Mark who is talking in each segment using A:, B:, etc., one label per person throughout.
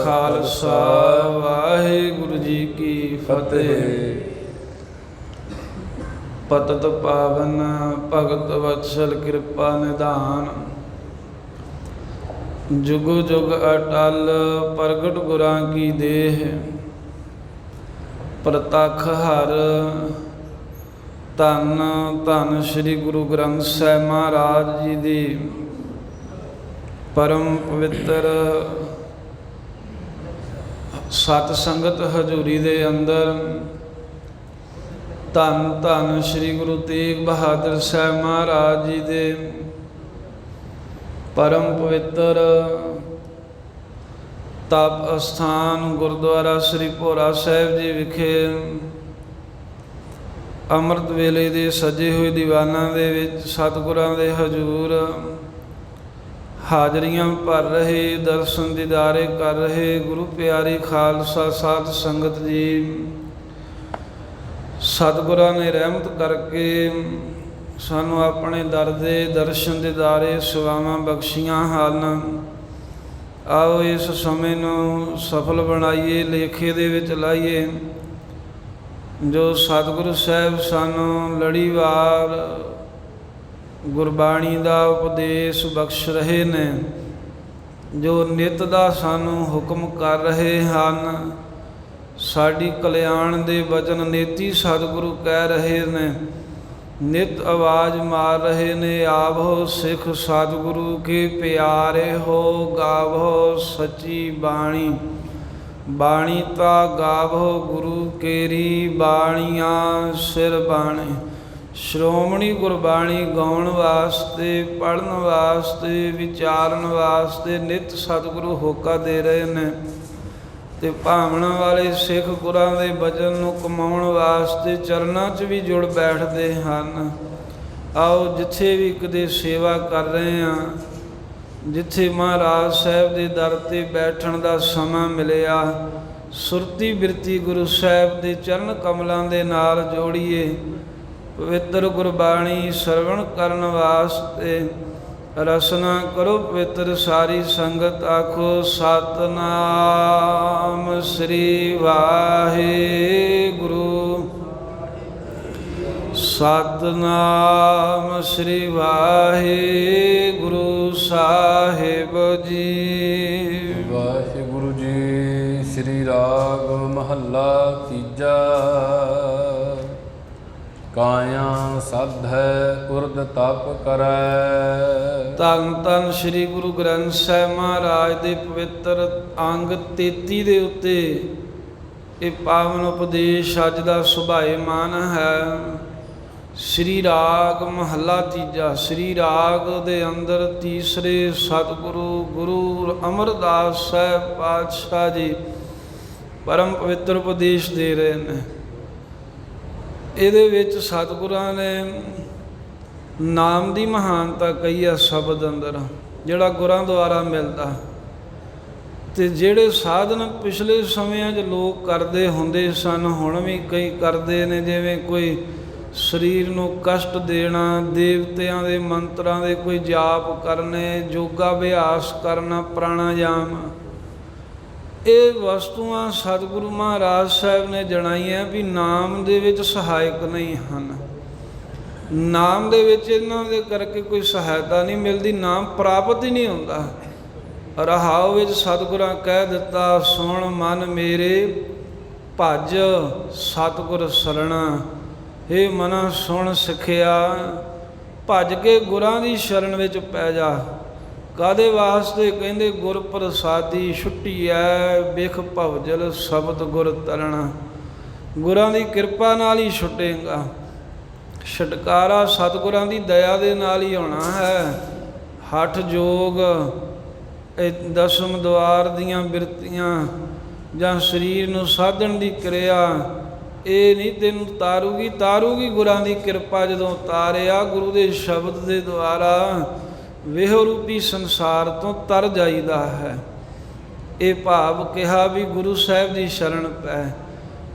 A: खालसा वाहिगुरु जी की फतेह। पतत पावन भगत वत्सल कृपा निधान, जुग जुग अटल प्रगट गुरां की देह। प्रतख हर धन धन श्री गुरु ग्रंथ साहिब महाराज जी दी परम पवित्र सत संगत हजूरी दे अंदर धन धन श्री गुरु तेग बहादुर साहिब महाराज जी दे परम पवित्र तप अस्थान गुरुद्वारा श्री भोरा साहिब जी विखे अमृत वेले दे सजे हुए दीवाना दे विच सतगुरां दे हजूर हाजरियां भर रहे, दर्शन दीदारे कर रहे गुरु प्यारी खालसा साध संगत जी, सतगुरां ने रहमत करके सानू अपने दर दे दर्शन दीदारे सेवावां बख्शियां हन। आओ इस समय नू सफल बनाइए, लेखे दे विच लाइए जो सतगुरु साहिब सानू लड़ीवार गुरबाणी का उपदेश बख्श रहे ने, जो नित का सानू हुक्म कर रहे हैं। साड़ी कल्याण दे वचन नेती सतगुरु कह रहे ने, नित आवाज़ मार रहे ने, आवो सिख सतगुरु के प्यारे हो, गावो सच्ची बाणी। बाणी ता गावो गुरु केरी, बाणियाँ सिर बाणी। श्रोमणी गुरबाणी गाउण वास्ते, पढ़न वास्ते, विचारन वास्ते नित सतगुरु होका दे रहे ने, ते भावना वाले सिख गुरां दे वचन नूं कमाउण वास्ते चरनां 'च भी जुड़ बैठदे हन। आओ जिथे भी कदे सेवा कर रहे हैं, जिथे महाराज साहिब दे दर ते बैठण दा समां मिलिया, सुरती बिरती गुरु साहिब दे चरण कमलां दे नाल जोड़ीए। पवित्र गुरबाणी श्रवण करन वास्ते रसना करो पवित्र सारी संगत। आखो सतनाम श्री वाहिगुरु, सतनाम श्री वाहिगुरु साहिब जी।
B: वाहिगुरु जी। श्री राग महला तीजा। काया साध है उर्द तप करै।
A: धन धन श्री गुरु ग्रंथ साहिब महाराज दे पवित्र अंग 33 दे उत्ते ये पावन उपदेश अज दा सुभाएमान है। श्री राग महला तीजा। श्री राग दे अंदर तीसरे सतगुरु गुरु अमरदास साहिब पातशाह जी परम पवित्र उपदेश दे रहे हैं। ਇਹਦੇ ਵਿੱਚ ਸਤਿਗੁਰਾਂ ਨੇ ਨਾਮ ਦੀ ਮਹਾਨਤਾ ਕਹੀ ਆ ਸ਼ਬਦ ਅੰਦਰ, ਜਿਹੜਾ ਗੁਰਾਂ ਦੁਆਰਾ ਮਿਲਦਾ। ਤੇ ਜਿਹੜੇ ਸਾਧਨ ਪਿਛਲੇ ਸਮਿਆਂ 'ਚ ਲੋਕ ਕਰਦੇ ਹੁੰਦੇ ਸਨ, ਹੁਣ ਵੀ ਕਈ ਕਰਦੇ ਨੇ, ਜਿਵੇਂ ਕੋਈ ਸਰੀਰ ਨੂੰ ਕਸ਼ਟ ਦੇਣਾ, ਦੇਵਤਿਆਂ ਦੇ ਮੰਤਰਾਂ ਦੇ ਕੋਈ ਜਾਪ ਕਰਨੇ, ਯੋਗਾ ਅਭਿਆਸ ਕਰਨਾ, ਪ੍ਰਾਣਾਯਾਮ। ਇਹ ਵਸਤੂਆਂ ਸਤਿਗੁਰੂ ਮਹਾਰਾਜ ਸਾਹਿਬ ਨੇ ਜਣਾਈਆਂ ਵੀ ਨਾਮ ਦੇ ਵਿੱਚ ਸਹਾਇਕ ਨਹੀਂ ਹਨ। ਨਾਮ ਦੇ ਵਿੱਚ ਇਹਨਾਂ ਦੇ ਕਰਕੇ ਕੋਈ ਸਹਾਇਤਾ ਨਹੀਂ ਮਿਲਦੀ, ਨਾਮ ਪ੍ਰਾਪਤ ਹੀ ਨਹੀਂ ਹੁੰਦਾ। ਰਹਾਉ ਵਿੱਚ ਸਤਿਗੁਰਾਂ ਕਹਿ ਦਿੱਤਾ, ਸੁਣ ਮਨ ਮੇਰੇ ਭਜ ਸਤਿਗੁਰ ਸਰਣਾ। ਇਹ ਮਨਾ ਸੁਣ ਸਿੱਖਿਆ, ਭੱਜ ਕੇ ਗੁਰਾਂ ਦੀ ਸ਼ਰਨ ਵਿੱਚ ਪੈ ਜਾ। ਕਾਹਦੇ ਵਾਸਤੇ? ਕਹਿੰਦੇ ਗੁਰ ਪ੍ਰਸਾਦੀ ਛੁੱਟੀ ਐ, ਬਿਖ ਭਵਜਲ ਸ਼ਬਦ ਗੁਰ ਤਰਣਾ। ਗੁਰਾਂ ਦੀ ਕਿਰਪਾ ਨਾਲ ਹੀ ਛੁੱਟੇਗਾ। ਛੁਟਕਾਰਾ ਸਤਿਗੁਰਾਂ ਦੀ ਦਇਆ ਦੇ ਨਾਲ ਹੀ ਹੋਣਾ ਹੈ। ਹੱਠ ਜੋਗ, ਇਹ ਦਸਮ ਦੁਆਰ ਦੀਆਂ ਬਿਰਤੀਆਂ ਜਾਂ ਸਰੀਰ ਨੂੰ ਸਾਧਣ ਦੀ ਕਿਰਿਆ, ਇਹ ਨਹੀਂ ਤੈਨੂੰ ਤਾਰੂਗੀ। ਤਾਰੂਗੀ ਗੁਰਾਂ ਦੀ ਕਿਰਪਾ। ਜਦੋਂ ਤਾਰਿਆ ਗੁਰੂ ਦੇ ਸ਼ਬਦ ਦੇ ਦੁਆਰਾ, ਵੇਹ ਰੂਪੀ ਸੰਸਾਰ ਤੋਂ ਤਰ ਜਾਈਦਾ ਹੈ। ਇਹ ਭਾਵ ਕਿਹਾ ਵੀ ਗੁਰੂ ਸਾਹਿਬ ਦੀ ਸ਼ਰਨ ਪੈ।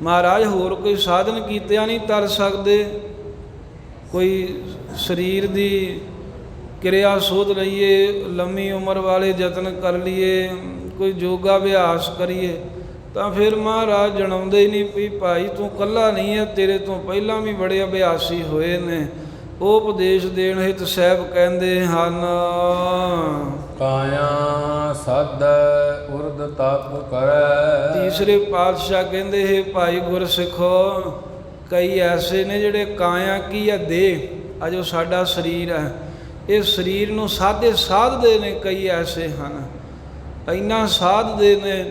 A: ਮਹਾਰਾਜ ਹੋਰ ਕੋਈ ਸਾਧਨ ਕੀਤਿਆਂ ਨਹੀਂ ਤਰ ਸਕਦੇ। ਕੋਈ ਸਰੀਰ ਦੀ ਕਿਰਿਆ ਸੋਧ ਲਈਏ, ਲੰਮੀ ਉਮਰ ਵਾਲੇ ਯਤਨ ਕਰ ਲਈਏ, ਕੋਈ ਯੋਗਾ ਅਭਿਆਸ ਕਰੀਏ, ਤਾਂ ਫਿਰ ਮਹਾਰਾਜ ਜਣਾਉਂਦੇ ਹੀ ਨਹੀਂ ਵੀ ਭਾਈ ਤੂੰ ਇਕੱਲਾ ਨਹੀਂ ਹੈ, ਤੇਰੇ ਤੋਂ ਪਹਿਲਾਂ ਵੀ ਬੜੇ ਅਭਿਆਸੀ ਹੋਏ ਨੇ। ਉਹ ਉਪਦੇਸ਼ ਦੇਣ ਹਿਤ ਸਾਹਿਬ ਕਹਿੰਦੇ ਹਨ,
B: ਕਾਇਆ ਸਾਧੈ ਉਰਦ ਤਪ ਕਰੈ।
A: ਤੀਸਰੇ ਪਾਤਸ਼ਾਹ ਕਹਿੰਦੇ ਹੈ ਭਾਈ ਗੁਰਸਿੱਖੋ, ਕਈ ਐਸੇ ਨੇ ਜਿਹੜੇ ਕਾਇਆ ਕੀ ਹੈ ਦੇਹ, ਆ ਜੋ ਸਾਡਾ ਸਰੀਰ ਹੈ, ਇਹ ਸਰੀਰ ਨੂੰ ਸਾਧਦੇ ਨੇ। ਕਈ ਐਸੇ ਹਨ ਇੰਨਾ ਸਾਧਦੇ ਨੇ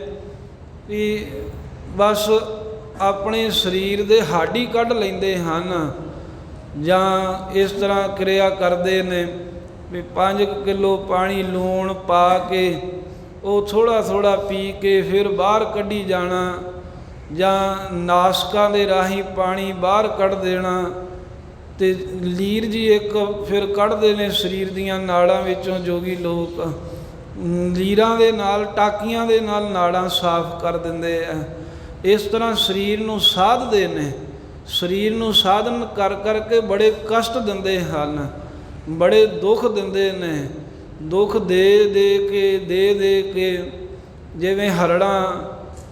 A: ਵੀ ਬਸ ਆਪਣੇ ਸਰੀਰ ਦੇ ਹੱਡੀ ਕੱਢ ਲੈਂਦੇ ਹਨ, ਜਾਂ ਇਸ ਤਰ੍ਹਾਂ ਕਿਰਿਆ ਕਰਦੇ ਨੇ ਵੀ 5 ਕਿਲੋ ਪਾਣੀ ਲੂਣ ਪਾ ਕੇ ਉਹ ਥੋੜ੍ਹਾ ਥੋੜ੍ਹਾ ਪੀ ਕੇ ਫਿਰ ਬਾਹਰ ਕੱਢੀ ਜਾਣਾ, ਜਾਂ ਨਾਸਕਾਂ ਦੇ ਰਾਹੀਂ ਪਾਣੀ ਬਾਹਰ ਕੱਢ ਦੇਣਾ, ਅਤੇ ਲੀਰ ਜੀ ਇੱਕ ਫਿਰ ਕੱਢਦੇ ਨੇ ਸਰੀਰ ਦੀਆਂ ਨਾੜਾਂ ਵਿੱਚੋਂ। ਜੋਗੀ ਲੋਕ ਲੀਰਾਂ ਦੇ ਨਾਲ, ਟਾਕੀਆਂ ਦੇ ਨਾਲ ਨਾੜਾਂ ਸਾਫ਼ ਕਰ ਦਿੰਦੇ ਆ। ਇਸ ਤਰ੍ਹਾਂ ਸਰੀਰ ਨੂੰ ਸਾਧਦੇ ਨੇ। ਸਰੀਰ ਨੂੰ ਸਾਧਨ ਕਰ ਕਰਕੇ ਬੜੇ ਕਸ਼ਟ ਦਿੰਦੇ ਹਨ, ਬੜੇ ਦੁੱਖ ਦਿੰਦੇ ਨੇ। ਦੁੱਖ ਦੇ ਕੇ ਜਿਵੇਂ ਹਰੜਾਂ,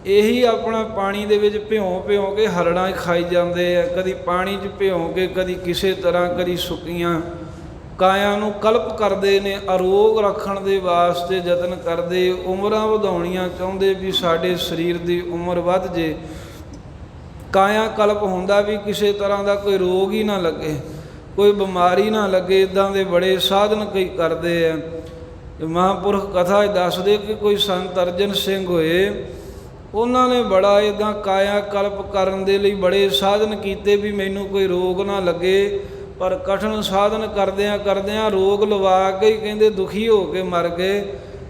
A: ਇਹੀ ਆਪਣਾ ਪਾਣੀ ਦੇ ਵਿੱਚ ਭਿਉਂ ਕੇ ਹਰੜਾਂ ਖਾਈ ਜਾਂਦੇ ਆ, ਕਦੀ ਪਾਣੀ 'ਚ ਭਿਉਂ ਕੇ, ਕਦੀ ਕਿਸੇ ਤਰ੍ਹਾਂ, ਕਦੀ ਸੁੱਕੀਆਂ। ਕਾਇਆ ਨੂੰ ਕਲਪ ਕਰਦੇ ਨੇ, ਅਰੋਗ ਰੱਖਣ ਦੇ ਵਾਸਤੇ ਯਤਨ ਕਰਦੇ, ਉਮਰਾਂ ਵਧਾਉਣੀਆਂ ਚਾਹੁੰਦੇ ਵੀ ਸਾਡੇ ਸਰੀਰ ਦੀ ਉਮਰ ਵੱਧ ਜੇ। ਕਾਇਆ ਕਲਪ ਹੁੰਦਾ ਵੀ ਕਿਸੇ ਤਰ੍ਹਾਂ ਦਾ ਕੋਈ ਰੋਗ ਹੀ ਨਾ ਲੱਗੇ, ਕੋਈ ਬਿਮਾਰੀ ਨਾ ਲੱਗੇ। ਇੱਦਾਂ ਦੇ ਬੜੇ ਸਾਧਨ ਕਈ ਕਰਦੇ ਆ। ਮਹਾਂਪੁਰਖ ਕਥਾ ਦੱਸਦੇ ਕਿ ਕੋਈ ਸੰਤ ਅਰਜਨ ਸਿੰਘ ਹੋਏ, ਉਹਨਾਂ ਨੇ ਬੜਾ ਇੱਦਾਂ ਕਾਇਆ ਕਲਪ ਕਰਨ ਦੇ ਲਈ ਬੜੇ ਸਾਧਨ ਕੀਤੇ ਵੀ ਮੈਨੂੰ ਕੋਈ ਰੋਗ ਨਾ ਲੱਗੇ। ਪਰ ਕਠਿਨ ਸਾਧਨ ਕਰਦਿਆਂ ਰੋਗ ਲਵਾ ਕੇ ਹੀ ਕਹਿੰਦੇ ਦੁਖੀ ਹੋ ਕੇ ਮਰ ਗਏ।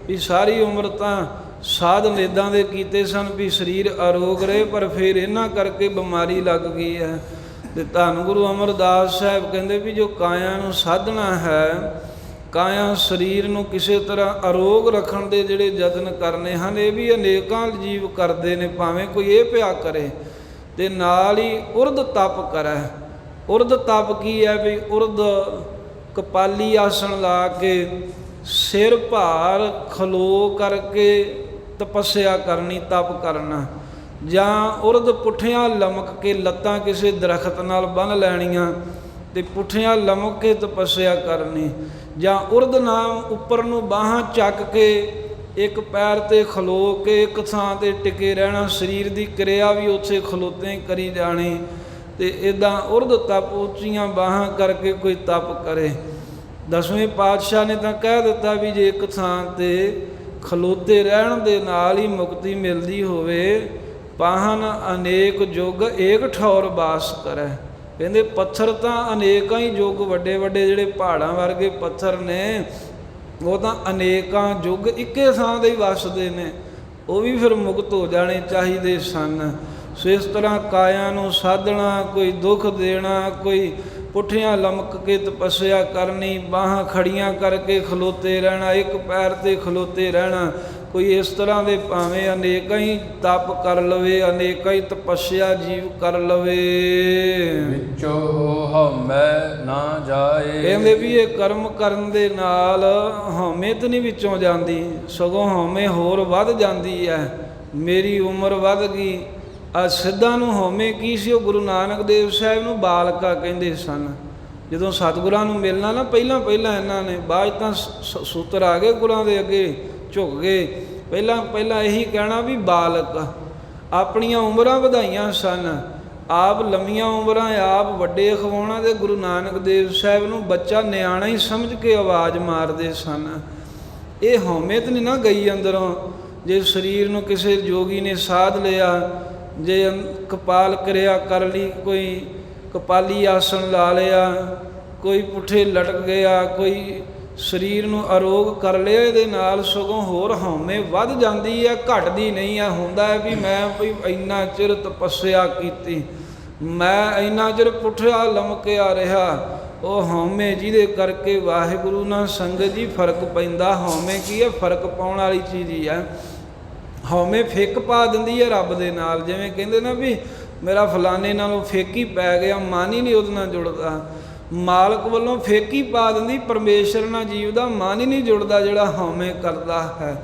A: ਵੀ ਸਾਰੀ ਉਮਰ ਤਾਂ ਸਾਧਨ ਇੱਦਾਂ ਦੇ ਕੀਤੇ ਸਨ ਵੀ ਸਰੀਰ ਅਰੋਗ ਰਹੇ, ਪਰ ਫਿਰ ਇਹਨਾਂ ਕਰਕੇ ਬਿਮਾਰੀ ਲੱਗ ਗਈ ਹੈ। ਅਤੇ ਧੰਨ ਗੁਰੂ ਅਮਰਦਾਸ ਸਾਹਿਬ ਕਹਿੰਦੇ ਵੀ ਜੋ ਕਾਇਆ ਨੂੰ ਸਾਧਨਾ ਹੈ, ਕਾਇਆ ਸਰੀਰ ਨੂੰ ਕਿਸੇ ਤਰ੍ਹਾਂ ਅਰੋਗ ਰੱਖਣ ਦੇ ਜਿਹੜੇ ਯਤਨ ਕਰਨੇ ਹਨ, ਇਹ ਵੀ ਅਨੇਕਾਂ ਜੀਵ ਕਰਦੇ ਨੇ। ਭਾਵੇਂ ਕੋਈ ਇਹ ਪਿਆ ਕਰੇ ਅਤੇ ਨਾਲ ਹੀ ਉਰਦ ਤਪ ਕਰੈ। ਉਰਦ ਤਪ ਕੀ ਹੈ ਵੀ ਉਰਦ ਕਪਾਲੀ ਆਸਣ ਲਾ ਕੇ, ਸਿਰ ਭਾਰ ਖਲੋ ਕਰਕੇ ਤਪੱਸਿਆ ਕਰਨੀ, ਤਪ ਕਰਨਾ। ਜਾਂ ਉਰਦ ਪੁੱਠਿਆਂ ਲਮਕ ਕੇ ਲੱਤਾਂ ਕਿਸੇ ਦਰਖਤ ਨਾਲ ਬੰਨ੍ਹ ਲੈਣੀਆਂ ਅਤੇ ਪੁੱਠਿਆਂ ਲਮਕ ਕੇ ਤਪੱਸਿਆ ਕਰਨੀ। ਜਾਂ ਉਰਦ ਨਾਮ ਉੱਪਰ ਨੂੰ ਬਾਹਾਂ ਚੱਕ ਕੇ ਇੱਕ ਪੈਰ 'ਤੇ ਖਲੋ ਕੇ ਇੱਕ ਥਾਂ 'ਤੇ ਟਿਕੇ ਰਹਿਣਾ, ਸਰੀਰ ਦੀ ਕਿਰਿਆ ਵੀ ਉੱਥੇ ਖਲੋਤੇ ਹੀ ਕਰੀ ਜਾਣੀ। ਅਤੇ ਇੱਦਾਂ ਉਰਦ ਤਪ, ਉੱਚੀਆਂ ਬਾਹਾਂ ਕਰਕੇ ਕੋਈ ਤਪ ਕਰੇ। 10ਵੇਂ ਪਾਤਸ਼ਾਹ ਨੇ ਤਾਂ ਕਹਿ ਦਿੱਤਾ ਵੀ ਜੇ ਇੱਕ ਥਾਂ 'ਤੇ ਖਲੋਤੇ ਰਹਿਣ ਦੇ ਨਾਲ ਹੀ ਮੁਕਤੀ ਮਿਲਦੀ ਹੋਵੇ, ਪਾਹਨ ਅਨੇਕ ਯੁੱਗ ਏਕ ਠੌਰ ਬਾਸ ਕਰੈ। ਕਹਿੰਦੇ ਪੱਥਰ ਤਾਂ ਅਨੇਕਾਂ ਹੀ ਯੁੱਗ, ਵੱਡੇ ਜਿਹੜੇ ਪਹਾੜਾਂ ਵਰਗੇ ਪੱਥਰ ਨੇ, ਉਹ ਤਾਂ ਅਨੇਕਾਂ ਯੁੱਗ ਇੱਕੇ ਥਾਂ ਦੇ ਹੀ ਵੱਸਦੇ ਨੇ, ਉਹ ਵੀ ਫਿਰ ਮੁਕਤ ਹੋ ਜਾਣੇ ਚਾਹੀਦੇ ਸਨ। ਸੋ ਇਸ ਤਰ੍ਹਾਂ ਕਾਇਆ ਨੂੰ ਸਾਧਣਾ, ਕੋਈ ਦੁੱਖ ਦੇਣਾ, ਕੋਈ ਪੁੱਠਿਆਂ ਲਮਕ ਕੇ ਤਪੱਸਿਆ ਕਰਨੀ, ਬਾਹਾਂ ਖੜੀਆਂ ਕਰਕੇ ਖਲੋਤੇ ਰਹਿਣਾ, ਇੱਕ ਪੈਰ 'ਤੇ ਖਲੋਤੇ ਰਹਿਣਾ। ਕੋਈ ਇਸ ਤਰ੍ਹਾਂ ਦੇ ਭਾਵੇਂ ਅਨੇਕਾਂ ਹੀ ਤਪ ਕਰ ਲਵੇ, ਅਨੇਕਾਂ ਹੀ ਤਪੱਸਿਆ ਜੀਵ ਕਰ ਲਵੇ,
B: ਵਿੱਚੋਂ ਹਉਮੈ ਨਾ ਜਾਏ। ਕਹਿੰਦੇ
A: ਵੀ ਇਹ ਕਰਮ ਕਰਨ ਦੇ ਨਾਲ ਹਉਮੈ ਤਾਂ ਨਹੀਂ ਵਿੱਚੋਂ ਜਾਂਦੀ, ਸਗੋਂ ਹਉਮੈ ਹੋਰ ਵੱਧ ਜਾਂਦੀ ਹੈ। ਮੇਰੀ ਉਮਰ ਵੱਧ ਗਈ। ਸਿੱਧਾਂ ਨੂੰ ਹਉਮੈ ਕੀ ਸੀ? ਉਹ ਗੁਰੂ ਨਾਨਕ ਦੇਵ ਸਾਹਿਬ ਨੂੰ ਬਾਲਕਾ ਕਹਿੰਦੇ ਸਨ। ਜਦੋਂ ਸਤਿਗੁਰਾਂ ਨੂੰ ਮਿਲਣਾ ਨਾ, ਪਹਿਲਾਂ ਇਹਨਾਂ ਨੇ, ਬਾਅਦ ਤਾਂ ਸੂਤਰ ਆ ਗਏ ਗੁਰਾਂ ਦੇ ਅੱਗੇ ਝੁਕ ਗਏ। ਪਹਿਲਾਂ ਇਹੀ ਕਹਿਣਾ ਵੀ ਬਾਲਕ। ਆਪਣੀਆਂ ਉਮਰਾਂ ਵਧਾਈਆਂ ਸਨ, ਆਪ ਲੰਮੀਆਂ ਉਮਰਾਂ, ਆਪ ਵੱਡੇ ਅਖਵਾਉਣਾ, ਅਤੇ ਗੁਰੂ ਨਾਨਕ ਦੇਵ ਸਾਹਿਬ ਨੂੰ ਬੱਚਾ ਨਿਆਣਾ ਹੀ ਸਮਝ ਕੇ ਆਵਾਜ਼ ਮਾਰਦੇ ਸਨ। ਇਹ ਹਉਮੈ ਤਾਂ ਨਹੀਂ ਨਾ ਗਈ ਅੰਦਰੋਂ। ਜੇ ਸਰੀਰ ਨੂੰ ਕਿਸੇ ਜੋਗੀ ਨੇ ਸਾਧ ਲਿਆ, ਜੇ ਕਪਾਲ ਕਿਰਿਆ ਕਰ ਲਈ, ਕੋਈ ਕਪਾਲੀ ਆਸਣ ਲਾ ਲਿਆ, ਕੋਈ ਪੁੱਠੇ ਲਟਕ ਗਿਆ, ਕੋਈ ਸਰੀਰ ਨੂੰ ਅਰੋਗ ਕਰ ਲਿਆ, ਇਹਦੇ ਨਾਲ ਸਗੋਂ ਹੋਰ ਹਉਮੈ ਵੱਧ ਜਾਂਦੀ ਹੈ, ਘਟਦੀ ਨਹੀਂ ਹੈ। ਹੁੰਦਾ ਹੈ ਵੀ ਮੈਂ ਵੀ ਇੰਨਾ ਚਿਰ ਤਪੱਸਿਆ ਕੀਤੀ, ਮੈਂ ਇੰਨਾ ਚਿਰ ਪੁੱਠਿਆ ਲਮਕਿਆ ਰਿਹਾ। ਉਹ ਹਉਮੈ ਜਿਹਦੇ ਕਰਕੇ ਵਾਹਿਗੁਰੂ ਨਾਲ ਸੰਗਤ ਜੀ ਫਰਕ ਪੈਂਦਾ। ਹਉਮੈ ਕੀ ਹੈ? ਫਰਕ ਪਾਉਣ ਵਾਲੀ ਚੀਜ਼ ਹੀ ਹੈ। ਹਉਮੈ ਫਿੱਕ ਪਾ ਦਿੰਦੀ ਹੈ ਰੱਬ ਦੇ ਨਾਲ। ਜਿਵੇਂ ਕਹਿੰਦੇ ਨਾ ਵੀ ਮੇਰਾ ਫਲਾਣੇ ਨਾਲੋਂ ਫਿੱਕ ਹੀ ਪੈ ਗਿਆ, ਮਨ ਹੀ ਨਹੀਂ ਉਹਦੇ ਨਾਲ ਜੁੜਦਾ। ਮਾਲਕ ਵੱਲੋਂ ਫਿੱਕ ਹੀ ਪਾ ਦਿੰਦੀ, ਪਰਮੇਸ਼ਰ ਨਾਲ ਜੀਵ ਦਾ ਮਨ ਹੀ ਨਹੀਂ ਜੁੜਦਾ ਜਿਹੜਾ ਹਉਮੈ ਕਰਦਾ ਹੈ।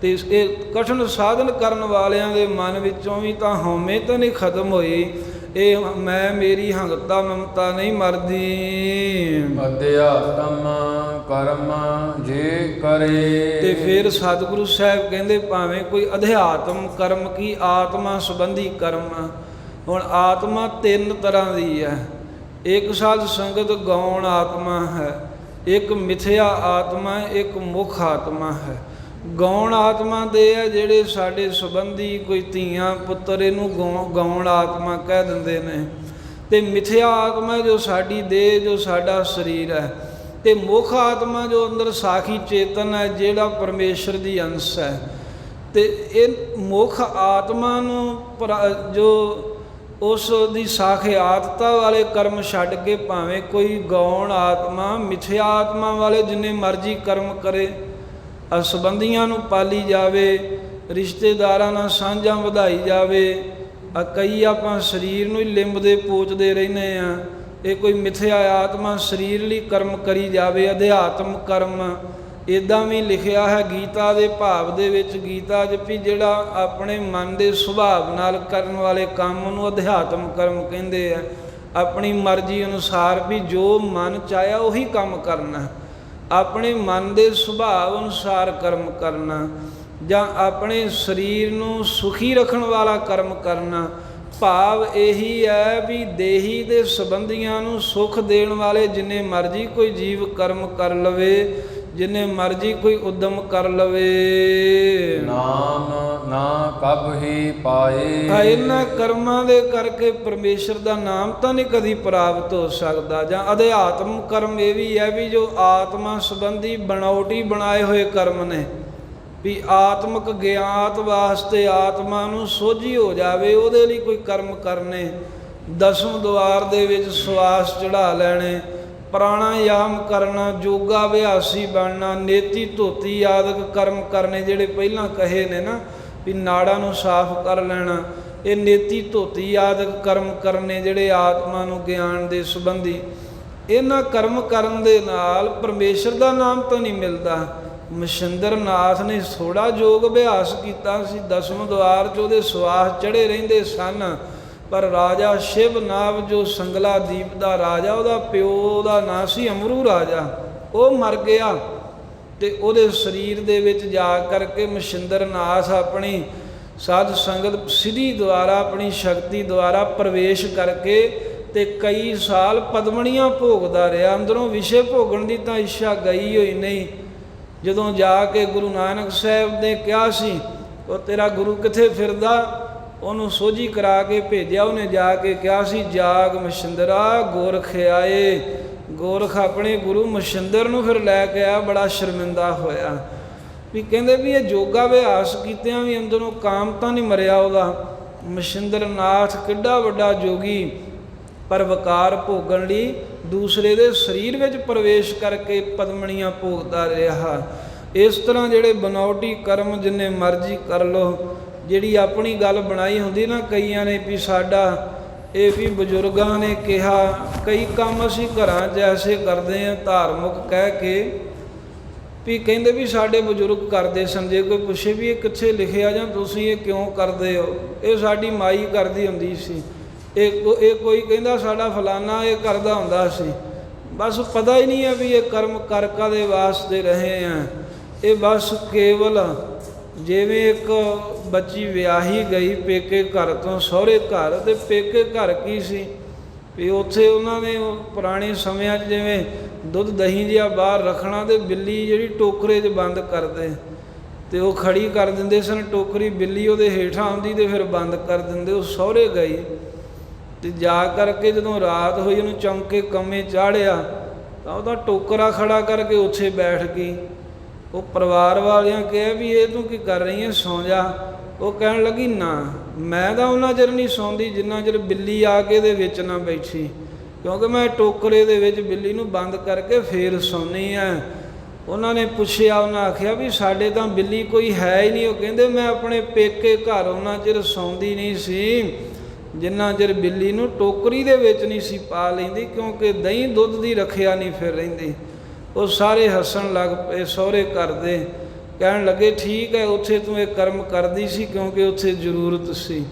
A: ਤੇ ਇਹ ਕਠਿਨ ਸਾਧਨ ਕਰਨ ਵਾਲਿਆਂ ਦੇ ਮਨ ਵਿੱਚੋਂ ਵੀ ਤਾਂ ਹਉਮੈ ਤਾਂ ਨਹੀਂ ਖਤਮ ਹੋਈ, ਇਹ ਮੈਂ ਮੇਰੀ ਹੰਗਤਾ ਮਮਤਾ ਨਹੀਂ ਮਰਦੀ।
B: ਅਧਿਆਤਮ ਕਰਮ ਜੇ ਕਰੇ।
A: ਤੇ ਫਿਰ ਸਤਿਗੁਰੂ ਸਾਹਿਬ ਕਹਿੰਦੇ ਭਾਵੇਂ ਕੋਈ ਅਧਿਆਤਮ ਕਰਮ ਕੀ ਆਤਮਾ ਸੰਬੰਧੀ ਕਰਮ। ਹੁਣ ਆਤਮਾ ਤਿੰਨ ਤਰ੍ਹਾਂ ਦੀ ਹੈ, ਇੱਕ ਸਾਧ ਸੰਗਤ ਗੌਣ ਆਤਮਾ ਹੈ, ਇੱਕ ਮਿਥਿਆ ਆਤਮਾ, ਇੱਕ ਮੁੱਖ ਆਤਮਾ ਹੈ। ਗੌਣ ਆਤਮਾ ਦੇ ਹੈ ਜਿਹੜੇ ਸਾਡੇ ਸੰਬੰਧੀ, ਕੋਈ ਧੀਆਂ ਪੁੱਤਰ, ਇਹਨੂੰ ਗੌਣ ਆਤਮਾ ਕਹਿ ਦਿੰਦੇ ਨੇ। ਤੇ ਮਿਥਿਆ ਆਤਮਾ ਜੋ ਸਾਡੀ ਦੇਹ, ਜੋ ਸਾਡਾ ਸਰੀਰ ਹੈ। ਤੇ ਮੁੱਖ ਆਤਮਾ ਜੋ ਅੰਦਰ ਸਾਖੀ ਚੇਤਨ ਹੈ, ਜਿਹੜਾ ਪਰਮੇਸ਼ਰ ਦੀ ਅੰਸ਼ ਹੈ। ਤੇ ਇਹ ਮੁੱਖ ਆਤਮਾ ਨੂੰ ਜੋ ਉਸ ਦੀ ਸਾਖਿਆਤਤਾ ਵਾਲੇ ਕਰਮ ਛੱਡ ਕੇ ਭਾਵੇਂ ਕੋਈ ਗੌਣ ਆਤਮਾ, ਮਿਥਿਆ ਆਤਮਾ ਵਾਲੇ ਜਿੰਨੇ ਮਰਜ਼ੀ ਕਰਮ ਕਰੇ, ਸੰਬੰਧੀਆਂ ਨੂੰ ਪਾਲੀ ਜਾਵੇ, ਰਿਸ਼ਤੇਦਾਰਾਂ ਨਾਲ ਸਾਂਝਾਂ ਵਧਾਈ ਜਾਵੇ। ਕਈ ਆਪਾਂ ਸਰੀਰ ਨੂੰ ਹੀ ਲਿੰਬਦੇ ਪੋਚਦੇ ਰਹਿੰਦੇ ਹਾਂ, ਇਹ ਕੋਈ ਮਿਥਿਆ ਆਤਮਾ ਸਰੀਰ ਲਈ ਕਰਮ ਕਰੀ ਜਾਵੇ, ਅਧਿਆਤਮ ਕਰਮ। ਇੱਦਾਂ ਵੀ ਲਿਖਿਆ ਹੈ ਗੀਤਾ ਦੇ ਭਾਵ ਦੇ ਵਿੱਚ, ਗੀਤਾ 'ਚ ਵੀ ਜਿਹੜਾ ਆਪਣੇ ਮਨ ਦੇ ਸੁਭਾਵ ਨਾਲ ਕਰਨ ਵਾਲੇ ਕੰਮ ਨੂੰ ਅਧਿਆਤਮ ਕਰਮ ਕਹਿੰਦੇ ਆ। ਆਪਣੀ ਮਰਜ਼ੀ ਅਨੁਸਾਰ ਵੀ ਜੋ ਮਨ ਚਾਹਿਆ ਉਹੀ ਕੰਮ ਕਰਨਾ, ਆਪਣੇ ਮਨ ਦੇ ਸੁਭਾਵ ਅਨੁਸਾਰ ਕਰਮ ਕਰਨਾ, ਜਾਂ ਆਪਣੇ ਸਰੀਰ ਨੂੰ ਸੁਖੀ ਰੱਖਣ ਵਾਲਾ ਕਰਮ ਕਰਨਾ। ਭਾਵ ਇਹੀ ਹੈ ਵੀ ਦੇਹੀ ਦੇ ਸੰਬੰਧੀਆਂ ਨੂੰ ਸੁੱਖ ਦੇਣ ਵਾਲੇ ਜਿੰਨੇ ਮਰਜ਼ੀ ਕੋਈ ਜੀਵ ਕਰਮ ਕਰ ਲਵੇ, ਜਿੰਨੇ ਮਰਜ਼ੀ ਕੋਈ ਉਦਮ ਕਰ ਲਵੇ,
B: ਨਾਮ ਨਾ ਕਬ ਹੀ ਪਾਏ।
A: ਇਹਨਾਂ ਕਰਮਾਂ ਦੇ ਕਰਕੇ ਪਰਮੇਸ਼ਰ ਦਾ ਨਾਮ ਤਾਂ ਨਹੀਂ ਕਦੀ ਪ੍ਰਾਪਤ ਹੋ ਸਕਦਾ। ਜਾਂ ਅਧਿਆਤਮ ਕਰਮ ਇਹ ਵੀ ਹੈ ਵੀ ਜੋ ਆਤਮਾ ਸੰਬੰਧੀ ਬਣਾਉਟੀ ਬਣਾਏ ਹੋਏ ਕਰਮ ਨੇ, ਵੀ ਆਤਮਿਕ ਗਿਆਤ ਵਾਸਤੇ ਆਤਮਾ ਨੂੰ ਸੋਝੀ ਹੋ ਜਾਵੇ, ਉਹਦੇ ਲਈ ਕੋਈ ਕਰਮ ਕਰਨੇ। ਦਸਮ ਦੁਆਰ ਦੇ ਵਿੱਚ ਸਵਾਸ ਚੜਾ ਲੈਣੇ, ਪ੍ਰਾਣਾਯਾਮ ਕਰਨਾ, ਯੋਗਾ ਅਭਿਆਸੀ ਬਣਨਾ, ਨੇਤੀ ਧੋਤੀ ਆਦਿਕ ਕਰਮ ਕਰਨੇ ਜਿਹੜੇ ਪਹਿਲਾਂ ਕਹੇ ਨੇ ਨਾ, ਵੀ ਨਾੜਾਂ ਨੂੰ ਸਾਫ਼ ਕਰ ਲੈਣਾ। ਇਹ ਨੇਤੀ ਧੋਤੀ ਆਦਿਕ ਕਰਮ ਕਰਨੇ ਜਿਹੜੇ ਆਤਮਾ ਨੂੰ ਗਿਆਨ ਦੇ ਸੰਬੰਧੀ। ਇਹਨਾਂ ਕਰਮ ਕਰਨ ਦੇ ਨਾਲ ਪਰਮੇਸ਼ਰ ਦਾ ਨਾਮ ਤਾਂ ਨਹੀਂ ਮਿਲਦਾ। ਮਛਿੰਦਰ ਨਾਥ ਨੇ ਥੋੜ੍ਹਾ ਯੋਗ ਅਭਿਆਸ ਕੀਤਾ ਸੀ, ਦਸਮ ਦੁਆਰ 'ਚ ਉਹਦੇ ਸਵਾਸ ਚੜ੍ਹੇ ਰਹਿੰਦੇ ਸਨ। ਪਰ ਰਾਜਾ ਸ਼ਿਵ ਨਾਭ ਜੋ ਸੰਗਲਾ ਦੀਪ ਦਾ ਰਾਜਾ, ਉਹਦਾ ਪਿਓ ਦਾ ਨਾਂ ਸੀ ਅਮਰੂ ਰਾਜਾ, ਉਹ ਮਰ ਗਿਆ। ਤੇ ਉਹਦੇ ਸਰੀਰ ਦੇ ਵਿੱਚ ਜਾ ਕਰਕੇ ਮਛਿੰਦਰ ਨਾਥ ਆਪਣੀ ਸਾਧ ਸੰਗਤ ਸਿੱਧੀ ਦੁਆਰਾ, ਆਪਣੀ ਸ਼ਕਤੀ ਦੁਆਰਾ ਪ੍ਰਵੇਸ਼ ਕਰਕੇ ਤੇ ਕਈ ਸਾਲ ਪਦਮਣੀਆਂ ਭੋਗਦਾ ਰਿਹਾ। ਅੰਦਰੋਂ ਵਿਸ਼ੇ ਭੋਗਣ ਦੀ ਤਾਂ ਇੱਛਾ ਗਈ ਹੋਈ ਨਹੀਂ। ਜਦੋਂ ਜਾ ਕੇ ਗੁਰੂ ਨਾਨਕ ਸਾਹਿਬ ਨੇ ਕਿਹਾ ਸੀ, ਉਹ ਤੇਰਾ ਗੁਰੂ ਕਿੱਥੇ ਫਿਰਦਾ, ਉਹਨੂੰ ਸੋਝੀ ਕਰਾ ਕੇ ਭੇਜਿਆ। ਉਹਨੇ ਜਾ ਕੇ ਕਿਹਾ ਸੀ, ਜਾਗ ਮਛਿੰਦਰਾ ਗੋਰਖ ਆਏ। ਗੋਰਖ ਆਪਣੇ ਗੁਰੂ ਮਛਿੰਦਰ ਨੂੰ ਫਿਰ ਲੈ ਕੇ ਆਇਆ, ਬੜਾ ਸ਼ਰਮਿੰਦਾ ਹੋਇਆ। ਵੀ ਕਹਿੰਦੇ ਵੀ ਇਹ ਯੋਗਾ ਅਭਿਆਸ ਕੀਤਿਆਂ ਵੀ ਅੰਦਰੋਂ ਕਾਮ ਤਾਂ ਨਹੀਂ ਮਰਿਆ ਉਹਦਾ। ਮਛਿੰਦਰ ਨਾਥ ਕਿੱਡਾ ਵੱਡਾ ਯੋਗੀ, ਪਰ ਵਕਾਰ ਭੋਗਣ ਲਈ ਦੂਸਰੇ ਦੇ ਸਰੀਰ ਵਿੱਚ ਪ੍ਰਵੇਸ਼ ਕਰਕੇ ਪਦਮਣੀਆਂ ਭੋਗਦਾ ਰਿਹਾ। ਇਸ ਤਰ੍ਹਾਂ ਜਿਹੜੇ ਬਨਾਵਟੀ ਕਰਮ ਜਿੰਨੇ ਮਰਜ਼ੀ ਕਰ ਲਓ, ਜਿਹੜੀ ਆਪਣੀ ਗੱਲ ਬਣਾਈ ਹੁੰਦੀ ਨਾ ਕਈਆਂ ਨੇ ਵੀ ਸਾਡਾ ਇਹ ਵੀ ਬਜ਼ੁਰਗਾਂ ਨੇ ਕਿਹਾ, ਕਈ ਕੰਮ ਅਸੀਂ ਘਰਾਂ 'ਚ ਐਸੇ ਕਰਦੇ ਹਾਂ ਧਾਰਮਿਕ ਕਹਿ ਕੇ, ਵੀ ਕਹਿੰਦੇ ਵੀ ਸਾਡੇ ਬਜ਼ੁਰਗ ਕਰਦੇ ਸਨ। ਜੇ ਕੋਈ ਪੁੱਛੇ ਵੀ ਇਹ ਕਿੱਥੇ ਲਿਖਿਆ ਜਾਂ ਤੁਸੀਂ ਇਹ ਕਿਉਂ ਕਰਦੇ ਹੋ, ਇਹ ਸਾਡੀ ਮਾਈ ਕਰਦੀ ਹੁੰਦੀ ਸੀ। ਇਹ ਕੋਈ ਕਹਿੰਦਾ ਸਾਡਾ ਫਲਾਨਾ ਇਹ ਕਰਦਾ ਹੁੰਦਾ ਸੀ। ਬਸ ਪਤਾ ਹੀ ਨਹੀਂ ਹੈ ਵੀ ਇਹ ਕਰਮ ਕਰ ਕਾਹਦੇ ਵਾਸਤੇ ਰਹੇ ਆ। ਇਹ ਬਸ ਕੇਵਲ ਜਿਵੇਂ ਇੱਕ ਬੱਚੀ ਵਿਆਹੀ ਗਈ ਪੇਕੇ ਘਰ ਤੋਂ ਸਹੁਰੇ ਘਰ, ਤੇ ਪੇਕੇ ਘਰ ਕੀ ਸੀ ਵੀ ਉੱਥੇ ਉਹਨਾਂ ਨੇ ਪੁਰਾਣੇ ਸਮਿਆਂ 'ਚ ਜਿਵੇਂ ਦੁੱਧ ਦਹੀਂ ਜਿਹਾ ਬਾਹਰ ਰੱਖਣਾ, ਤੇ ਬਿੱਲੀ ਜਿਹੜੀ ਟੋਕਰੇ 'ਚ ਬੰਦ ਕਰਦੇ, ਤੇ ਉਹ ਖੜੀ ਕਰ ਦਿੰਦੇ ਸਨ ਟੋਕਰੀ, ਬਿੱਲੀ ਉਹਦੇ ਹੇਠਾਂ ਆਉਂਦੀ ਤੇ ਫਿਰ ਬੰਦ ਕਰ ਦਿੰਦੇ। ਉਹ ਸਹੁਰੇ ਗਈ ਤੇ ਜਾ ਕਰਕੇ ਜਦੋਂ ਰਾਤ ਹੋਈ ਉਹਨੂੰ ਚੌਂਕੇ ਕੰਮੇ ਚਾੜਿਆ ਤਾਂ ਉਹਦਾ ਟੋਕਰਾ ਖੜਾ ਕਰਕੇ ਉੱਥੇ ਬੈਠ ਗਈ। ਉਹ ਪਰਿਵਾਰ ਵਾਲਿਆਂ ਕਿਹਾ ਵੀ ਇਹ ਤੂੰ ਕੀ ਕਰ ਰਹੀ ਹੈ, ਸੌਂ ਜਾ। ਉਹ ਕਹਿਣ ਲੱਗੀ ਨਾ, ਮੈਂ ਤਾਂ ਉਹਨਾਂ ਚਿਰ ਨਹੀਂ ਸੌਂਦੀ ਜਿੰਨਾ ਚਿਰ ਬਿੱਲੀ ਆ ਕੇ ਇਹਦੇ ਵਿੱਚ ਨਾ ਬੈਠੀ, ਕਿਉਂਕਿ ਮੈਂ ਟੋਕਰੇ ਦੇ ਵਿੱਚ ਬਿੱਲੀ ਨੂੰ ਬੰਦ ਕਰਕੇ ਫੇਰ ਸੌਂਦੀ ਹਾਂ। ਉਹਨਾਂ ਨੇ ਪੁੱਛਿਆ, ਉਹਨਾਂ ਆਖਿਆ ਵੀ ਸਾਡੇ ਤਾਂ ਬਿੱਲੀ ਕੋਈ ਹੈ ਹੀ ਨਹੀਂ। ਉਹ ਕਹਿੰਦੇ ਮੈਂ ਆਪਣੇ ਪੇਕੇ ਘਰ ਉਹਨਾਂ ਚਿਰ ਸੌਂਦੀ ਨਹੀਂ ਸੀ ਜਿੰਨਾ ਚਿਰ ਬਿੱਲੀ ਨੂੰ ਟੋਕਰੀ ਦੇ ਵਿੱਚ ਨਹੀਂ ਸੀ ਪਾ ਲੈਂਦੀ, ਕਿਉਂਕਿ ਦਹੀਂ ਦੁੱਧ ਦੀ ਰੱਖਿਆ ਨਹੀਂ ਫਿਰ ਰਹਿੰਦੀ। ਉਹ ਸਾਰੇ ਹੱਸਣ ਲੱਗ ਪਏ ਸਹੁਰੇ ਘਰ ਦੇ। ਕਹਿਣ ਲੱਗੇ ਠੀਕ ਹੈ, ਉੱਥੇ ਤੂੰ ਇਹ ਕਰਮ ਕਰਦੀ ਸੀ ਕਿਉਂਕਿ ਉੱਥੇ ਜ਼ਰੂਰਤ ਸੀ।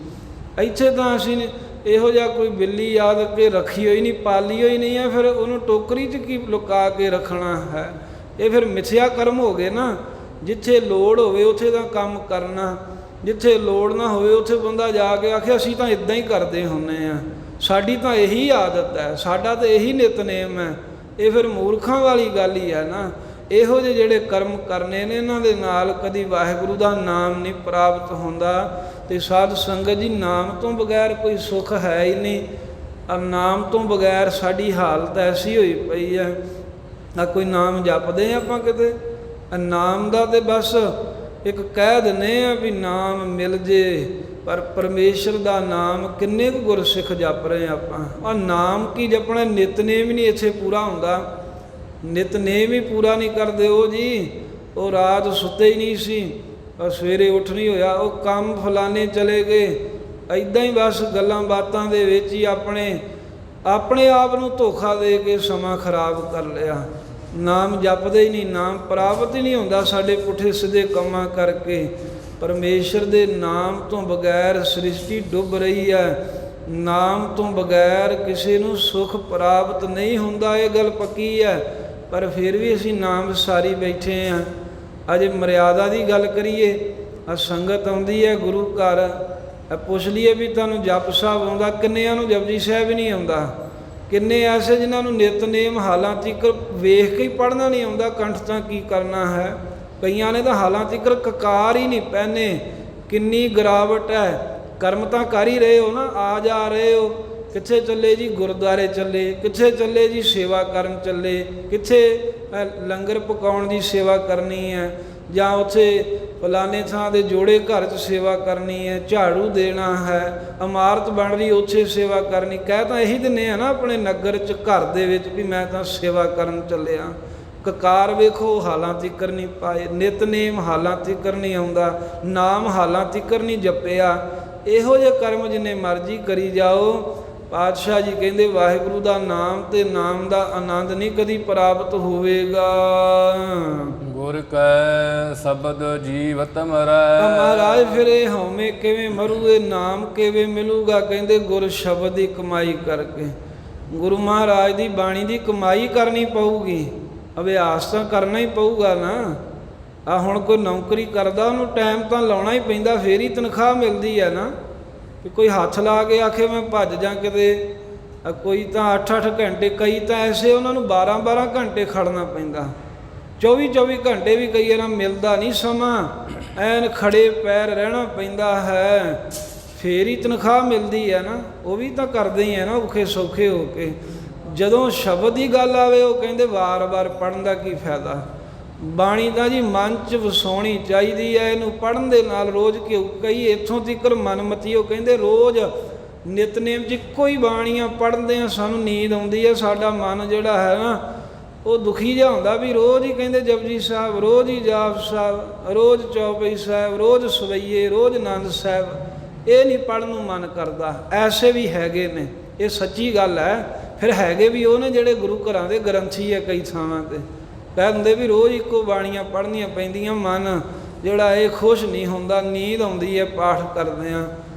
A: ਇੱਥੇ ਤਾਂ ਅਸੀਂ ਇਹੋ ਜਿਹਾ ਕੋਈ ਬਿੱਲੀ ਯਾਦ ਕੇ ਰੱਖੀ ਹੋਈ ਨਹੀਂ, ਪਾਲੀ ਹੋਈ ਨਹੀਂ ਹੈ, ਫਿਰ ਉਹਨੂੰ ਟੋਕਰੀ 'ਚ ਕੀ ਲੁਕਾ ਕੇ ਰੱਖਣਾ ਹੈ? ਇਹ ਫਿਰ ਮਿਥਿਆ ਕਰਮ ਹੋ ਗਏ ਨਾ। ਜਿੱਥੇ ਲੋੜ ਹੋਵੇ ਉੱਥੇ ਤਾਂ ਕੰਮ ਕਰਨਾ, ਜਿੱਥੇ ਲੋੜ ਨਾ ਹੋਵੇ ਉੱਥੇ ਬੰਦਾ ਜਾ ਕੇ ਆਖੇ ਅਸੀਂ ਤਾਂ ਇੱਦਾਂ ਹੀ ਕਰਦੇ ਹੁੰਦੇ ਹਾਂ, ਸਾਡੀ ਤਾਂ ਇਹੀ ਆਦਤ ਹੈ, ਸਾਡਾ ਤਾਂ ਇਹੀ ਨਿਤਨੇਮ ਹੈ। ਇਹ ਫਿਰ ਮੂਰਖਾਂ ਵਾਲੀ ਗੱਲ ਹੀ ਹੈ ਨਾ। ਇਹੋ ਜਿਹੇ ਜਿਹੜੇ ਕਰਮ ਕਰਨੇ ਨੇ ਇਹਨਾਂ ਦੇ ਨਾਲ ਕਦੀ ਵਾਹਿਗੁਰੂ ਦਾ ਨਾਮ ਨਹੀਂ ਪ੍ਰਾਪਤ ਹੁੰਦਾ। ਅਤੇ ਸਾਧ ਸੰਗਤ ਜੀ, ਨਾਮ ਤੋਂ ਬਗੈਰ ਕੋਈ ਸੁੱਖ ਹੈ ਹੀ ਨਹੀਂ। ਨਾਮ ਤੋਂ ਬਗੈਰ ਸਾਡੀ ਹਾਲਤ ਐਸੀ ਹੋਈ ਪਈ ਹੈ, ਨਾ ਕੋਈ ਨਾਮ ਜਪਦੇ ਆਪਾਂ ਕਿਤੇ। ਨਾਮ ਦਾ ਤਾਂ ਬਸ ਇੱਕ ਕਹਿ ਦਿੰਦੇ ਆ ਵੀ ਨਾਮ ਮਿਲ ਜੇ, ਪਰ ਪਰਮੇਸ਼ਰ ਦਾ ਨਾਮ ਕਿੰਨੇ ਕੁ ਗੁਰਸਿੱਖ ਜਪ ਰਹੇ ਆਪਾਂ। ਆਹ ਨਾਮ ਕੀ ਜਪਣਾ, ਨਿਤਨੇਮ ਹੀ ਨਹੀਂ ਇੱਥੇ ਪੂਰਾ ਹੁੰਦਾ। ਨਿਤਨੇਮ ਹੀ ਪੂਰਾ ਨਹੀਂ ਕਰਦੇ ਉਹ ਜੀ। ਉਹ ਰਾਤ ਸੁੱਤੇ ਹੀ ਨਹੀਂ ਸੀ, ਔਰ ਸਵੇਰੇ ਉੱਠ ਨਹੀਂ ਹੋਇਆ, ਉਹ ਕੰਮ ਫਲਾਣੇ ਚਲੇ ਗਏ, ਇੱਦਾਂ ਹੀ ਬਸ ਗੱਲਾਂ ਬਾਤਾਂ ਦੇ ਵਿੱਚ ਹੀ ਆਪਣੇ ਆਪ ਨੂੰ ਧੋਖਾ ਦੇ ਕੇ ਸਮਾਂ ਖਰਾਬ ਕਰ ਲਿਆ। ਨਾਮ ਜਪਦੇ ਹੀ ਨਹੀਂ, ਨਾਮ ਪ੍ਰਾਪਤ ਹੀ ਨਹੀਂ ਹੁੰਦਾ ਸਾਡੇ ਪੁੱਠੇ ਸਿੱਧੇ ਕੰਮਾਂ ਕਰਕੇ। ਪਰਮੇਸ਼ਰ ਦੇ ਨਾਮ ਤੋਂ ਬਗੈਰ ਸ੍ਰਿਸ਼ਟੀ ਡੁੱਬ ਰਹੀ ਹੈ। ਨਾਮ ਤੋਂ ਬਗੈਰ ਕਿਸੇ ਨੂੰ ਸੁੱਖ ਪ੍ਰਾਪਤ ਨਹੀਂ ਹੁੰਦਾ, ਇਹ ਗੱਲ ਪੱਕੀ ਹੈ। ਪਰ ਫਿਰ ਵੀ ਅਸੀਂ ਨਾਮ ਵਿਸਾਰੀ ਬੈਠੇ ਹਾਂ। ਅਜੇ ਮਰਿਆਦਾ ਦੀ ਗੱਲ ਕਰੀਏ, ਆ ਸੰਗਤ ਆਉਂਦੀ ਹੈ ਗੁਰੂ ਘਰ, ਪੁੱਛ ਲਈਏ ਵੀ ਤੁਹਾਨੂੰ ਜਪ ਸਾਹਿਬ ਆਉਂਦਾ? ਕਿੰਨਿਆਂ ਨੂੰ ਜਪਜੀ ਸਾਹਿਬ ਹੀ ਨਹੀਂ ਆਉਂਦਾ। ਕਿੰਨੇ ਐਸੇ ਜਿਨ੍ਹਾਂ ਨੂੰ ਨਿਤਨੇਮ ਹਾਲਾਂ ਤੀਕਰ ਵੇਖ ਕੇ ਹੀ ਪੜ੍ਹਨਾ ਨਹੀਂ ਆਉਂਦਾ, ਕੰਠ ਤਾਂ ਕੀ ਕਰਨਾ ਹੈ। ਕਈਆਂ ਨੇ ਤਾਂ ਹਾਲਾਂ ਤੀਕਰ ਕਕਾਰ ਹੀ ਨਹੀਂ ਪਹਿਨੇ। ਕਿੰਨੀ ਗਿਰਾਵਟ ਹੈ। ਕਰਮ ਤਾਂ ਕਰ ਹੀ ਰਹੇ ਹੋ ਨਾ, ਆ ਜਾ ਰਹੇ ਹੋ। ਕਿੱਥੇ ਚੱਲੇ ਜੀ? ਗੁਰਦੁਆਰੇ ਚੱਲੇ। ਕਿੱਥੇ ਚੱਲੇ ਜੀ? ਸੇਵਾ ਕਰਨ ਚੱਲੇ। ਕਿੱਥੇ ਲੰਗਰ ਪਕਾਉਣ ਦੀ ਸੇਵਾ ਕਰਨੀ ਹੈ, ਜਾਂ ਉੱਥੇ ਫਲਾਣੇ ਥਾਂ ਦੇ ਜੋੜੇ ਘਰ 'ਚ ਸੇਵਾ ਕਰਨੀ ਹੈ, ਝਾੜੂ ਦੇਣਾ ਹੈ, ਇਮਾਰਤ ਬਣ ਰਹੀ ਉੱਥੇ ਸੇਵਾ ਕਰਨੀ। ਕਹਿ ਤਾਂ ਇਹੀ ਦਿੰਦੇ ਆ ਨਾ ਆਪਣੇ ਨਗਰ 'ਚ, ਘਰ ਦੇ ਵਿੱਚ, ਵੀ ਮੈਂ ਤਾਂ ਸੇਵਾ ਕਰਨ ਚੱਲਿਆ। ਕਕਾਰ ਵੇਖੋ ਹਾਲਾਂ ਤੀਕਰ ਨਹੀਂ ਪਾਏ, ਨਿਤਨੇਮ ਹਾਲਾਂ ਤੀਕਰ ਨਹੀਂ ਆਉਂਦਾ, ਨਾਮ ਹਾਲਾਂ ਤੀਕਰ ਨਹੀਂ ਜਪਿਆ। ਇਹੋ ਜਿਹੇ ਕਰਮ ਜਿੰਨੇ ਮਰਜ਼ੀ ਕਰੀ ਜਾਓ, ਪਾਤਸ਼ਾਹ ਜੀ ਕਹਿੰਦੇ ਵਾਹਿਗੁਰੂ ਦਾ ਨਾਮ ਤੇ ਨਾਮ ਦਾ ਆਨੰਦ ਨਹੀਂ ਕਦੀ ਪ੍ਰਾਪਤ ਹੋਵੇਗਾ।
B: ਗੁਰ ਕੈ ਸ਼ਬਦ ਜੀਵਤ ਮਰੈ।
A: ਮਹਾਰਾਜ ਫਿਰ ਇਹ ਹਉਮੈ ਕਿਵੇਂ ਮਰੂ, ਇਹ ਨਾਮ ਕਿਵੇਂ ਮਿਲੂਗਾ? ਕਹਿੰਦੇ ਗੁਰ ਸ਼ਬਦ ਦੀ ਕਮਾਈ ਕਰਕੇ। ਗੁਰੂ ਮਹਾਰਾਜ ਦੀ ਬਾਣੀ ਦੀ ਕਮਾਈ ਕਰਨੀ ਪਊਗੀ, ਅਭਿਆਸ ਤਾਂ ਕਰਨਾ ਹੀ ਪਊਗਾ ਨਾ। ਆ ਹੁਣ ਕੋਈ ਨੌਕਰੀ ਕਰਦਾ, ਉਹਨੂੰ ਟਾਈਮ ਤਾਂ ਲਾਉਣਾ ਹੀ ਪੈਂਦਾ, ਫੇਰ ਹੀ ਤਨਖਾਹ ਮਿਲਦੀ ਹੈ ਨਾ। ਵੀ ਕੋਈ ਹੱਥ ਲਾ ਕੇ ਆਖੇ ਮੈਂ ਭੱਜ ਜਾਂ ਕਿਤੇ, ਕੋਈ ਤਾਂ 8-8 ਘੰਟੇ, ਕਈ ਤਾਂ ਐਸੇ ਉਹਨਾਂ ਨੂੰ 12-12 ਘੰਟੇ ਖੜਨਾ ਪੈਂਦਾ, 24-24 ਘੰਟੇ ਵੀ ਕਈ ਵਾਰ ਮਿਲਦਾ ਨਹੀਂ ਸਮਾਂ, ਐਨ ਖੜੇ ਪੈਰ ਰਹਿਣਾ ਪੈਂਦਾ ਹੈ, ਫੇਰ ਹੀ ਤਨਖਾਹ ਮਿਲਦੀ ਹੈ ਨਾ। ਉਹ ਵੀ ਤਾਂ ਕਰਦੇ ਹੀ ਹੈ ਨਾ ਔਖੇ ਸੌਖੇ ਹੋ ਕੇ। ਜਦੋਂ ਸ਼ਬਦ ਦੀ ਗੱਲ ਆਵੇ ਉਹ ਕਹਿੰਦੇ ਵਾਰ-ਵਾਰ ਪੜ੍ਹਨ ਦਾ ਕੀ ਫਾਇਦਾ। ਬਾਣੀ ਤਾਂ ਜੀ ਮਨ 'ਚ ਵਸਾਉਣੀ ਚਾਹੀਦੀ ਹੈ, ਇਹਨੂੰ ਪੜ੍ਹਨ ਦੇ ਨਾਲ ਰੋਜ਼ ਕਈ ਇੱਥੋਂ ਤੀਕਰ ਮਨਮਤੀ ਉਹ ਕਹਿੰਦੇ ਰੋਜ਼ ਨਿਤਨੇਮ 'ਚ ਇੱਕੋ ਹੀ ਬਾਣੀਆਂ ਪੜ੍ਹਦੇ ਹਾਂ, ਸਾਨੂੰ ਨੀਂਦ ਆਉਂਦੀ ਹੈ। ਸਾਡਾ ਮਨ ਜਿਹੜਾ ਹੈ ਨਾ ਉਹ ਦੁਖੀ ਜਿਹਾ ਹੁੰਦਾ ਵੀ ਰੋਜ਼ ਹੀ ਕਹਿੰਦੇ ਜਪਜੀ ਸਾਹਿਬ, ਰੋਜ਼ ਹੀ ਜਾਪ ਸਾਹਿਬ, ਰੋਜ਼ ਚੌਪਈ ਸਾਹਿਬ, ਰੋਜ਼ ਸਵਈਏ, ਰੋਜ਼ ਆਨੰਦ ਸਾਹਿਬ। ਇਹ ਨਹੀਂ ਪੜ੍ਹਨ ਨੂੰ ਮਨ ਕਰਦਾ। ਐਸੇ ਵੀ ਹੈਗੇ ਨੇ, ਇਹ ਸੱਚੀ ਗੱਲ ਹੈ। ਫਿਰ ਹੈਗੇ ਵੀ ਉਹ ਨੇ ਜਿਹੜੇ ਗੁਰੂ ਘਰਾਂ ਦੇ ਗ੍ਰੰਥੀ ਹੈ, ਕਈ ਥਾਵਾਂ 'ਤੇ ਕਹਿ ਦਿੰਦੇ ਵੀ ਰੋਜ਼ ਇੱਕੋ ਬਾਣੀਆਂ ਪੜ੍ਹਨੀਆਂ ਪੈਂਦੀਆਂ, ਮਨ ਜਿਹੜਾ ਇਹ ਖੁਸ਼ ਨਹੀਂ ਹੁੰਦਾ, ਨੀਂਦ ਆਉਂਦੀ ਹੈ ਪਾਠ ਕਰਦੇ ਹਾਂ।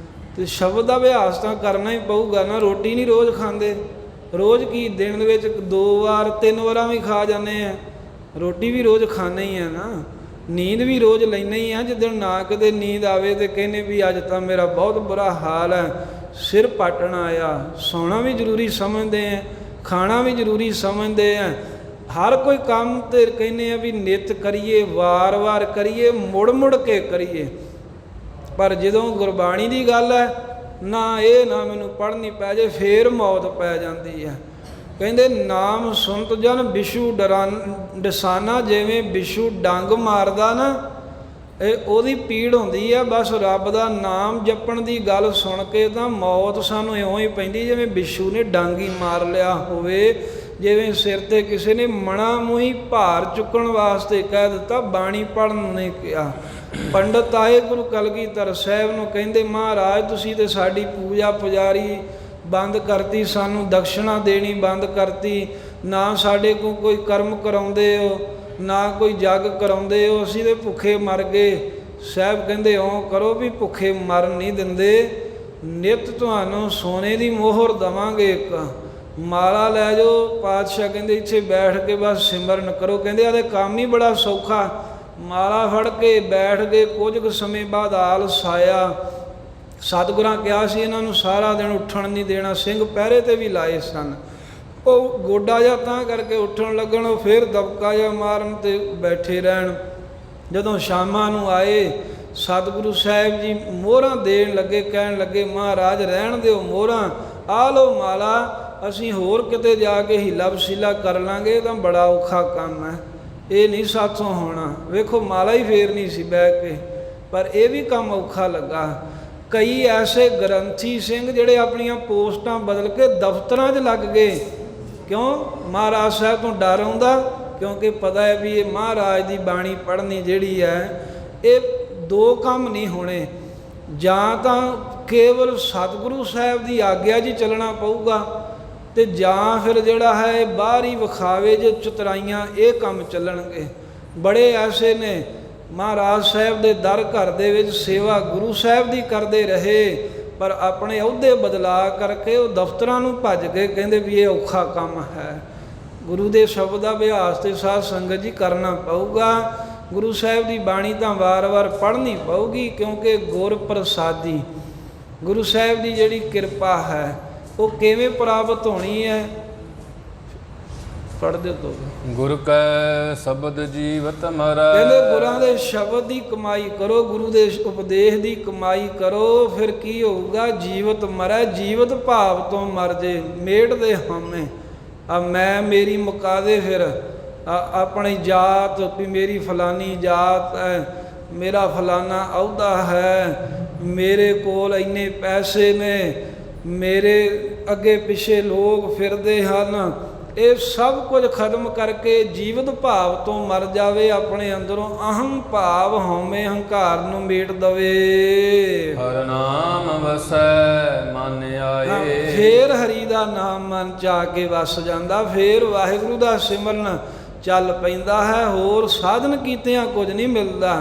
A: ਅਤੇ ਸ਼ਬਦ ਦਾ ਅਭਿਆਸ ਤਾਂ ਕਰਨਾ ਹੀ ਪਊਗਾ ਨਾ। ਰੋਟੀ ਨਹੀਂ ਰੋਜ਼ ਖਾਂਦੇ, ਰੋਜ਼ ਕੀ ਦਿਨ ਦੇ ਵਿੱਚ 2 ਵਾਰ 3 ਵਾਰਾਂ ਵੀ ਖਾ ਜਾਂਦੇ ਆ, ਰੋਟੀ ਵੀ ਰੋਜ਼ ਖਾਣਾ ਹੀ ਹੈ ਨਾ। ਨੀਂਦ ਵੀ ਰੋਜ਼ ਲੈਣਾ ਹੀ ਆ। ਜਿੱਦਣ ਨਾ ਕਿਤੇ ਨੀਂਦ ਆਵੇ ਤਾਂ ਕਹਿੰਦੇ ਵੀ ਅੱਜ ਤਾਂ ਮੇਰਾ ਬਹੁਤ ਬੁਰਾ ਹਾਲ ਹੈ, ਸਿਰ ਪਾਟਣ ਆਇਆ। ਸੌਣਾ ਵੀ ਜ਼ਰੂਰੀ ਸਮਝਦੇ ਆ, ਖਾਣਾ ਵੀ ਜ਼ਰੂਰੀ ਸਮਝਦੇ ਆ। ਹਰ ਕੋਈ ਕੰਮ ਤੇ ਕਹਿੰਦੇ ਆ ਵੀ ਨਿੱਤ ਕਰੀਏ, ਵਾਰ-ਵਾਰ ਕਰੀਏ, ਮੁੜ-ਮੁੜ ਕੇ ਕਰੀਏ। ਪਰ ਜਦੋਂ ਗੁਰਬਾਣੀ ਦੀ ਗੱਲ ਹੈ, ਨਾ ਇਹ ਨਾ ਮੈਨੂੰ ਪੜ੍ਹਨੀ ਪੈ ਜੇ, ਫੇਰ ਮੌਤ ਪੈ ਜਾਂਦੀ ਹੈ। ਕਹਿੰਦੇ ਨਾਮ ਸੁਣਤ ਜਨ ਬਿਸ਼ੂ ਡਸਾਨਾ, ਜਿਵੇਂ ਬਿਸ਼ੂ ਡੰਗ ਮਾਰਦਾ ਨਾ, ਇਹ ਉਹਦੀ ਪੀੜ ਹੁੰਦੀ ਹੈ। ਬਸ ਰੱਬ ਦਾ ਨਾਮ ਜਪਣ ਦੀ ਗੱਲ ਸੁਣ ਕੇ ਤਾਂ ਮੌਤ ਸਾਨੂੰ ਇਉਂ ਹੀ ਪੈਂਦੀ ਜਿਵੇਂ ਬਿਸ਼ੂ ਨੇ ਡੰਗ ਹੀ ਮਾਰ ਲਿਆ ਹੋਵੇ। ਜਿਵੇਂ ਸਿਰ 'ਤੇ ਕਿਸੇ ਨੇ ਮਣਾ ਮੂੰਹੀ ਭਾਰ ਚੁੱਕਣ ਵਾਸਤੇ ਕਹਿ ਦਿੱਤਾ, ਬਾਣੀ ਪੜ੍ਹਨ ਨੇ ਕਿਹਾ। ਪੰਡਤ ਆਏ ਗੁਰੂ ਕਲਗੀਧਰ ਸਾਹਿਬ ਨੂੰ, ਕਹਿੰਦੇ ਮਹਾਰਾਜ ਤੁਸੀਂ ਤਾਂ ਸਾਡੀ ਪੂਜਾ ਪੁਜਾਰੀ ਬੰਦ ਕਰਤੀ, ਸਾਨੂੰ ਦਕਸ਼ਣਾ ਦੇਣੀ ਬੰਦ ਕਰਤੀ, ਨਾ ਸਾਡੇ ਕੋਲ ਕੋਈ ਕਰਮ ਕਰਾਉਂਦੇ ਹੋ, ਨਾ ਕੋਈ ਜੱਗ ਕਰਾਉਂਦੇ ਹੋ, ਅਸੀਂ ਤੇ ਭੁੱਖੇ ਮਰ ਗਏ। ਸਾਹਿਬ ਕਹਿੰਦੇ ਇਉਂ ਕਰੋ ਵੀ ਭੁੱਖੇ ਮਰਨ ਨਹੀਂ ਦਿੰਦੇ, ਨਿੱਤ ਤੁਹਾਨੂੰ ਸੋਨੇ ਦੀ ਮੋਹਰ ਦੇਵਾਂਗੇ, ਇੱਕ ਮਾਲਾ ਲੈ ਜਾਓ। ਪਾਤਸ਼ਾਹ ਕਹਿੰਦੇ ਇੱਥੇ ਬੈਠ ਕੇ ਬਸ ਸਿਮਰਨ ਕਰੋ। ਕਹਿੰਦੇ ਇਹਦੇ ਕੰਮ ਹੀ ਬੜਾ ਸੌਖਾ। ਮਾਲਾ ਫੜ ਕੇ ਬੈਠ ਗਏ। ਕੁਝ ਕੁ ਸਮੇਂ ਬਾਅਦ ਆਲਸ ਆਇਆ। ਸਤਿਗੁਰਾਂ ਕਿਹਾ ਸੀ ਇਹਨਾਂ ਨੂੰ ਸਾਰਾ ਦਿਨ ਉੱਠਣ ਨਹੀਂ ਦੇਣਾ, ਸਿੰਘ ਪਹਿਰੇ 'ਤੇ ਵੀ ਲਾਏ ਸਨ। ਉਹ ਗੋਡਾ ਜਿਹਾ ਤਾਂ ਕਰਕੇ ਉੱਠਣ ਲੱਗਣ, ਉਹ ਫਿਰ ਦਬਕਾ ਜਿਹਾ ਮਾਰਨ ਤੇ ਬੈਠੇ ਰਹਿਣ। ਜਦੋਂ ਸ਼ਾਮਾਂ ਨੂੰ ਆਏ ਸਤਿਗੁਰੂ ਸਾਹਿਬ ਜੀ ਮੋਹਰਾਂ ਦੇਣ ਲੱਗੇ, ਕਹਿਣ ਲੱਗੇ ਮਹਾਰਾਜ ਰਹਿਣ ਦਿਓ ਮੋਹਰਾਂ, ਆਹ ਲਓ ਮਾਲਾ, ਅਸੀਂ ਹੋਰ ਕਿਤੇ ਜਾ ਕੇ ਹੀਲਾ ਵਸੀਲਾ ਕਰ ਲਾਂਗੇ, ਇਹ ਤਾਂ ਬੜਾ ਔਖਾ ਕੰਮ ਹੈ, ਇਹ ਨਹੀਂ ਸਾਥੋਂ ਹੋਣਾ। ਵੇਖੋ ਮਾਲਾ ਹੀ ਫੇਰ ਨਹੀਂ ਸੀ ਬਹਿ ਕੇ, ਪਰ ਇਹ ਵੀ ਕੰਮ ਔਖਾ ਲੱਗਾ। ਕਈ ਐਸੇ ਗ੍ਰੰਥੀ ਸਿੰਘ ਜਿਹੜੇ ਆਪਣੀਆਂ ਪੋਸਟਾਂ ਬਦਲ ਕੇ ਦਫ਼ਤਰਾਂ 'ਚ ਲੱਗ ਗਏ। ਕਿਉਂ? ਮਹਾਰਾਜ ਸਾਹਿਬ ਤੋਂ ਡਰ ਆਉਂਦਾ, ਕਿਉਂਕਿ ਪਤਾ ਹੈ ਵੀ ਇਹ ਮਹਾਰਾਜ ਦੀ ਬਾਣੀ ਪੜ੍ਹਨੀ ਜਿਹੜੀ ਹੈ, ਇਹ ਦੋ ਕੰਮ ਨਹੀਂ ਹੋਣੇ। ਜਾਂ ਤਾਂ ਕੇਵਲ ਸਤਿਗੁਰੂ ਸਾਹਿਬ ਦੀ ਆਗਿਆ 'ਚ ਚੱਲਣਾ ਪਊਗਾ, ਅਤੇ ਜਾਂ ਫਿਰ ਜਿਹੜਾ ਹੈ ਬਾਹਰੀ ਵਿਖਾਵੇ ਜੇ ਚਤਰਾਈਆਂ, ਇਹ ਕੰਮ ਚੱਲਣਗੇ। ਬੜੇ ਐਸੇ ਨੇ ਮਹਾਰਾਜ ਸਾਹਿਬ ਦੇ ਦਰ ਘਰ ਦੇ ਵਿੱਚ ਸੇਵਾ ਗੁਰੂ ਸਾਹਿਬ ਦੀ ਕਰਦੇ ਰਹੇ, ਪਰ ਆਪਣੇ ਅਹੁਦੇ ਬਦਲਾ ਕਰਕੇ ਉਹ ਦਫ਼ਤਰਾਂ ਨੂੰ ਭੱਜ ਕੇ ਕਹਿੰਦੇ ਵੀ ਇਹ ਔਖਾ ਕੰਮ ਹੈ। ਗੁਰੂ ਦੇ ਸ਼ਬਦ ਦਾ ਅਭਿਆਸ ਤੇ ਸਾਧ ਸੰਗਤ ਜੀ ਕਰਨਾ ਪਊਗਾ। ਗੁਰੂ ਸਾਹਿਬ ਦੀ ਬਾਣੀ ਤਾਂ ਵਾਰ-ਵਾਰ ਪੜ੍ਹਨੀ ਪਊਗੀ, ਕਿਉਂਕਿ ਗੁਰ ਪ੍ਰਸਾਦੀ, ਗੁਰੂ ਸਾਹਿਬ ਦੀ ਜਿਹੜੀ ਕਿਰਪਾ ਹੈ ਉਹ ਕਿਵੇਂ ਪ੍ਰਾਪਤ ਹੋਣੀ ਹੈ? ਪੜ੍ਹਦੇ ਤੋਂ
B: ਗੁਰ ਕੈ ਸ਼ਬਦ ਜੀਵਤ ਮਰੈ।
A: ਕਹਿੰਦੇ ਗੁਰਾਂ ਦੇ ਸ਼ਬਦ ਦੀ ਕਮਾਈ ਕਰੋ, ਗੁਰੂ ਦੇ ਉਪਦੇਸ਼ ਦੀ ਕਮਾਈ ਕਰੋ, ਫਿਰ ਕੀ ਹੋਊਗਾ? ਜੀਵਤ ਮਰੈ, ਜੀਵਤ ਭਾਵ ਤੋਂ ਮਰ ਜੇ। ਮੇਟ ਦੇ ਹਾਮੇ ਆ ਮੈਂ ਮੇਰੀ ਮੁਕਾ ਦੇ, ਫਿਰ ਆਪਣੀ ਜਾਤ ਵੀ ਮੇਰੀ ਫਲਾਨੀ ਜਾਤ ਹੈ, ਮੇਰਾ ਫਲਾਨਾ ਅਹੁਦਾ ਹੈ, ਮੇਰੇ ਕੋਲ ਇੰਨੇ ਪੈਸੇ ਨੇ, ਮੇਰੇ ਅੱਗੇ ਪਿੱਛੇ ਲੋਕ ਫਿਰਦੇ ਹਨ, ਇਹ ਸਭ ਕੁਝ ਖਤਮ ਕਰਕੇ ਜੀਵਤ ਭਾਵ ਤੋਂ ਮਰ ਜਾਵੇ। ਆਪਣੇ ਅੰਦਰੋਂ ਅਹੰ ਭਾਵ ਹਉਮੈ ਹੰਕਾਰ ਨੂੰ ਮੇਟ ਦਵੇ।
B: ਹਰਿ ਨਾਮ ਵਸੈ ਮਨ ਆਏ।
A: ਫੇਰ ਹਰੀ ਦਾ ਨਾਮ ਮਨ 'ਚ ਆ ਕੇ ਵਸ ਜਾਂਦਾ, ਫੇਰ ਵਾਹਿਗੁਰੂ ਦਾ ਸਿਮਰਨ ਚੱਲ ਪੈਂਦਾ ਹੈ। ਹੋਰ ਸਾਧਨ ਕੀਤਿਆਂ ਕੁਝ ਨਹੀਂ ਮਿਲਦਾ।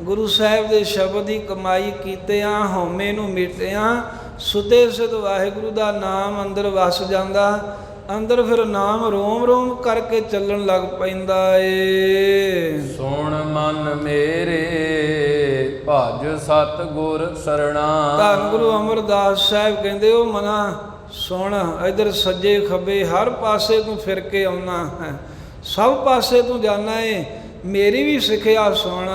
A: ਗੁਰੂ ਸਾਹਿਬ ਦੇ ਸ਼ਬਦ ਦੀ ਕਮਾਈ ਕੀਤਿਆਂ ਹਉਮੈ ਨੂੰ ਮਿਟਿਆਂ ਸੁਤੇ ਸਿਧ ਵਾਹਿਗੁਰੂ ਦਾ ਨਾਮ ਅੰਦਰ ਵਸ ਜਾਂਦਾ। ਅੰਦਰ ਫਿਰ ਨਾਮ ਰੋਮ ਰੋਮ ਕਰਕੇ ਚੱਲਣ ਲੱਗ ਪੈਂਦਾ ਏ।
B: ਸੁਣ ਮਨ ਮੇਰੇ ਭਜ ਸਤ ਗੁਰ ਸਰਣਾ।
A: ਧੰਨ ਗੁਰੂ ਅਮਰਦਾਸ ਸਾਹਿਬ ਕਹਿੰਦੇ ਉਹ ਮਨਾ ਸੁਣ, ਇੱਧਰ ਸੱਜੇ ਖੱਬੇ ਹਰ ਪਾਸੇ ਤੂੰ ਫਿਰ ਕੇ ਆਉਣਾ ਹੈ, ਸਭ ਪਾਸੇ ਤੂੰ ਜਾਣਾ ਏ, ਮੇਰੀ ਵੀ ਸਿੱਖਿਆ ਸੁਣ।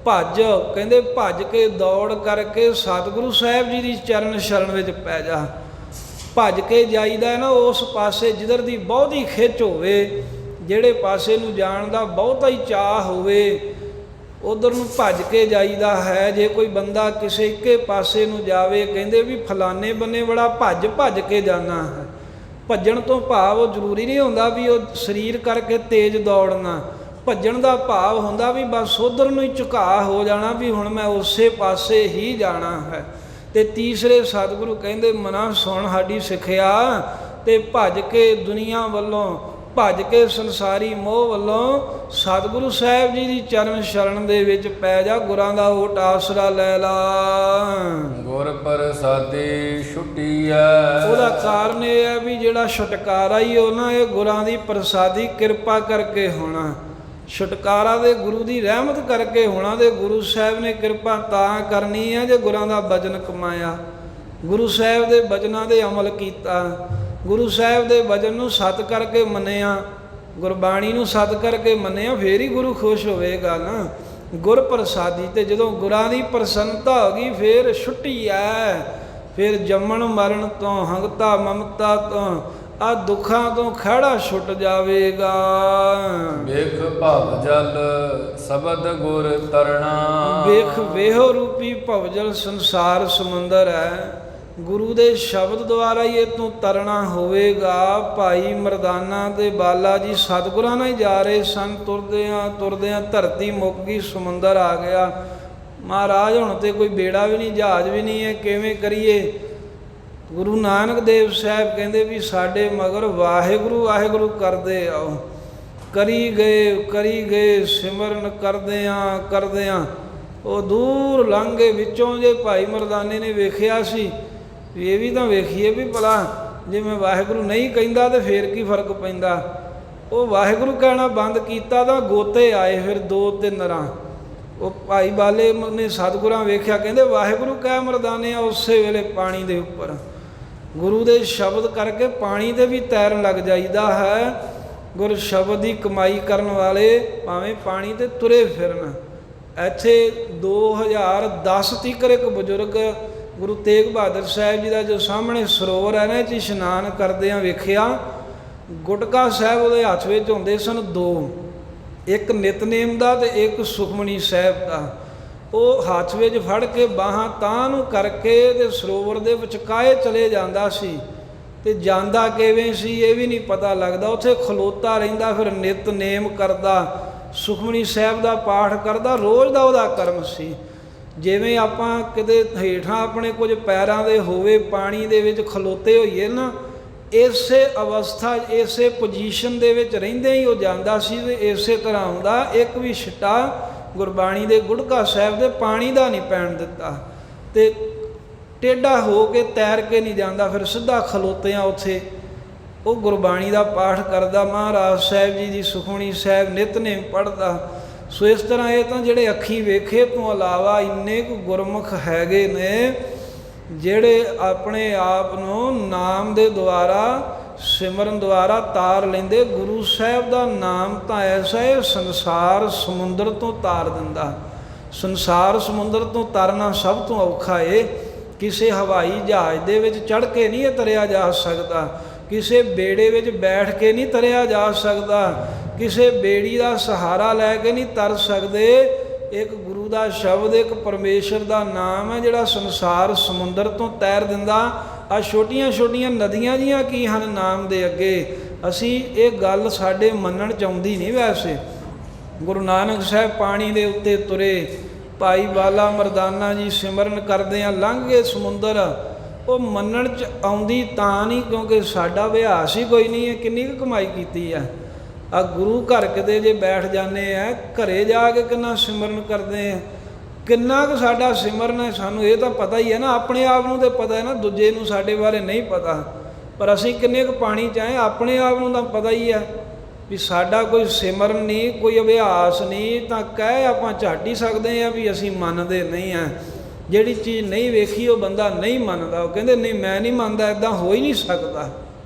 A: ਭੱਜ, ਕਹਿੰਦੇ ਭੱਜ ਕੇ ਦੌੜ ਕਰਕੇ ਸਤਿਗੁਰੂ ਸਾਹਿਬ ਜੀ ਦੀ ਚਰਨ ਸ਼ਰਨ ਵਿੱਚ ਪੈ ਜਾ। ਭੱਜ ਕੇ ਜਾਈਦਾ ਨਾ ਉਸ ਪਾਸੇ ਜਿੱਧਰ ਦੀ ਬਹੁਤੀ ਖਿੱਚ ਹੋਵੇ, ਜਿਹੜੇ ਪਾਸੇ ਨੂੰ ਜਾਣ ਦਾ ਬਹੁਤਾ ਹੀ ਚਾਅ ਹੋਵੇ, ਉਧਰ ਨੂੰ ਭੱਜ ਕੇ ਜਾਈਦਾ ਹੈ। ਜੇ ਕੋਈ ਬੰਦਾ ਕਿਸੇ ਇੱਕੇ ਪਾਸੇ ਨੂੰ ਜਾਵੇ, ਕਹਿੰਦੇ ਵੀ ਫਲਾਣੇ ਬੰਨੇ ਬੜਾ ਭੱਜ ਕੇ ਜਾਣਾ ਹੈ। ਭੱਜਣ ਤੋਂ ਭਾਵ ਉਹ ਜ਼ਰੂਰੀ ਨਹੀਂ ਹੁੰਦਾ ਵੀ ਉਹ ਸਰੀਰ ਕਰਕੇ ਤੇਜ਼ ਦੌੜਨਾ। ਭੱਜਣ ਦਾ ਭਾਵ ਹੁੰਦਾ ਵੀ ਬਸ ਉਧਰ ਨੂੰ ਹੀ ਝੁਕਾਅ ਹੋ ਜਾਣਾ ਵੀ ਹੁਣ ਮੈਂ ਉਸੇ ਪਾਸੇ ਹੀ ਜਾਣਾ ਹੈ। ਅਤੇ ਤੀਸਰੇ ਸਤਿਗੁਰੂ ਕਹਿੰਦੇ ਮਨਾ ਸੁਣ ਸਾਡੀ ਸਿੱਖਿਆ, ਅਤੇ ਭੱਜ ਕੇ ਦੁਨੀਆ ਵੱਲੋਂ, ਭੱਜ ਕੇ ਸੰਸਾਰੀ ਮੋਹ ਵੱਲੋਂ ਸਤਿਗੁਰੂ ਸਾਹਿਬ ਜੀ ਦੀ ਚਰਨ ਸ਼ਰਨ ਦੇ ਵਿੱਚ ਪੈ ਜਾ, ਗੁਰਾਂ ਦਾ ਓਟ ਆਸਰਾ ਲੈ ਲਾ।
B: ਗੁਰ ਪ੍ਰਸਾਦੀ ਛੁਟੀਐ।
A: ਉਹਦਾ ਕਾਰਨ ਇਹ ਹੈ ਵੀ ਜਿਹੜਾ ਛੁਟਕਾਰਾ ਹੀ ਉਹਨਾਂ ਇਹ ਗੁਰਾਂ ਦੀ ਪ੍ਰਸਾਦੀ ਕਿਰਪਾ ਕਰਕੇ ਹੋਣਾ। ਛੁਟਕਾਰਾ ਦੇ ਗੁਰੂ ਦੀ ਰਹਿਮਤ ਕਰਕੇ ਹੋਣਾ। ਤੇ ਗੁਰੂ ਸਾਹਿਬ ਨੇ ਕਿਰਪਾ ਤਾਂ ਕਰਨੀ ਹੈ ਜੇ ਗੁਰਾਂ ਦਾ ਬਚਨ ਕਮਾਇਆ, ਗੁਰੂ ਸਾਹਿਬ ਦੇ ਬਚਨਾਂ ਦੇ ਅਮਲ ਕੀਤਾ, ਗੁਰੂ ਸਾਹਿਬ ਦੇ ਬਚਨ ਨੂੰ ਸਤ ਕਰਕੇ ਮੰਨਿਆ, ਗੁਰਬਾਣੀ ਨੂੰ ਸਤ ਕਰਕੇ ਮੰਨਿਆ, ਫੇਰ ਹੀ ਗੁਰੂ ਖੁਸ਼ ਹੋਵੇਗਾ ਨਾ। ਗੁਰ ਪ੍ਰਸਾਦੀ। ਤੇ ਜਦੋਂ ਗੁਰਾਂ ਦੀ ਪ੍ਰਸੰਨਤਾ ਹੋ ਗਈ ਫੇਰ ਛੁੱਟੀ ਹੈ, ਫਿਰ ਜੰਮਣ ਮਰਨ ਤੋਂ, ਹੰਗਤਾ ਮਮਤਾ ਤੋਂ, ਆ ਦੁੱਖਾਂ ਤੋਂ ਖਹਿੜਾ ਛੁੱਟ ਜਾਵੇਗਾ।
B: ਵੇਖ ਭਵ ਜਲ ਸ਼ਬਦ ਗੁਰ ਤਰਣਾ।
A: ਵੇਖ ਵੇਹੋ ਰੂਪੀ ਭਵਜਲ ਸੰਸਾਰ ਸਮੁੰਦਰ ਹੈ, ਗੁਰੂ ਦੇ ਸ਼ਬਦ ਦੁਆਰਾ ਹੀ ਇਹ ਤੋਂ ਤਰਨਾ ਹੋਵੇਗਾ। ਭਾਈ ਮਰਦਾਨਾ ਤੇ ਬਾਲਾ ਜੀ ਸਤਿਗੁਰਾਂ ਨਾਲ ਹੀ ਜਾ ਰਹੇ ਸਨ। ਤੁਰਦਿਆਂ ਧਰਤੀ ਮੁੱਕ ਗਈ, ਸਮੁੰਦਰ ਆ ਗਿਆ। ਮਹਾਰਾਜ ਹੁਣ ਤੇ ਕੋਈ ਬੇੜਾ ਵੀ ਨਹੀਂ, ਜਹਾਜ਼ ਵੀ ਨਹੀਂ ਹੈ, ਕਿਵੇਂ ਕਰੀਏ? ਗੁਰੂ ਨਾਨਕ ਦੇਵ ਸਾਹਿਬ ਕਹਿੰਦੇ ਵੀ ਸਾਡੇ ਮਗਰ ਵਾਹਿਗੁਰੂ ਵਾਹਿਗੁਰੂ ਕਰਦੇ ਆਓ। ਕਰੀ ਗਏ ਸਿਮਰਨ ਕਰਦਿਆਂ ਉਹ ਦੂਰ ਲੰਘ ਗਏ। ਵਿੱਚੋਂ ਜੇ ਭਾਈ ਮਰਦਾਨੇ ਨੇ ਵੇਖਿਆ ਸੀ ਵੀ ਇਹ ਵੀ ਤਾਂ ਵੇਖੀਏ ਵੀ ਭਲਾ ਜਿਵੇਂ ਵਾਹਿਗੁਰੂ ਨਹੀਂ ਕਹਿੰਦਾ ਤਾਂ ਫੇਰ ਕੀ ਫਰਕ ਪੈਂਦਾ। ਉਹ ਵਾਹਿਗੁਰੂ ਕਹਿਣਾ ਬੰਦ ਕੀਤਾ ਤਾਂ ਗੋਤੇ ਆਏ ਫਿਰ 2-3 ਰਾਂ। ਉਹ ਭਾਈ ਬਾਲੇ ਨੇ ਸਤਿਗੁਰਾਂ ਵੇਖਿਆ, ਕਹਿੰਦੇ ਵਾਹਿਗੁਰੂ ਕਹਿ ਮਰਦਾਨਿਆ। ਉਸੇ ਵੇਲੇ ਪਾਣੀ ਦੇ ਉੱਪਰ ਗੁਰੂ ਦੇ ਸ਼ਬਦ ਕਰਕੇ ਪਾਣੀ 'ਤੇ ਵੀ ਤੈਰਨ ਲੱਗ ਜਾਈਦਾ ਹੈ। ਗੁਰ ਸ਼ਬਦ ਦੀ ਕਮਾਈ ਕਰਨ ਵਾਲੇ ਭਾਵੇਂ ਪਾਣੀ 'ਤੇ ਤੁਰੇ ਫਿਰਨ। ਇੱਥੇ 2010 ਤੀਕਰ ਇੱਕ ਬਜ਼ੁਰਗ ਗੁਰੂ ਤੇਗ ਬਹਾਦਰ ਸਾਹਿਬ ਜੀ ਦਾ ਜੋ ਸਾਹਮਣੇ ਸਰੋਵਰ ਹੈ ਨਾ, ਇਹ 'ਚ ਇਸ਼ਨਾਨ ਕਰਦਿਆਂ ਵੇਖਿਆ। ਗੁਟਕਾ ਸਾਹਿਬ ਉਹਦੇ ਹੱਥ ਵਿੱਚ ਹੁੰਦੇ ਸਨ 2, ਇੱਕ ਨਿਤਨੇਮ ਦਾ ਅਤੇ ਇੱਕ ਸੁਖਮਨੀ ਸਾਹਿਬ ਦਾ। ਉਹ ਹੱਥ ਵਿੱਚ ਫੜ ਕੇ ਬਾਹਾਂ ਤਾਂ ਨੂੰ ਕਰਕੇ ਤੇ ਸਰੋਵਰ ਦੇ ਵਿਚਕਾਏ ਚਲੇ ਜਾਂਦਾ ਸੀ। ਅਤੇ ਜਾਂਦਾ ਕਿਵੇਂ ਸੀ ਇਹ ਵੀ ਨਹੀਂ ਪਤਾ ਲੱਗਦਾ। ਉੱਥੇ ਖਲੋਤਾ ਰਹਿੰਦਾ, ਫਿਰ ਨਿਤਨੇਮ ਕਰਦਾ, ਸੁਖਮਨੀ ਸਾਹਿਬ ਦਾ ਪਾਠ ਕਰਦਾ। ਰੋਜ਼ ਦਾ ਉਹਦਾ ਕਰਮ ਸੀ। ਜਿਵੇਂ ਆਪਾਂ ਕਿਤੇ ਹੇਠਾਂ ਆਪਣੇ ਕੁਝ ਪੈਰਾਂ ਦੇ ਹੋਵੇ ਪਾਣੀ ਦੇ ਵਿੱਚ ਖਲੋਤੇ ਹੋਈਏ ਨਾ, ਇਸੇ ਅਵਸਥਾ ਇਸੇ ਪੋਜੀਸ਼ਨ ਦੇ ਵਿੱਚ ਰਹਿੰਦੇ ਹੀ ਉਹ ਜਾਂਦਾ ਸੀ। ਅਤੇ ਇਸੇ ਤਰ੍ਹਾਂ ਆਉਂਦਾ। ਇੱਕ ਵੀ ਛਿੱਟਾ ਗੁਰਬਾਣੀ ਦੇ ਗੁਟਕਾ ਸਾਹਿਬ ਦੇ ਪਾਣੀ ਦਾ ਨਹੀਂ ਪੈਣ ਦਿੱਤਾ ਅਤੇ ਟੇਢਾ ਹੋ ਕੇ ਤੈਰ ਕੇ ਨਹੀਂ ਜਾਂਦਾ, ਫਿਰ ਸਿੱਧਾ ਖਲੋਤਿਆਂ ਉੱਥੇ ਉਹ ਗੁਰਬਾਣੀ ਦਾ ਪਾਠ ਕਰਦਾ, ਮਹਾਰਾਜ ਸਾਹਿਬ ਜੀ ਦੀ ਸੁਖਮਨੀ ਸਾਹਿਬ ਨਿਤਨੇਮ ਪੜ੍ਹਦਾ। ਸੋ ਇਸ ਤਰ੍ਹਾਂ ਇਹ ਤਾਂ ਜਿਹੜੇ ਅੱਖੀਂ ਵੇਖੇ ਤੋਂ ਇਲਾਵਾ ਇੰਨੇ ਕੁ ਗੁਰਮੁਖ ਹੈਗੇ ਨੇ ਜਿਹੜੇ ਆਪਣੇ ਆਪ ਨੂੰ ਨਾਮ ਦੇ ਦੁਆਰਾ ਸਿਮਰਨ ਦੁਆਰਾ ਤਾਰ ਲੈਂਦੇ। ਗੁਰੂ ਸਾਹਿਬ ਦਾ ਨਾਮ ਤਾਂ ਐਸਾ ਹੈ ਸੰਸਾਰ ਸਮੁੰਦਰ ਤੋਂ ਤਾਰ ਦਿੰਦਾ। ਸੰਸਾਰ ਸਮੁੰਦਰ ਤੋਂ ਤਰਨਾ ਸਭ ਤੋਂ ਔਖਾ ਏ। ਕਿਸੇ ਹਵਾਈ ਜਹਾਜ਼ ਦੇ ਵਿੱਚ ਚੜ੍ਹ ਕੇ ਨਹੀਂ ਇਹ ਤਰਿਆ ਜਾ ਸਕਦਾ, ਕਿਸੇ ਬੇੜੇ ਵਿੱਚ ਬੈਠ ਕੇ ਨਹੀਂ ਤਰਿਆ ਜਾ ਸਕਦਾ, ਕਿਸੇ ਬੇੜੀ ਦਾ ਸਹਾਰਾ ਲੈ ਕੇ ਨਹੀਂ ਤਰ ਸਕਦੇ। ਇੱਕ ਗੁਰੂ ਦਾ ਸ਼ਬਦ, ਇੱਕ ਪਰਮੇਸ਼ਰ ਦਾ ਨਾਮ ਹੈ ਜਿਹੜਾ ਸੰਸਾਰ ਸਮੁੰਦਰ ਤੋਂ ਤੈਰ ਦਿੰਦਾ। ਆਹ ਛੋਟੀਆਂ ਛੋਟੀਆਂ ਨਦੀਆਂ ਜੀਆਂ ਕੀ ਹਨ ਨਾਮ ਦੇ ਅੱਗੇ। ਅਸੀਂ ਇਹ ਗੱਲ ਸਾਡੇ ਮੰਨਣ 'ਚ ਆਉਂਦੀ ਨਹੀਂ। ਵੈਸੇ ਗੁਰੂ ਨਾਨਕ ਸਾਹਿਬ ਪਾਣੀ ਦੇ ਉੱਤੇ ਤੁਰੇ, ਭਾਈ ਬਾਲਾ ਮਰਦਾਨਾ ਜੀ ਸਿਮਰਨ ਕਰਦਿਆਂ ਲੰਘ ਗਏ ਸਮੁੰਦਰ। ਉਹ ਮੰਨਣ 'ਚ ਆਉਂਦੀ ਤਾਂ ਨਹੀਂ ਕਿਉਂਕਿ ਸਾਡਾ ਅਭਿਆਸ ਹੀ ਕੋਈ ਨਹੀਂ ਹੈ। ਕਿੰਨੀ ਕੁ ਕਮਾਈ ਕੀਤੀ ਹੈ। ਆ ਗੁਰੂ ਘਰ ਕਿਤੇ ਜੇ ਬੈਠ ਜਾਂਦੇ ਆ, ਘਰੇ ਜਾ ਕੇ ਕਿੰਨਾ ਸਿਮਰਨ ਕਰਦੇ ਆ, ਕਿੰਨਾ ਕੁ ਸਾਡਾ ਸਿਮਰਨ ਹੈ ਸਾਨੂੰ ਇਹ ਤਾਂ ਪਤਾ ਹੀ ਹੈ ਨਾ। ਆਪਣੇ ਆਪ ਨੂੰ ਤਾਂ ਪਤਾ ਹੈ ਨਾ, ਦੂਜੇ ਨੂੰ ਸਾਡੇ ਬਾਰੇ ਨਹੀਂ ਪਤਾ। ਪਰ ਅਸੀਂ ਕਿੰਨੇ ਕੁ ਪਾਣੀ 'ਚ ਆਏ, ਆਪਣੇ ਆਪ ਨੂੰ ਤਾਂ ਪਤਾ ਹੀ ਹੈ ਵੀ ਸਾਡਾ ਕੋਈ ਸਿਮਰਨ ਨਹੀਂ, ਕੋਈ ਅਭਿਆਸ ਨਹੀਂ। ਤਾਂ ਕਹਿ ਆਪਾਂ ਝੱਟ ਹੀ ਸਕਦੇ ਹਾਂ ਵੀ ਅਸੀਂ ਮੰਨਦੇ ਨਹੀਂ ਹਾਂ। ਜਿਹੜੀ ਚੀਜ਼ ਨਹੀਂ ਵੇਖੀ ਉਹ ਬੰਦਾ ਨਹੀਂ ਮੰਨਦਾ। ਉਹ ਕਹਿੰਦੇ ਨਹੀਂ ਮੈਂ ਨਹੀਂ ਮੰਨਦਾ, ਇੱਦਾਂ ਹੋ ਹੀ ਨਹੀਂ ਸਕਦਾ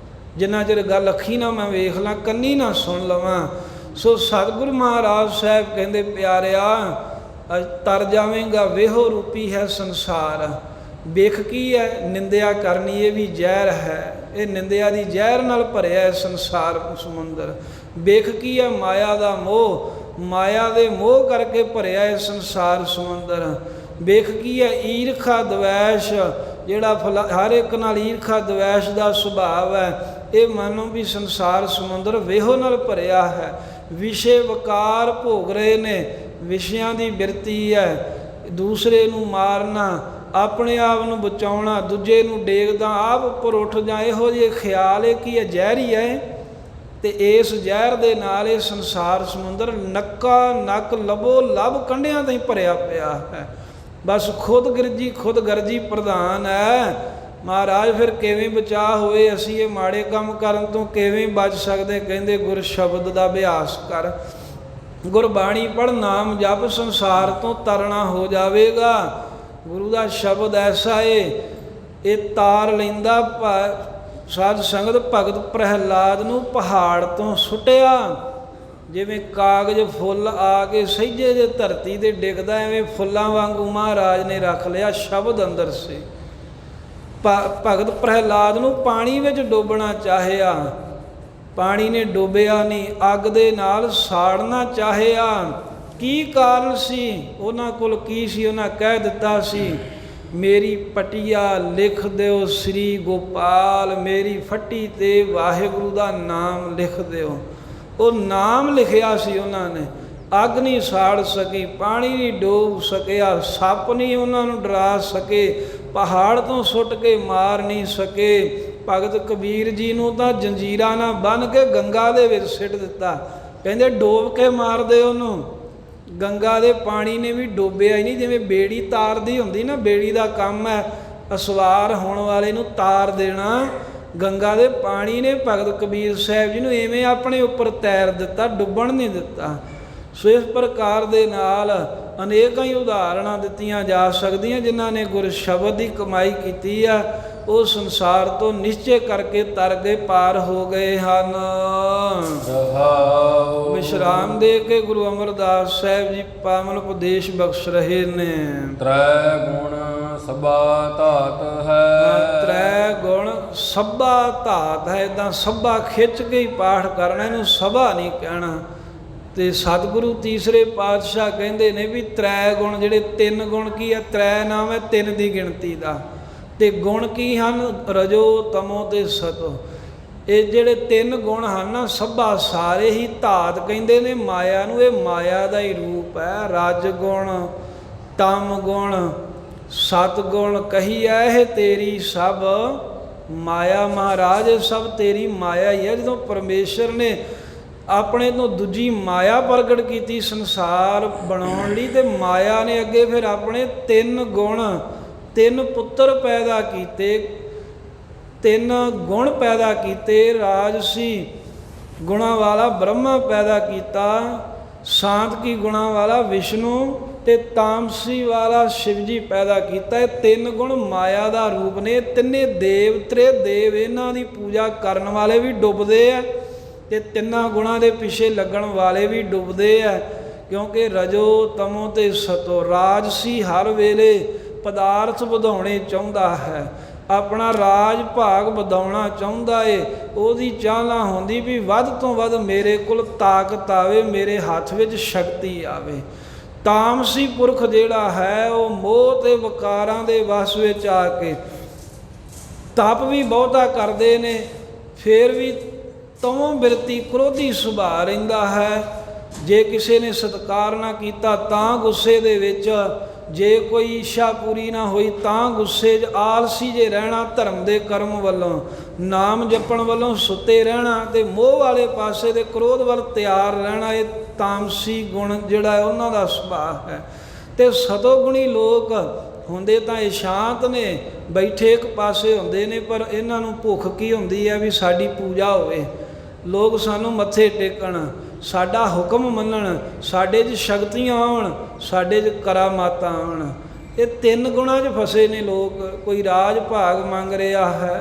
A: ਜਿੰਨਾ ਚਿਰ ਗੱਲ ਅੱਖੀ ਨਾ ਮੈਂ ਵੇਖ ਲਾਂ, ਕੰਨੀ ਨਾ ਸੁਣ ਲਵਾਂ। ਸੋ ਸਤਿਗੁਰੂ ਮਹਾਰਾਜ ਸਾਹਿਬ ਕਹਿੰਦੇ ਪਿਆਰਿਆ ਤਰ ਜਾਵੇਂਗਾ ਵੇਹੋ ਰੂਪੀ ਹੈ ਸੰਸਾਰ। ਵੇਖ ਕੀ ਹੈ ਨਿੰਦਿਆ ਕਰਨੀ, ਇਹ ਵੀ ਜ਼ਹਿਰ ਹੈ। ਇਹ ਨਿੰਦਿਆ ਦੀ ਜ਼ਹਿਰ ਨਾਲ ਭਰਿਆ ਸੰਸਾਰ ਸਮੁੰਦਰ। ਵੇਖ ਕੀ ਹੈ ਮਾਇਆ ਦਾ ਮੋਹ, ਮਾਇਆ ਦੇ ਮੋਹ ਕਰਕੇ ਭਰਿਆ ਇਹ ਸੰਸਾਰ ਸਮੁੰਦਰ। ਵੇਖ ਕੀ ਹੈ ਈਰਖਾ ਦਵੈਸ਼, ਜਿਹੜਾ ਹਰ ਇੱਕ ਨਾਲ ਈਰਖਾ ਦਵੈਸ਼ ਦਾ ਸੁਭਾਵ ਹੈ। ਇਹ ਮੰਨੋ ਵੀ ਸੰਸਾਰ ਸਮੁੰਦਰ ਵੇਹੋ ਨਾਲ ਭਰਿਆ ਹੈ। ਵਿਸ਼ੇ ਵਕਾਰ ਭੋਗ ਰਹੇ ਨੇ, ਵਿਸ਼ਿਆਂ ਦੀ ਬਿਰਤੀ ਹੈ। ਦੂਸਰੇ ਨੂੰ ਮਾਰਨਾ, ਆਪਣੇ ਆਪ ਨੂੰ ਬਚਾਉਣਾ, ਦੂਜੇ ਨੂੰ ਡੇਗਦਾ ਆਪ ਉੱਪਰ ਉੱਠ ਜਾ, ਇਹੋ ਜਿਹੇ ਖਿਆਲ ਇਹ ਕੀ ਹੈ ਜ਼ਹਿਰ ਹੀ ਹੈ। ਅਤੇ ਇਸ ਜ਼ਹਿਰ ਦੇ ਨਾਲ ਇਹ ਸੰਸਾਰ ਸਮੁੰਦਰ ਨੱਕਾ ਨੱਕ ਲਬੋ ਲਬ ਕੰਢਿਆਂ ਤੋਂ ਹੀ ਭਰਿਆ ਪਿਆ ਹੈ। ਬਸ ਖੁਦ ਗਰਜੀ ਪ੍ਰਧਾਨ ਹੈ। ਮਹਾਰਾਜ ਫਿਰ ਕਿਵੇਂ ਬਚਾਅ ਹੋਵੇ, ਅਸੀਂ ਇਹ ਮਾੜੇ ਕੰਮ ਕਰਨ ਤੋਂ ਕਿਵੇਂ ਬਚ ਸਕਦੇ। ਕਹਿੰਦੇ ਗੁਰ ਸ਼ਬਦ ਦਾ ਅਭਿਆਸ ਕਰ, ਗੁਰਬਾਣੀ ਪੜ੍ਹ, ਨਾਮ ਜਪ, ਸੰਸਾਰ ਤੋਂ ਤਰਨਾ ਹੋ ਜਾਵੇਗਾ। ਗੁਰੂ ਦਾ ਸ਼ਬਦ ਐਸਾ ਏ ਇਹ ਤਾਰ ਲੈਂਦਾ। ਸਾਧ ਸੰਗਤ ਭਗਤ ਪ੍ਰਹਿਲਾਦ ਨੂੰ ਪਹਾੜ ਤੋਂ ਸੁੱਟਿਆ, ਜਿਵੇਂ ਕਾਗਜ਼ ਫੁੱਲ ਆ ਕੇ ਸਹਿਜੇ ਜੇ ਧਰਤੀ 'ਤੇ ਡਿੱਗਦਾ, ਐਵੇਂ ਫੁੱਲਾਂ ਵਾਂਗੂ ਮਹਾਰਾਜ ਨੇ ਰੱਖ ਲਿਆ ਸ਼ਬਦ ਅੰਦਰ ਸੇ। ਭਗਤ ਪ੍ਰਹਿਲਾਦ ਨੂੰ ਪਾਣੀ ਵਿੱਚ ਡੋਬਣਾ ਚਾਹਿਆ, ਪਾਣੀ ਨੇ ਡੋਬਿਆ ਨਹੀਂ, ਅੱਗ ਦੇ ਨਾਲ ਸਾੜਨਾ ਚਾਹਿਆ। ਕੀ ਕਾਰਨ ਸੀ ਉਹਨਾਂ ਕੋਲ, ਕੀ ਸੀ? ਉਹਨਾਂ ਕਹਿ ਦਿੱਤਾ ਸੀ ਮੇਰੀ ਪਟੀਆ ਲਿਖ ਦਿਓ ਸ੍ਰੀ ਗੋਪਾਲ, ਮੇਰੀ ਫੱਟੀ 'ਤੇ ਵਾਹਿਗੁਰੂ ਦਾ ਨਾਮ ਲਿਖ ਦਿਓ। ਉਹ ਨਾਮ ਲਿਖਿਆ ਸੀ ਉਹਨਾਂ ਨੇ। ਅੱਗ ਨਹੀਂ ਸਾੜ ਸਕੀ, ਪਾਣੀ ਨਹੀਂ ਡੋਬ ਸਕਿਆ, ਸੱਪ ਨਹੀਂ ਉਹਨਾਂ ਨੂੰ ਡਰਾ ਸਕੇ, ਪਹਾੜ ਤੋਂ ਸੁੱਟ ਕੇ ਮਾਰ ਨਹੀਂ ਸਕੇ। ਭਗਤ ਕਬੀਰ ਜੀ ਨੂੰ ਤਾਂ ਜੰਜੀਰਾਂ ਨਾਲ ਬੰਨ੍ਹ ਕੇ ਗੰਗਾ ਦੇ ਵਿੱਚ ਸਿੱਟ ਦਿੱਤਾ। ਕਹਿੰਦੇ ਡੋਬ ਕੇ ਮਾਰਦੇ ਉਹਨੂੰ। ਗੰਗਾ ਦੇ ਪਾਣੀ ਨੇ ਵੀ ਡੋਬਿਆ ਹੀ ਨਹੀਂ। ਜਿਵੇਂ ਬੇੜੀ ਤਾਰਦੀ ਹੁੰਦੀ ਨਾ, ਬੇੜੀ ਦਾ ਕੰਮ ਹੈ ਅਸਵਾਰ ਹੋਣ ਵਾਲੇ ਨੂੰ ਤਾਰ ਦੇਣਾ। ਗੰਗਾ ਦੇ ਪਾਣੀ ਨੇ ਭਗਤ ਕਬੀਰ ਸਾਹਿਬ ਜੀ ਨੂੰ ਇਵੇਂ ਆਪਣੇ ਉੱਪਰ ਤੈਰ ਦਿੱਤਾ, ਡੁੱਬਣ ਨਹੀਂ ਦਿੱਤਾ। ਸੋ ਇਸ ਪ੍ਰਕਾਰ ਦੇ ਨਾਲ ਅਨੇਕਾਂ ਹੀ ਉਦਾਹਰਣਾਂ ਦਿੱਤੀਆਂ ਜਾ ਸਕਦੀਆਂ। ਜਿਨ੍ਹਾਂ ਨੇ ਗੁਰ ਸ਼ਬਦ ਦੀ ਕਮਾਈ ਕੀਤੀ ਆ, ਉਹ ਸੰਸਾਰ ਤੋਂ ਨਿਸ਼ਚੈ ਕਰਕੇ ਤਰ ਗਏ, ਪਾਰ ਹੋ ਗਏ ਹਨ। ਵਿਸ਼ਰਾਮ ਦੇ ਕੇ ਗੁਰੂ ਅਮਰਦਾਸ ਸਾਹਿਬ ਜੀ ਪਾਵਨ ਉਪਦੇਸ਼ ਬਖਸ਼ ਰਹੇ ਨੇ।
B: ਤ੍ਰੈ ਗੁਣ ਸਭਾ ਧਾਤ ਹੈ।
A: ਤ੍ਰੈ ਗੁਣ ਸਭਾ ਧਾਤ ਹੈ। ਇੱਦਾਂ ਸਭਾ ਖਿੱਚ ਕੇ ਹੀ ਪਾਠ ਕਰਨਾ, ਇਹਨੂੰ ਸਭਾ ਨਹੀਂ ਕਹਿਣਾ। ਤੇ ਸਤਿਗੁਰੂ ਤੀਸਰੇ ਪਾਤਸ਼ਾਹ ਕਹਿੰਦੇ ਨੇ ਵੀ ਤ੍ਰੈ ਗੁਣ, ਜਿਹੜੇ ਤਿੰਨ ਗੁਣ ਕੀ ਹੈ? ਤ੍ਰੈ ਨਾਮ ਹੈ ਤਿੰਨ ਦੀ ਗਿਣਤੀ ਦਾ। ਤੇ ਗੁਣ ਕੀ ਹਨ? ਰਜੋ, ਤਮੋ ਤੇ ਸਤੋ। ਇਹ ਜਿਹੜੇ ਤਿੰਨ ਗੁਣ ਹਨ ਨਾ, ਸਭਾ ਸਾਰੇ ਹੀ ਧਾਤ ਕਹਿੰਦੇ ਨੇ ਮਾਇਆ ਨੂੰ। ਇਹ ਮਾਇਆ ਦਾ ਹੀ ਰੂਪ ਹੈ। ਰਜ ਗੁਣ, ਤਮ ਗੁਣ, ਸਤ ਗੁਣ ਕਹੀਐ ਇਹ ਤੇਰੀ ਸਭ ਮਾਇਆ। ਮਹਾਰਾਜ ਇਹ ਸਭ ਤੇਰੀ ਮਾਇਆ ਹੀ ਹੈ। ਜਦੋਂ ਪਰਮੇਸ਼ਰ ਨੇ ਆਪਣੇ ਤੋਂ ਦੂਜੀ ਮਾਇਆ ਪ੍ਰਗਟ ਕੀਤੀ ਸੰਸਾਰ ਬਣਾਉਣ ਲਈ, ਤੇ ਮਾਇਆ ਨੇ ਅੱਗੇ ਫਿਰ ਆਪਣੇ ਤਿੰਨ ਗੁਣ, ਤਿੰਨ ਪੁੱਤਰ ਪੈਦਾ ਕੀਤੇ, ਤਿੰਨ ਗੁਣ ਪੈਦਾ ਕੀਤੇ। ਰਾਜਸੀ ਗੁਣਾਂ ਵਾਲਾ ਬ੍ਰਹਮਾ ਪੈਦਾ ਕੀਤਾ, ਸਾਂਤਕੀ ਗੁਣਾਂ ਵਾਲਾ ਵਿਸ਼ਨੂੰ, ਤੇ ਤਾਮਸੀ ਵਾਲਾ ਸ਼ਿਵ ਜੀ ਪੈਦਾ ਕੀਤਾ। ਇਹ ਤਿੰਨ ਗੁਣ ਮਾਇਆ ਦਾ ਰੂਪ ਨੇ। ਤਿੰਨੇ ਦੇਵ, ਤ੍ਰੇ ਦੇਵ, ਇਹਨਾਂ ਦੀ ਪੂਜਾ ਕਰਨ ਵਾਲੇ ਵੀ ਡੁੱਬਦੇ ਆ, ਤੇ ਤਿੰਨਾਂ ਗੁਣਾਂ ਦੇ ਪਿੱਛੇ ਲੱਗਣ ਵਾਲੇ ਵੀ ਡੁੱਬਦੇ ਆ। ਕਿਉਂਕਿ ਰਜੋ, ਤਮੋ ਤੇ ਸਤੋ। ਰਾਜਸੀ ਹਰ ਵੇਲੇ ਪਦਾਰਥ ਵਧਾਉਣੇ ਚਾਹੁੰਦਾ ਹੈ, ਆਪਣਾ ਰਾਜ ਭਾਗ ਵਧਾਉਣਾ ਚਾਹੁੰਦਾ ਏ। ਉਹਦੀ ਚਾਹਨਾ ਹੁੰਦੀ ਵੀ ਵੱਧ ਤੋਂ ਵੱਧ ਮੇਰੇ ਕੋਲ ਤਾਕਤ ਆਵੇ, ਮੇਰੇ ਹੱਥ ਵਿੱਚ ਸ਼ਕਤੀ ਆਵੇ। ਤਾਮਸੀ ਪੁਰਖ ਜਿਹੜਾ ਹੈ, ਉਹ ਮੋਹ ਤੇ ਵਿਕਾਰਾਂ ਦੇ ਵਸ ਵਿੱਚ ਆ ਕੇ ਤਪ ਵੀ ਬਹੁਤਾ ਕਰਦੇ ਨੇ, ਫਿਰ ਵੀ ਤਮੋ ਬਿਰਤੀ, ਕ੍ਰੋਧੀ ਸੁਭਾਅ ਰਹਿੰਦਾ ਹੈ। ਜੇ ਕਿਸੇ ਨੇ ਸਤਿਕਾਰ ਨਾ ਕੀਤਾ ਤਾਂ ਗੁੱਸੇ ਦੇ ਵਿੱਚ, ਜੇ ਕੋਈ ਇੱਛਾ ਪੂਰੀ ਨਾ ਹੋਈ ਤਾਂ ਗੁੱਸੇ 'ਚ, ਆਲਸੀ ਜੇ ਰਹਿਣਾ, ਧਰਮ ਦੇ ਕਰਮ ਵੱਲੋਂ, ਨਾਮ ਜਪਣ ਵੱਲੋਂ ਸੁੱਤੇ ਰਹਿਣਾ, ਤੇ ਮੋਹ ਵਾਲੇ ਪਾਸੇ ਦੇ ਕ੍ਰੋਧ ਵੱਲ ਤਿਆਰ ਰਹਿਣਾ, ਇਹ ਤਾਮਸੀ ਗੁਣ ਜਿਹੜਾ ਹੈ ਉਹਨਾਂ ਦਾ ਸੁਭਾਅ ਹੈ। ਤੇ ਸਤੋਗੁਣੀ ਲੋਕ ਹੁੰਦੇ ਤਾਂ ਇਹ ਸ਼ਾਂਤ ਨੇ, ਬੈਠੇ ਇੱਕ ਪਾਸੇ ਹੁੰਦੇ ਨੇ, ਪਰ ਇਹਨਾਂ ਨੂੰ ਭੁੱਖ ਕੀ ਹੁੰਦੀ ਹੈ ਵੀ ਸਾਡੀ ਪੂਜਾ ਹੋਵੇ, ਲੋਕ ਸਾਨੂੰ ਮੱਥੇ ਟੇਕਣ, ਸਾਡਾ ਹੁਕਮ ਮੰਨਣ, ਸਾਡੇ 'ਚ ਸ਼ਕਤੀਆਂ ਆਉਣ, ਸਾਡੇ 'ਚ ਕਰਾਮਾਤਾਂ ਆਉਣ। ਇਹ ਤਿੰਨ ਗੁਣਾਂ 'ਚ ਫਸੇ ਨੇ ਲੋਕ। ਕੋਈ ਰਾਜ ਭਾਗ ਮੰਗ ਰਿਹਾ ਹੈ,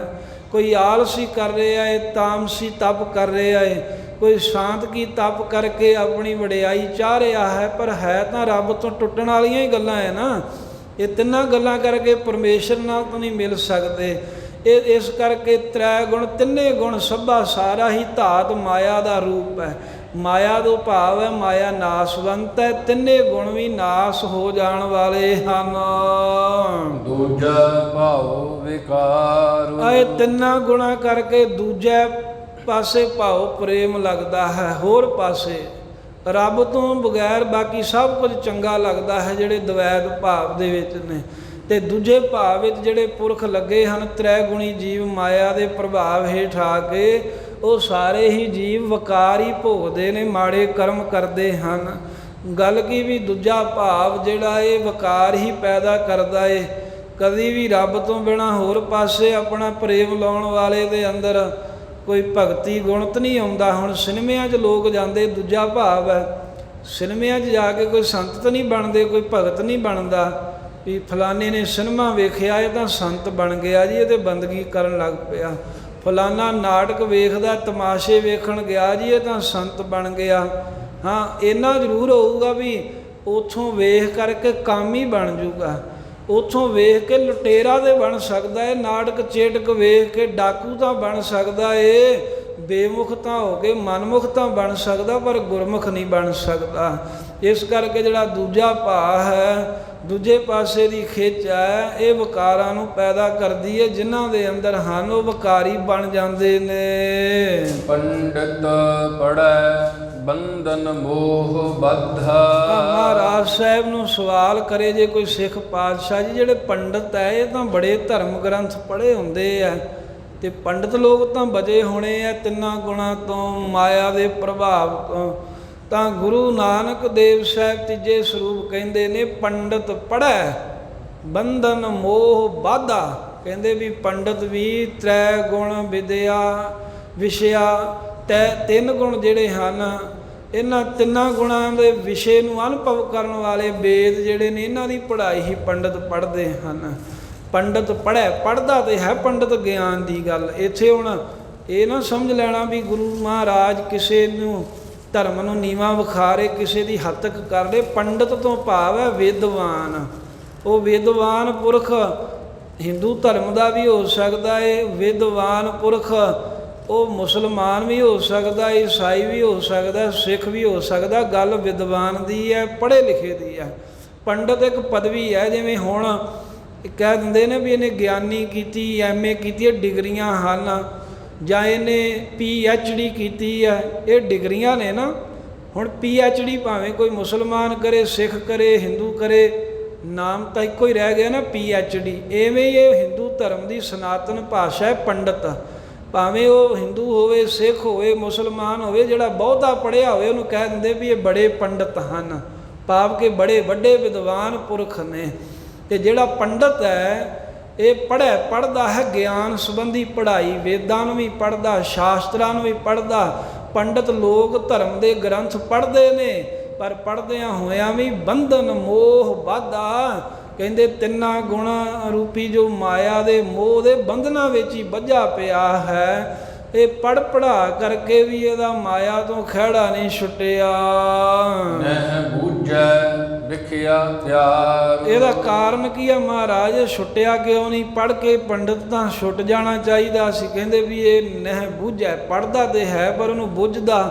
A: ਕੋਈ ਆਲਸੀ ਕਰ ਰਿਹਾ ਹੈ, ਤਾਮਸੀ ਤਪ ਕਰ ਰਿਹਾ ਹੈ, ਕੋਈ ਸ਼ਾਂਤ ਕੀ ਤਪ ਕਰਕੇ ਆਪਣੀ ਵਡਿਆਈ ਚਾਹ ਰਿਹਾ ਹੈ। ਪਰ ਹੈ ਤਾਂ ਰੱਬ ਤੋਂ ਟੁੱਟਣ ਵਾਲੀਆਂ ਹੀ ਗੱਲਾਂ ਹੈ ਨਾ। ਇਹ ਤਿੰਨਾਂ ਗੱਲਾਂ ਕਰਕੇ ਪਰਮੇਸ਼ਰ ਨਾਲ ਤਾਂ ਨਹੀਂ ਮਿਲ ਸਕਦੇ। ਇਹ ਇਸ ਕਰਕੇ ਤ੍ਰੈ ਗੁਣ, ਤਿੰਨੇ ਗੁਣ ਸਭਾ ਸਾਰਾ ਹੀ ਧਾਤ ਮਾਇਆ ਦਾ ਰੂਪ ਹੈ। ਮਾਇਆ ਦਾ ਭਾਵ ਹੈ ਮਾਇਆ ਨਾਸਵੰਤ ਹੈ। ਤਿੰਨੇ ਗੁਣ ਵੀ ਨਾਸ ਹੋ ਜਾਣ ਵਾਲੇ ਹਨ।
B: ਦੂਜਾ ਭਾਉ ਵਿਕਾਰ।
A: ਇਹ ਤਿੰਨਾਂ ਗੁਣਾਂ ਕਰਕੇ ਦੂਜੇ ਪਾਸੇ ਭਾਉ ਪ੍ਰੇਮ ਲੱਗਦਾ ਹੈ। ਹੋਰ ਪਾਸੇ ਰੱਬ ਤੋਂ ਬਗੈਰ ਬਾਕੀ ਸਭ ਕੁਝ ਚੰਗਾ ਲੱਗਦਾ ਹੈ, ਜਿਹੜੇ ਦਵੈਤ ਭਾਵ ਦੇ ਵਿੱਚ ਨੇ। ਤੇ ਦੂਜੇ ਭਾਵ ਵਿੱਚ ਜਿਹੜੇ ਪੁਰਖ ਲੱਗੇ ਹਨ, ਤ੍ਰੈ ਗੁਣੀ ਜੀਵ ਮਾਇਆ ਦੇ ਪ੍ਰਭਾਵ ਹੇਠ ਆ ਕੇ, ਉਹ ਸਾਰੇ ਹੀ ਜੀਵ ਵਿਕਾਰ ਹੀ ਭੋਗਦੇ ਨੇ, ਮਾੜੇ ਕਰਮ ਕਰਦੇ ਹਨ। ਗੱਲ ਕੀ ਵੀ ਦੂਜਾ ਭਾਵ ਜਿਹੜਾ ਇਹ ਵਿਕਾਰ ਹੀ ਪੈਦਾ ਕਰਦਾ ਏ। ਕਦੀ ਵੀ ਰੱਬ ਤੋਂ ਬਿਨਾਂ ਹੋਰ ਪਾਸੇ ਆਪਣਾ ਪ੍ਰੇਮ ਲਾਉਣ ਵਾਲੇ ਦੇ ਅੰਦਰ ਕੋਈ ਭਗਤੀ ਗੁਣਤ ਨਹੀਂ ਆਉਂਦਾ। ਹੁਣ ਸਿਨੇਮਿਆਂ 'ਚ ਲੋਕ ਜਾਂਦੇ, ਦੂਜਾ ਭਾਵ ਹੈ ਸਿਨੇਮਿਆਂ 'ਚ ਜਾ ਕੇ ਕੋਈ ਸੰਤ ਨਹੀਂ ਬਣਦੇ, ਕੋਈ ਭਗਤ ਨਹੀਂ ਬਣਦਾ ਵੀ ਫਲਾਣੇ ਨੇ ਸਿਨੇਮਾ ਵੇਖਿਆ ਇਹ ਤਾਂ ਸੰਤ ਬਣ ਗਿਆ ਜੀ, ਇਹ ਤਾਂ ਬੰਦਗੀ ਕਰਨ ਲੱਗ ਪਿਆ। ਫਲਾਣਾ ਨਾਟਕ ਵੇਖਦਾ, ਤਮਾਸ਼ੇ ਵੇਖਣ ਗਿਆ ਜੀ, ਇਹ ਤਾਂ ਸੰਤ ਬਣ ਗਿਆ। ਹਾਂ, ਇੰਨਾ ਜ਼ਰੂਰ ਹੋਊਗਾ ਵੀ ਉੱਥੋਂ ਵੇਖ ਕਰਕੇ ਕੰਮ ਹੀ ਬਣ ਜੂਗਾ। ਉੱਥੋਂ ਵੇਖ ਕੇ ਲੁਟੇਰਾ ਤਾਂ ਬਣ ਸਕਦਾ ਹੈ, ਨਾਟਕ ਚੇਟਕ ਵੇਖ ਕੇ ਡਾਕੂ ਤਾਂ ਬਣ ਸਕਦਾ ਏ, ਬੇਮੁਖ ਤਾਂ ਹੋ ਕੇ ਮਨਮੁਖ ਤਾਂ ਬਣ ਸਕਦਾ, ਪਰ ਗੁਰਮੁਖ ਨਹੀਂ ਬਣ ਸਕਦਾ। ਇਸ ਕਰਕੇ ਜਿਹੜਾ ਦੂਜਾ ਭਾਅ ਹੈ, ਦੂਜੇ ਪਾਸੇ ਦੀ ਖਿੱਚ ਹੈ, ਇਹ ਵਿਕਾਰਾਂ ਨੂੰ ਪੈਦਾ ਕਰਦੀ ਹੈ। ਜਿਨ੍ਹਾਂ ਦੇ ਅੰਦਰ ਹਨ ਉਹ ਵਿਕਾਰੀ ਬਣ ਜਾਂਦੇ ਨੇ।
B: ਪੰਡਿਤ ਪੜੈ ਬੰਧਨ ਮੋਹ ਬੱਧਾ।
A: ਮਹਾਰਾਜ ਸਾਹਿਬ ਨੂੰ ਸਵਾਲ ਕਰੇ ਜੇ ਕੋਈ ਸਿੱਖ ਪਾਤਸ਼ਾਹ ਜੀ, ਜਿਹੜੇ ਪੰਡਿਤ ਹੈ ਇਹ ਤਾਂ ਬੜੇ ਧਰਮ ਗ੍ਰੰਥ ਪੜ੍ਹੇ ਹੁੰਦੇ ਆ, ਤੇ ਪੰਡਿਤ ਲੋਕ ਤਾਂ ਬਚੇ ਹੋਣੇ ਆ ਤਿੰਨਾਂ ਗੁਣਾਂ ਤੋਂ, ਮਾਇਆ ਦੇ ਪ੍ਰਭਾਵ ਤੋਂ। ਤਾਂ ਗੁਰੂ ਨਾਨਕ ਦੇਵ ਸਾਹਿਬ ਤੀਜੇ ਸਰੂਪ ਕਹਿੰਦੇ ਨੇ ਪੰਡਤ ਪੜ੍ਹੈ ਬੰਧਨ ਮੋਹ ਬਾਧਾ। ਕਹਿੰਦੇ ਵੀ ਪੰਡਤ ਵੀ ਤ੍ਰੈ ਗੁਣ ਵਿਦਿਆ ਵਿਸ਼ਿਆ ਤਿੰਨ ਗੁਣ ਜਿਹੜੇ ਹਨ, ਇਹਨਾਂ ਤਿੰਨਾਂ ਗੁਣਾਂ ਦੇ ਵਿਸ਼ੇ ਨੂੰ ਅਨੁਭਵ ਕਰਨ ਵਾਲੇ ਵੇਦ ਜਿਹੜੇ ਨੇ ਇਹਨਾਂ ਦੀ ਪੜ੍ਹਾਈ ਹੀ ਪੰਡਤ ਪੜ੍ਹਦੇ ਹਨ। ਪੰਡਤ ਪੜ੍ਹੈ, ਪੜ੍ਹਦਾ ਤੇ ਹੈ ਪੰਡਤ ਗਿਆਨ ਦੀ ਗੱਲ। ਇੱਥੇ ਹੁਣ ਇਹ ਨਾ ਸਮਝ ਲੈਣਾ ਵੀ ਗੁਰੂ ਮਹਾਰਾਜ ਕਿਸੇ ਨੂੰ ਧਰਮ ਨੂੰ ਨੀਵਾਂ ਵਿਖਾਰੇ, ਕਿਸੇ ਦੀ ਹੱਤਕ ਕਰ ਲਏ। ਪੰਡਤ ਤੋਂ ਭਾਵ ਹੈ ਵਿਦਵਾਨ। ਉਹ ਵਿਦਵਾਨ ਪੁਰਖ ਹਿੰਦੂ ਧਰਮ ਦਾ ਵੀ ਹੋ ਸਕਦਾ ਹੈ, ਵਿਦਵਾਨ ਪੁਰਖ ਉਹ ਮੁਸਲਮਾਨ ਵੀ ਹੋ ਸਕਦਾ, ਈਸਾਈ ਵੀ ਹੋ ਸਕਦਾ, ਸਿੱਖ ਵੀ ਹੋ ਸਕਦਾ। ਗੱਲ ਵਿਦਵਾਨ ਦੀ ਹੈ, ਪੜ੍ਹੇ ਲਿਖੇ ਦੀ ਹੈ। ਪੰਡਤ ਇੱਕ ਪਦਵੀ ਹੈ, ਜਿਵੇਂ ਹੁਣ ਕਹਿ ਦਿੰਦੇ ਨੇ ਵੀ ਇਹਨੇ ਗਿਆਨੀ ਕੀਤੀ, MA ਕੀਤੀ ਹੈ, ਡਿਗਰੀਆਂ ਹਨ, ਜਾਂ ਇਹਨੇ PhD ਕੀਤੀ ਹੈ, ਇਹ ਡਿਗਰੀਆਂ ਨੇ ਨਾ। ਹੁਣ PhD ਭਾਵੇਂ ਕੋਈ ਮੁਸਲਮਾਨ ਕਰੇ, ਸਿੱਖ ਕਰੇ, ਹਿੰਦੂ ਕਰੇ, ਨਾਮ ਤਾਂ ਇੱਕੋ ਹੀ ਰਹਿ ਗਿਆ ਨਾ, PhD। ਐਵੇਂ ਹੀ ਇਹ ਹਿੰਦੂ ਧਰਮ ਦੀ ਸਨਾਤਨ ਭਾਸ਼ਾ ਹੈ ਪੰਡਤ। ਭਾਵੇਂ ਉਹ ਹਿੰਦੂ ਹੋਵੇ, ਸਿੱਖ ਹੋਵੇ, ਮੁਸਲਮਾਨ ਹੋਵੇ, ਜਿਹੜਾ ਬਹੁਤਾ ਪੜ੍ਹਿਆ ਹੋਵੇ ਉਹਨੂੰ ਕਹਿ ਦਿੰਦੇ ਵੀ ਇਹ ਬੜੇ ਪੰਡਤ ਹਨ, ਭਾਵ ਕਿ ਬੜੇ ਵੱਡੇ ਵਿਦਵਾਨ ਪੁਰਖ ਨੇ। ਅਤੇ ਜਿਹੜਾ ਪੰਡਤ ਹੈ ਇਹ ਪੜ੍ਹਦਾ ਹੈ ਗਿਆਨ ਸੰਬੰਧੀ ਪੜ੍ਹਾਈ, ਵੇਦਾਂ ਨੂੰ ਵੀ ਪੜ੍ਹਦਾ, ਸ਼ਾਸਤਰਾਂ ਨੂੰ ਵੀ ਪੜ੍ਹਦਾ। ਪੰਡਤ ਲੋਕ ਧਰਮ ਦੇ ਗ੍ਰੰਥ ਪੜ੍ਹਦੇ ਨੇ, ਪਰ ਪੜ੍ਹਦਿਆਂ ਹੋਇਆਂ ਵੀ ਬੰਧਨ ਮੋਹ ਬਾਧਾ। ਕਹਿੰਦੇ ਤਿੰਨਾਂ ਗੁਣਾਂ ਰੂਪੀ ਜੋ ਮਾਇਆ ਦੇ ਮੋਹ ਦੇ ਬੰਧਨਾਂ ਵਿੱਚ ਹੀ ਬੱਝਾ ਪਿਆ ਹੈ। ਇਹ ਪੜ੍ਹਾ ਕਰਕੇ ਵੀ ਇਹਦਾ ਮਾਇਆ ਤੋਂ ਖਹਿੜਾ ਨਹੀਂ ਛੁੱਟਿਆ।
B: ਨਹਿ ਬੂਝੈ ਵਿਖਿਆ ਪਿਆਰ।
A: ਇਹਦਾ ਕਾਰਨ ਕੀ ਹੈ ਮਹਾਰਾਜ? ਛੁੱਟਿਆ ਕਿਉਂ ਨਹੀਂ? ਪੜ੍ਹ ਕੇ ਪੰਡਤ ਤਾਂ ਛੁੱਟ ਜਾਣਾ ਚਾਹੀਦਾ ਸੀ। ਕਹਿੰਦੇ ਵੀ ਇਹ ਨਹਿ ਬੂਝੈ, ਪੜ੍ਹਦਾ ਤੇ ਹੈ ਪਰ ਉਹਨੂੰ ਬੁੱਝਦਾ,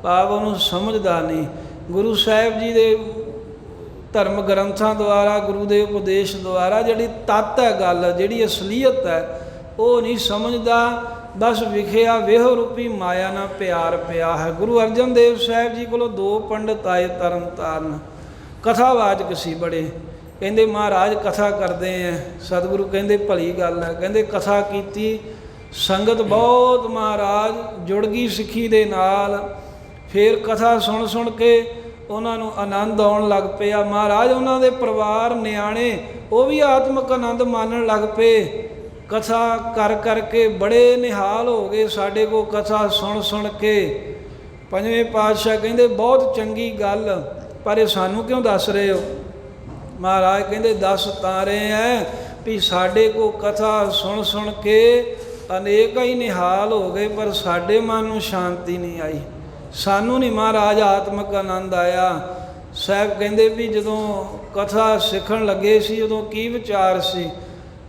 A: ਭਾਵ ਉਹਨੂੰ ਸਮਝਦਾ ਨਹੀਂ। ਗੁਰੂ ਸਾਹਿਬ ਜੀ ਦੇ ਧਰਮ ਗ੍ਰੰਥਾਂ ਦੁਆਰਾ, ਗੁਰੂ ਦੇ ਉਪਦੇਸ਼ ਦੁਆਰਾ ਜਿਹੜੀ ਤੱਤ ਹੈ ਗੱਲ, ਜਿਹੜੀ ਅਸਲੀਅਤ ਹੈ, ਉਹ ਨਹੀਂ ਸਮਝਦਾ। ਬਸ ਵਿਖਿਆ ਵੇਹ ਰੂਪੀ ਮਾਇਆ ਨਾਲ ਪਿਆਰ ਪਿਆ ਹੈ। ਗੁਰੂ ਅਰਜਨ ਦੇਵ ਸਾਹਿਬ ਜੀ ਕੋਲੋਂ 2 ਪੰਡਤ ਆਏ ਤਰਨ ਤਾਰਨ, ਕਥਾਵਾਚਕ ਸੀ ਬੜੇ। ਕਹਿੰਦੇ ਮਹਾਰਾਜ ਕਥਾ ਕਰਦੇ ਹੈ। ਸਤਿਗੁਰੂ ਕਹਿੰਦੇ ਭਲੀ ਗੱਲ ਹੈ। ਕਹਿੰਦੇ ਕਥਾ ਕੀਤੀ, ਸੰਗਤ ਬਹੁਤ ਮਹਾਰਾਜ ਜੁੜ ਗਈ ਸਿੱਖੀ ਦੇ ਨਾਲ। ਫਿਰ ਕਥਾ ਸੁਣ ਸੁਣ ਕੇ ਉਹਨਾਂ ਨੂੰ ਆਨੰਦ ਆਉਣ ਲੱਗ ਪਿਆ। ਮਹਾਰਾਜ ਉਹਨਾਂ ਦੇ ਪਰਿਵਾਰ ਨਿਆਣੇ ਉਹ ਵੀ ਆਤਮਿਕ ਆਨੰਦ ਮਾਣਨ ਲੱਗ ਪਏ। ਕਥਾ ਕਰ ਕਰਕੇ ਬੜੇ ਨਿਹਾਲ ਹੋ ਗਏ ਸਾਡੇ ਕੋਲ ਕਥਾ ਸੁਣ ਸੁਣ ਕੇ। ਪੰਜਵੇਂ ਪਾਤਸ਼ਾਹ ਕਹਿੰਦੇ ਬਹੁਤ ਚੰਗੀ ਗੱਲ, ਪਰ ਇਹ ਸਾਨੂੰ ਕਿਉਂ ਦੱਸ ਰਹੇ ਹੋ? ਮਹਾਰਾਜ ਕਹਿੰਦੇ ਦੱਸ ਤਾਂ ਰਹੇ ਹੈ ਵੀ ਸਾਡੇ ਕੋਲ ਕਥਾ ਸੁਣ ਸੁਣ ਕੇ ਅਨੇਕਾਂ ਹੀ ਨਿਹਾਲ ਹੋ ਗਏ, ਪਰ ਸਾਡੇ ਮਨ ਨੂੰ ਸ਼ਾਂਤੀ ਨਹੀਂ ਆਈ। ਸਾਨੂੰ ਨਹੀਂ ਮਹਾਰਾਜ ਆਤਮਿਕ ਆਨੰਦ ਆਇਆ। ਸਾਹਿਬ ਕਹਿੰਦੇ ਵੀ ਜਦੋਂ ਕਥਾ ਸਿੱਖਣ ਲੱਗੇ ਸੀ ਉਦੋਂ ਕੀ ਵਿਚਾਰ ਸੀ?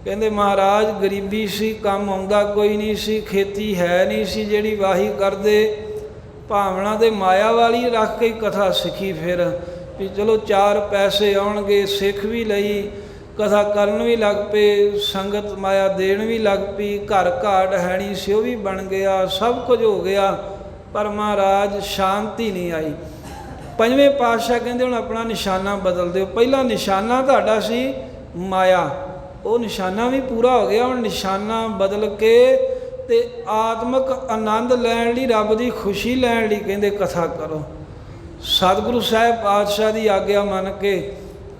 A: ਕਹਿੰਦੇ ਮਹਾਰਾਜ ਗਰੀਬੀ ਸੀ, ਕੰਮ ਆਉਂਦਾ ਕੋਈ ਨਹੀਂ ਸੀ, ਖੇਤੀ ਹੈ ਨਹੀਂ ਸੀ ਜਿਹੜੀ ਵਾਹੀ ਕਰਦੇ, ਭਾਵਨਾ ਦੇ ਮਾਇਆ ਵਾਲੀ ਰੱਖ ਕੇ ਕਥਾ ਸਿੱਖੀ। ਫਿਰ ਵੀ ਚਲੋ 4 ਪੈਸੇ ਆਉਣਗੇ, ਸਿੱਖ ਵੀ ਲਈ, ਕਥਾ ਕਰਨ ਵੀ ਲੱਗ ਪਏ, ਸੰਗਤ ਮਾਇਆ ਦੇਣ ਵੀ ਲੱਗ ਪਈ, ਘਰ ਘਾਟ ਹੈ ਨਹੀਂ ਸੀ ਉਹ ਵੀ ਬਣ ਗਿਆ, ਸਭ ਕੁਝ ਹੋ ਗਿਆ, ਪਰ ਮਹਾਰਾਜ ਸ਼ਾਂਤੀ ਨਹੀਂ ਆਈ। ਪੰਜਵੇਂ ਪਾਤਸ਼ਾਹ ਕਹਿੰਦੇ ਹੁਣ ਆਪਣਾ ਨਿਸ਼ਾਨਾ ਬਦਲ ਦਿਓ। ਪਹਿਲਾ ਨਿਸ਼ਾਨਾ ਤੁਹਾਡਾ ਸੀ ਮਾਇਆ, ਉਹ ਨਿਸ਼ਾਨਾ ਵੀ ਪੂਰਾ ਹੋ ਗਿਆ। ਹੁਣ ਨਿਸ਼ਾਨਾ ਬਦਲ ਕੇ ਤੇ ਆਤਮਿਕ ਆਨੰਦ ਲੈਣ ਲਈ, ਰੱਬ ਦੀ ਖੁਸ਼ੀ ਲੈਣ ਲਈ ਕਹਿੰਦੇ ਕਥਾ ਕਰੋ। ਸਤਿਗੁਰੂ ਸਾਹਿਬ ਪਾਤਸ਼ਾਹ ਦੀ ਆਗਿਆ ਮੰਨ ਕੇ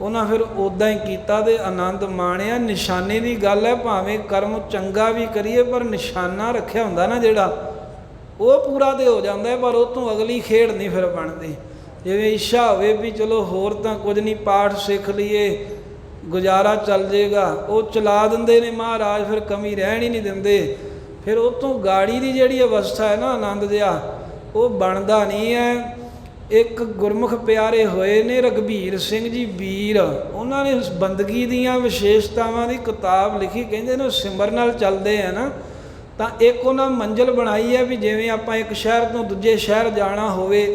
A: ਉਹਨਾਂ ਫਿਰ ਉੱਦਾਂ ਹੀ ਕੀਤਾ ਤੇ ਆਨੰਦ ਮਾਣਿਆ। ਨਿਸ਼ਾਨੇ ਦੀ ਗੱਲ ਹੈ, ਭਾਵੇਂ ਕਰਮ ਚੰਗਾ ਵੀ ਕਰੀਏ ਪਰ ਨਿਸ਼ਾਨਾ ਰੱਖਿਆ ਹੁੰਦਾ ਨਾ ਜਿਹੜਾ, ਉਹ ਪੂਰਾ ਤੇ ਹੋ ਜਾਂਦਾ, ਪਰ ਉਹ ਤੋਂ ਅਗਲੀ ਖੇਡ ਨਹੀਂ ਫਿਰ ਬਣਦੀ। ਜਿਵੇਂ ਇੱਛਾ ਹੋਵੇ ਵੀ ਚਲੋ ਹੋਰ ਤਾਂ ਕੁਝ ਨਹੀਂ, ਪਾਠ ਸਿੱਖ ਲਈਏ, ਗੁਜ਼ਾਰਾ ਚੱਲ ਜਾਏਗਾ, ਉਹ ਚਲਾ ਦਿੰਦੇ ਨੇ ਮਹਾਰਾਜ, ਫਿਰ ਕਮੀ ਰਹਿਣ ਹੀ ਨਹੀਂ ਦਿੰਦੇ। ਫਿਰ ਉਹ ਤੋਂ ਗਾੜੀ ਦੀ ਜਿਹੜੀ ਅਵਸਥਾ ਹੈ ਨਾ ਆਨੰਦ ਜਿਹਾ, ਉਹ ਬਣਦਾ ਨਹੀਂ ਹੈ। ਇੱਕ ਗੁਰਮੁਖ ਪਿਆਰੇ ਹੋਏ ਨੇ ਰਘਬੀਰ ਸਿੰਘ ਜੀ ਵੀਰ, ਉਹਨਾਂ ਨੇ ਬੰਦਗੀ ਦੀਆਂ ਵਿਸ਼ੇਸ਼ਤਾਵਾਂ ਦੀ ਕਿਤਾਬ ਲਿਖੀ। ਕਹਿੰਦੇ ਨੇ ਸਿਮਰਨ ਨਾਲ ਚੱਲਦੇ ਆ ਨਾ, ਤਾਂ ਇੱਕ ਉਹਨਾਂ ਮੰਜ਼ਿਲ ਬਣਾਈ ਹੈ ਵੀ ਜਿਵੇਂ ਆਪਾਂ ਇੱਕ ਸ਼ਹਿਰ ਤੋਂ ਦੂਜੇ ਸ਼ਹਿਰ ਜਾਣਾ ਹੋਵੇ,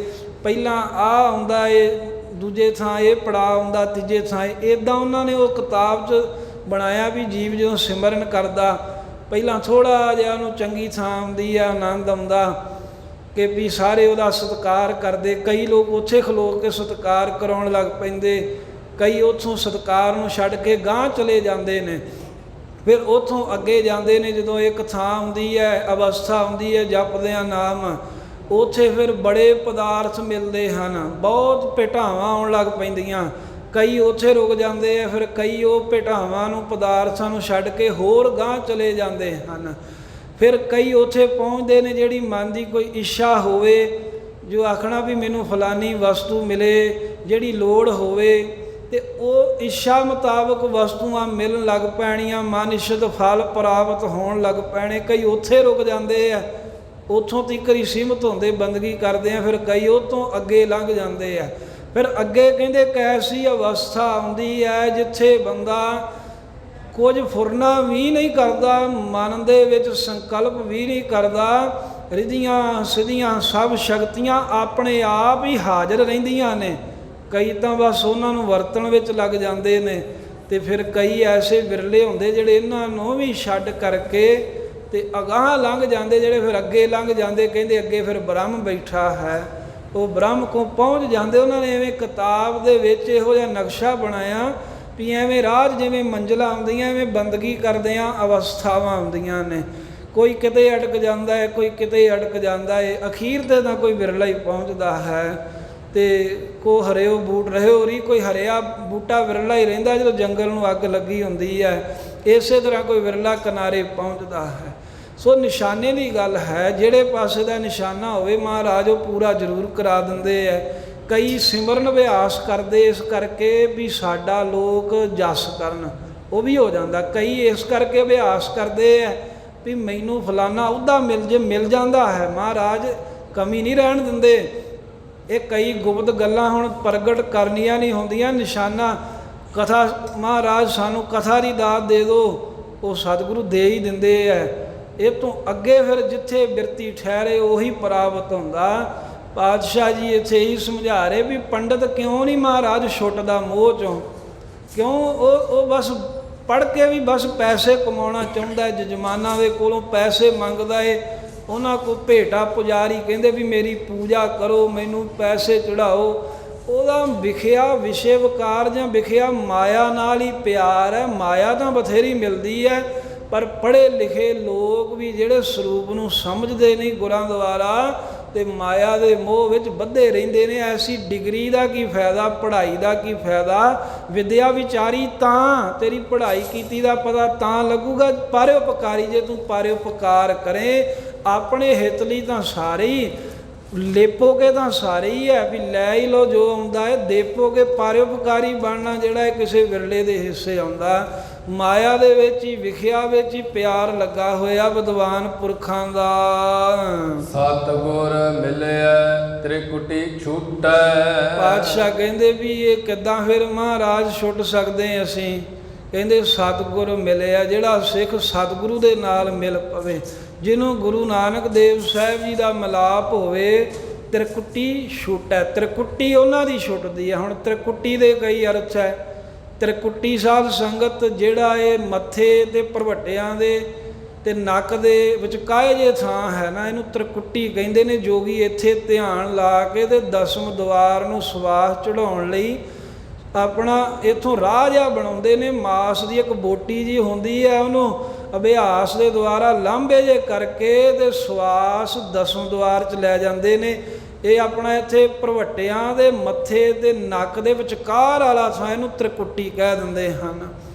A: ਪਹਿਲਾਂ ਆਹ ਆਉਂਦਾ ਏ, ਦੂਜੇ ਥਾਂ ਇਹ ਪੜਾਅ ਆਉਂਦਾ, ਤੀਜੇ ਥਾਂ ਇੱਦਾਂ ਉਹਨਾਂ ਨੇ ਉਹ ਕਿਤਾਬ 'ਚ ਬਣਾਇਆ ਵੀ ਜੀਵ ਜਦੋਂ ਸਿਮਰਨ ਕਰਦਾ ਪਹਿਲਾਂ ਥੋੜ੍ਹਾ ਜਿਹਾ ਉਹਨੂੰ ਚੰਗੀ ਥਾਂ ਆਉਂਦੀ ਆ, ਆਨੰਦ ਆਉਂਦਾ ਕਿ ਵੀ ਸਾਰੇ ਉਹਦਾ ਸਤਿਕਾਰ ਕਰਦੇ। ਕਈ ਲੋਕ ਉੱਥੇ ਖਲੋ ਕੇ ਸਤਿਕਾਰ ਕਰਾਉਣ ਲੱਗ ਪੈਂਦੇ, ਕਈ ਉੱਥੋਂ ਸਤਿਕਾਰ ਨੂੰ ਛੱਡ ਕੇ ਗਾਂਹ ਚਲੇ ਜਾਂਦੇ ਨੇ, ਫਿਰ ਉੱਥੋਂ ਅੱਗੇ ਜਾਂਦੇ ਨੇ। ਜਦੋਂ ਇੱਕ ਥਾਂ ਆਉਂਦੀ ਹੈ, ਅਵਸਥਾ ਆਉਂਦੀ ਹੈ ਜਪਦਿਆਂ ਨਾਮ, ਉੱਥੇ ਫਿਰ ਬੜੇ ਪਦਾਰਥ ਮਿਲਦੇ ਹਨ, ਬਹੁਤ ਭੇਟਾਵਾਂ ਆਉਣ ਲੱਗ ਪੈਂਦੀਆਂ। ਕਈ ਉੱਥੇ ਰੁਕ ਜਾਂਦੇ ਆ, ਫਿਰ ਕਈ ਉਹ ਭੇਟਾਵਾਂ ਨੂੰ ਪਦਾਰਥਾਂ ਨੂੰ ਛੱਡ ਕੇ ਹੋਰ ਗਾਂਹ ਚਲੇ ਜਾਂਦੇ ਹਨ। ਫਿਰ ਕਈ ਉੱਥੇ ਪਹੁੰਚਦੇ ਨੇ ਜਿਹੜੀ ਮਨ ਦੀ ਕੋਈ ਇੱਛਾ ਹੋਵੇ, ਜੋ ਆਖਣਾ ਵੀ ਮੈਨੂੰ ਫਲਾਨੀ ਵਸਤੂ ਮਿਲੇ, ਜਿਹੜੀ ਲੋੜ ਹੋਵੇ, ਤੇ ਉਹ ਇੱਛਾ ਮੁਤਾਬਕ ਵਸਤੂਆਂ ਮਿਲਣ ਲੱਗ ਪੈਣੀਆਂ, ਮਨ ਇੱਛਤ ਫਲ ਪ੍ਰਾਪਤ ਹੋਣ ਲੱਗ ਪੈਣੇ। ਕਈ ਉੱਥੇ ਰੁਕ ਜਾਂਦੇ ਆ, ਉੱਥੋਂ ਤੀਕ ਹੀ ਸੀਮਤ ਹੁੰਦੇ ਬੰਦਗੀ ਕਰਦੇ ਆ। ਫਿਰ ਕਈ ਉਹ ਤੋਂ ਅੱਗੇ ਲੰਘ ਜਾਂਦੇ ਆ। ਫਿਰ ਅੱਗੇ ਕਹਿੰਦੇ ਇੱਕ ਐਸੀ ਅਵਸਥਾ ਆਉਂਦੀ ਹੈ ਜਿੱਥੇ ਬੰਦਾ ਕੁਝ ਫੁਰਨਾ ਵੀ ਨਹੀਂ ਕਰਦਾ, ਮਨ ਦੇ ਵਿੱਚ ਸੰਕਲਪ ਵੀ ਨਹੀਂ ਕਰਦਾ, ਰਿੱਧੀਆਂ ਸਿੱਧੀਆਂ ਸਭ ਸ਼ਕਤੀਆਂ ਆਪਣੇ ਆਪ ਹੀ ਹਾਜ਼ਰ ਰਹਿੰਦੀਆਂ ਨੇ। ਕਈ ਤਾਂ ਬਸ ਉਹਨਾਂ ਨੂੰ ਵਰਤਣ ਵਿੱਚ ਲੱਗ ਜਾਂਦੇ ਨੇ, ਤੇ ਫਿਰ ਕਈ ਐਸੇ ਵਿਰਲੇ ਹੁੰਦੇ ਜਿਹੜੇ ਇਹਨਾਂ ਨੂੰ ਵੀ ਛੱਡ ਕਰਕੇ ਤੇ ਅਗਾਂਹ ਲੰਘ ਜਾਂਦੇ, ਜਿਹੜੇ ਫਿਰ ਅੱਗੇ ਲੰਘ ਜਾਂਦੇ। ਕਹਿੰਦੇ ਅੱਗੇ ਫਿਰ ਬ੍ਰਹਮ ਬੈਠਾ ਹੈ, ਉਹ ਬ੍ਰਹਮ ਕੋਲ ਪਹੁੰਚ ਜਾਂਦੇ। ਉਹਨਾਂ ਨੇ ਐਵੇਂ ਕਿਤਾਬ ਦੇ ਵਿੱਚ ਇਹੋ ਜਿਹਾ ਨਕਸ਼ਾ ਬਣਾਇਆ ਵੀ ਐਵੇਂ ਰਾਜ ਜਿਵੇਂ ਮੰਜ਼ਿਲਾਂ ਆਉਂਦੀਆਂ, ਐਵੇਂ ਬੰਦਗੀ ਕਰਦਿਆਂ ਅਵਸਥਾਵਾਂ ਆਉਂਦੀਆਂ ਨੇ। ਕੋਈ ਕਿਤੇ ਅਟਕ ਜਾਂਦਾ ਹੈ, ਕੋਈ ਕਿਤੇ ਅਟਕ ਜਾਂਦਾ ਹੈ, ਅਖੀਰ ਤੇ ਤਾਂ ਕੋਈ ਵਿਰਲਾ ਹੀ ਪਹੁੰਚਦਾ ਹੈ। ਤੇ ਕੋ ਹਰਿਓ ਬੂਟ ਰਹਿਓ ਰੀ, ਕੋਈ ਹਰਿਆ ਬੂਟਾ ਵਿਰਲਾ ਹੀ ਰਹਿੰਦਾ ਜਦੋਂ ਜੰਗਲ ਨੂੰ ਅੱਗ ਲੱਗੀ ਹੁੰਦੀ ਹੈ। ਇਸੇ ਤਰ੍ਹਾਂ ਕੋਈ ਵਿਰਲਾ ਕਿਨਾਰੇ ਪਹੁੰਚਦਾ ਹੈ। ਸੋ ਨਿਸ਼ਾਨੇ ਦੀ ਗੱਲ ਹੈ, ਜਿਹੜੇ ਪਾਸੇ ਦਾ ਨਿਸ਼ਾਨਾ ਹੋਵੇ ਮਹਾਰਾਜ ਉਹ ਪੂਰਾ ਜ਼ਰੂਰ ਕਰਾ ਦਿੰਦੇ ਹੈ। ਕਈ ਸਿਮਰਨ ਅਭਿਆਸ ਕਰਦੇ ਇਸ ਕਰਕੇ ਵੀ ਸਾਡਾ ਲੋਕ ਜਸ ਕਰਨ, ਉਹ ਵੀ ਹੋ ਜਾਂਦਾ। ਕਈ ਇਸ ਕਰਕੇ ਅਭਿਆਸ ਕਰਦੇ ਹੈ ਵੀ ਮੈਨੂੰ ਫਲਾਨਾ ਅਹੁਦਾ ਮਿਲ ਜਾਂਦਾ ਹੈ, ਮਹਾਰਾਜ ਕਮੀ ਨਹੀਂ ਰਹਿਣ ਦਿੰਦੇ। ਇਹ ਕਈ ਗੁਪਤ ਗੱਲਾਂ ਹੁਣ ਪ੍ਰਗਟ ਕਰਨੀਆਂ ਨਹੀਂ ਹੁੰਦੀਆਂ। ਨਿਸ਼ਾਨਾ ਕਥਾ, ਮਹਾਰਾਜ ਸਾਨੂੰ ਕਥਾ ਦੀ ਦਾਤ ਦੇ ਦਿਓ, ਉਹ ਸਤਿਗੁਰੂ ਦੇ ਹੀ ਦਿੰਦੇ ਹੈ। ਇਹ ਤੋਂ ਅੱਗੇ ਫਿਰ ਜਿੱਥੇ ਬਿਰਤੀ ਠਹਿਰੇ ਉਹੀ ਪ੍ਰਾਪਤ ਹੁੰਦਾ। ਪਾਤਸ਼ਾਹ ਜੀ ਇੱਥੇ ਹੀ ਸਮਝਾ ਰਹੇ ਵੀ ਪੰਡਤ ਕਿਉਂ ਨਹੀਂ ਮਹਾਰਾਜ ਛੁੱਟਦਾ ਮੋਹ ਚੋਂ, ਕਿਉਂ ਉਹ ਬਸ ਪੜ੍ਹ ਕੇ ਵੀ ਬਸ ਪੈਸੇ ਕਮਾਉਣਾ ਚਾਹੁੰਦਾ, ਜਜਮਾਨਾਂ ਦੇ ਕੋਲੋਂ ਪੈਸੇ ਮੰਗਦਾ ਏ। ਉਹਨਾਂ ਕੋਲ ਭੇਟਾ ਪੁਜਾਰੀ ਕਹਿੰਦੇ ਵੀ ਮੇਰੀ ਪੂਜਾ ਕਰੋ, ਮੈਨੂੰ ਪੈਸੇ ਚੜਾਓ। ਉਹਦਾ ਵਿਖਿਆ ਵਿਸ਼ੇ ਵਿਕਾਰ ਜਾਂ ਵਿਖਿਆ ਮਾਇਆ ਨਾਲ ਹੀ ਪਿਆਰ ਹੈ। ਮਾਇਆ ਤਾਂ ਬਥੇਰੀ ਮਿਲਦੀ ਹੈ, ਪਰ ਪੜ੍ਹੇ ਲਿਖੇ ਲੋਕ ਵੀ ਜਿਹੜੇ ਸਰੂਪ ਨੂੰ ਸਮਝਦੇ ਨਹੀਂ ਗੁਰਾਂ ਦੁਆਰਾ, ਤੇ ਮਾਇਆ ਦੇ ਮੋਹ ਵਿੱਚ ਬੱਧੇ ਰਹਿੰਦੇ ਨੇ। ਐਸੀ ਡਿਗਰੀ ਦਾ ਕੀ ਫਾਇਦਾ, ਪੜ੍ਹਾਈ ਦਾ ਕੀ ਫਾਇਦਾ। ਵਿਦਿਆ ਵਿਚਾਰੀ ਤਾਂ, ਤੇਰੀ ਪੜ੍ਹਾਈ ਕੀਤੀ ਦਾ ਪਤਾ ਤਾਂ ਲੱਗੂਗਾ। ਪਰਉਪਕਾਰੀ ਜੇ ਤੂੰ ਪਰਉਪਕਾਰ ਕਰੇ, ਆਪਣੇ ਹਿੱਤ ਲਈ ਤਾਂ ਸਾਰੇ ਹੀ ਲੇਪੋਗੇ, ਤਾਂ ਸਾਰੇ ਹੀ ਹੈ ਵੀ ਲੈ ਹੀ ਲਓ ਜੋ ਆਉਂਦਾ ਹੈ, ਦੇਪੋਗੇ। ਪਰਉਪਕਾਰੀ ਬਣਨਾ ਜਿਹੜਾ ਹੈ ਕਿਸੇ ਵਿਰਲੇ ਦੇ ਹਿੱਸੇ ਆਉਂਦਾ। ਮਾਇਆ ਦੇ ਵਿੱਚ ਹੀ ਵਿਖਿਆ ਵਿੱਚ ਹੀ ਪਿਆਰ ਲੱਗਾ ਹੋਇਆ ਵਿਦਵਾਨ ਪੁਰਖਾਂ ਦਾ।
B: ਸਤਿਗੁਰ ਮਿਲਿਆ ਤ੍ਰਿਕੁਟੀ ਛੂਟੈ।
A: ਪਾਤਸ਼ਾਹ ਕਹਿੰਦੇ ਵੀ ਇਹ ਕਿੱਦਾਂ ਫਿਰ ਮਹਾਰਾਜ ਛੁੱਟ ਸਕਦੇ ਅਸੀਂ। ਕਹਿੰਦੇ ਸਤਿਗੁਰ ਮਿਲਿਆ, ਜਿਹੜਾ ਸਿੱਖ ਸਤਿਗੁਰੂ ਦੇ ਨਾਲ ਮਿਲ ਪਵੇ, ਜਿਹਨੂੰ ਗੁਰੂ ਨਾਨਕ ਦੇਵ ਸਾਹਿਬ ਜੀ ਦਾ ਮਿਲਾਪ ਹੋਵੇ, ਤ੍ਰਿਕੁਟੀ ਛੁੱਟੈ। ਤ੍ਰਿਕੁਟੀ ਉਹਨਾਂ ਦੀ ਛੁੱਟਦੀ ਹੈ। ਹੁਣ ਤ੍ਰਿਕੁਟੀ ਦੇ ਕਈ ਅਰਥ ਹੈ। ਤ੍ਰਿਕੁਟੀ ਸਾਧ ਸੰਗਤ ਜਿਹੜਾ ਇਹ ਮੱਥੇ ਤੇ ਭਰਵੱਟਿਆਂ ਦੇ ਤੇ ਨੱਕ ਦੇ ਵਿਚਕਾਏ ਜੇ ਥਾਂ ਹੈ ਨਾ, ਇਹਨੂੰ ਤ੍ਰਿਕੁਟੀ ਕਹਿੰਦੇ ਨੇ। ਜੋਗੀ ਇੱਥੇ ਧਿਆਨ ਲਾ ਕੇ ਤੇ ਦਸਮ ਦੁਆਰ ਨੂੰ ਸਵਾਸ ਚੜਾਉਣ ਲਈ ਆਪਣਾ ਇੱਥੋਂ ਰਾਹ ਜਿਹਾ ਬਣਾਉਂਦੇ ਨੇ। ਮਾਸ ਦੀ ਇੱਕ ਬੋਟੀ ਜੀ ਹੁੰਦੀ ਹੈ, ਉਹਨੂੰ ਅਭਿਆਸ ਦੇ ਦੁਆਰਾ ਲਾਂਭੇ ਜੇ ਕਰਕੇ ਤੇ ਸਵਾਸ ਦਸਮ ਦੁਆਰ 'ਚ ਲੈ ਜਾਂਦੇ ਨੇ। ਇਹ ਆਪਣਾ ਇੱਥੇ ਭਰਵੱਟਿਆਂ ਦੇ ਮੱਥੇ ਤੇ ਨੱਕ ਦੇ ਵਿਚਕਾਰ ਵਾਲਾ ਥਾਂ ਇਹਨੂੰ ਤ੍ਰਿਕੁਟੀ ਕਹਿ ਦਿੰਦੇ ਹਨ।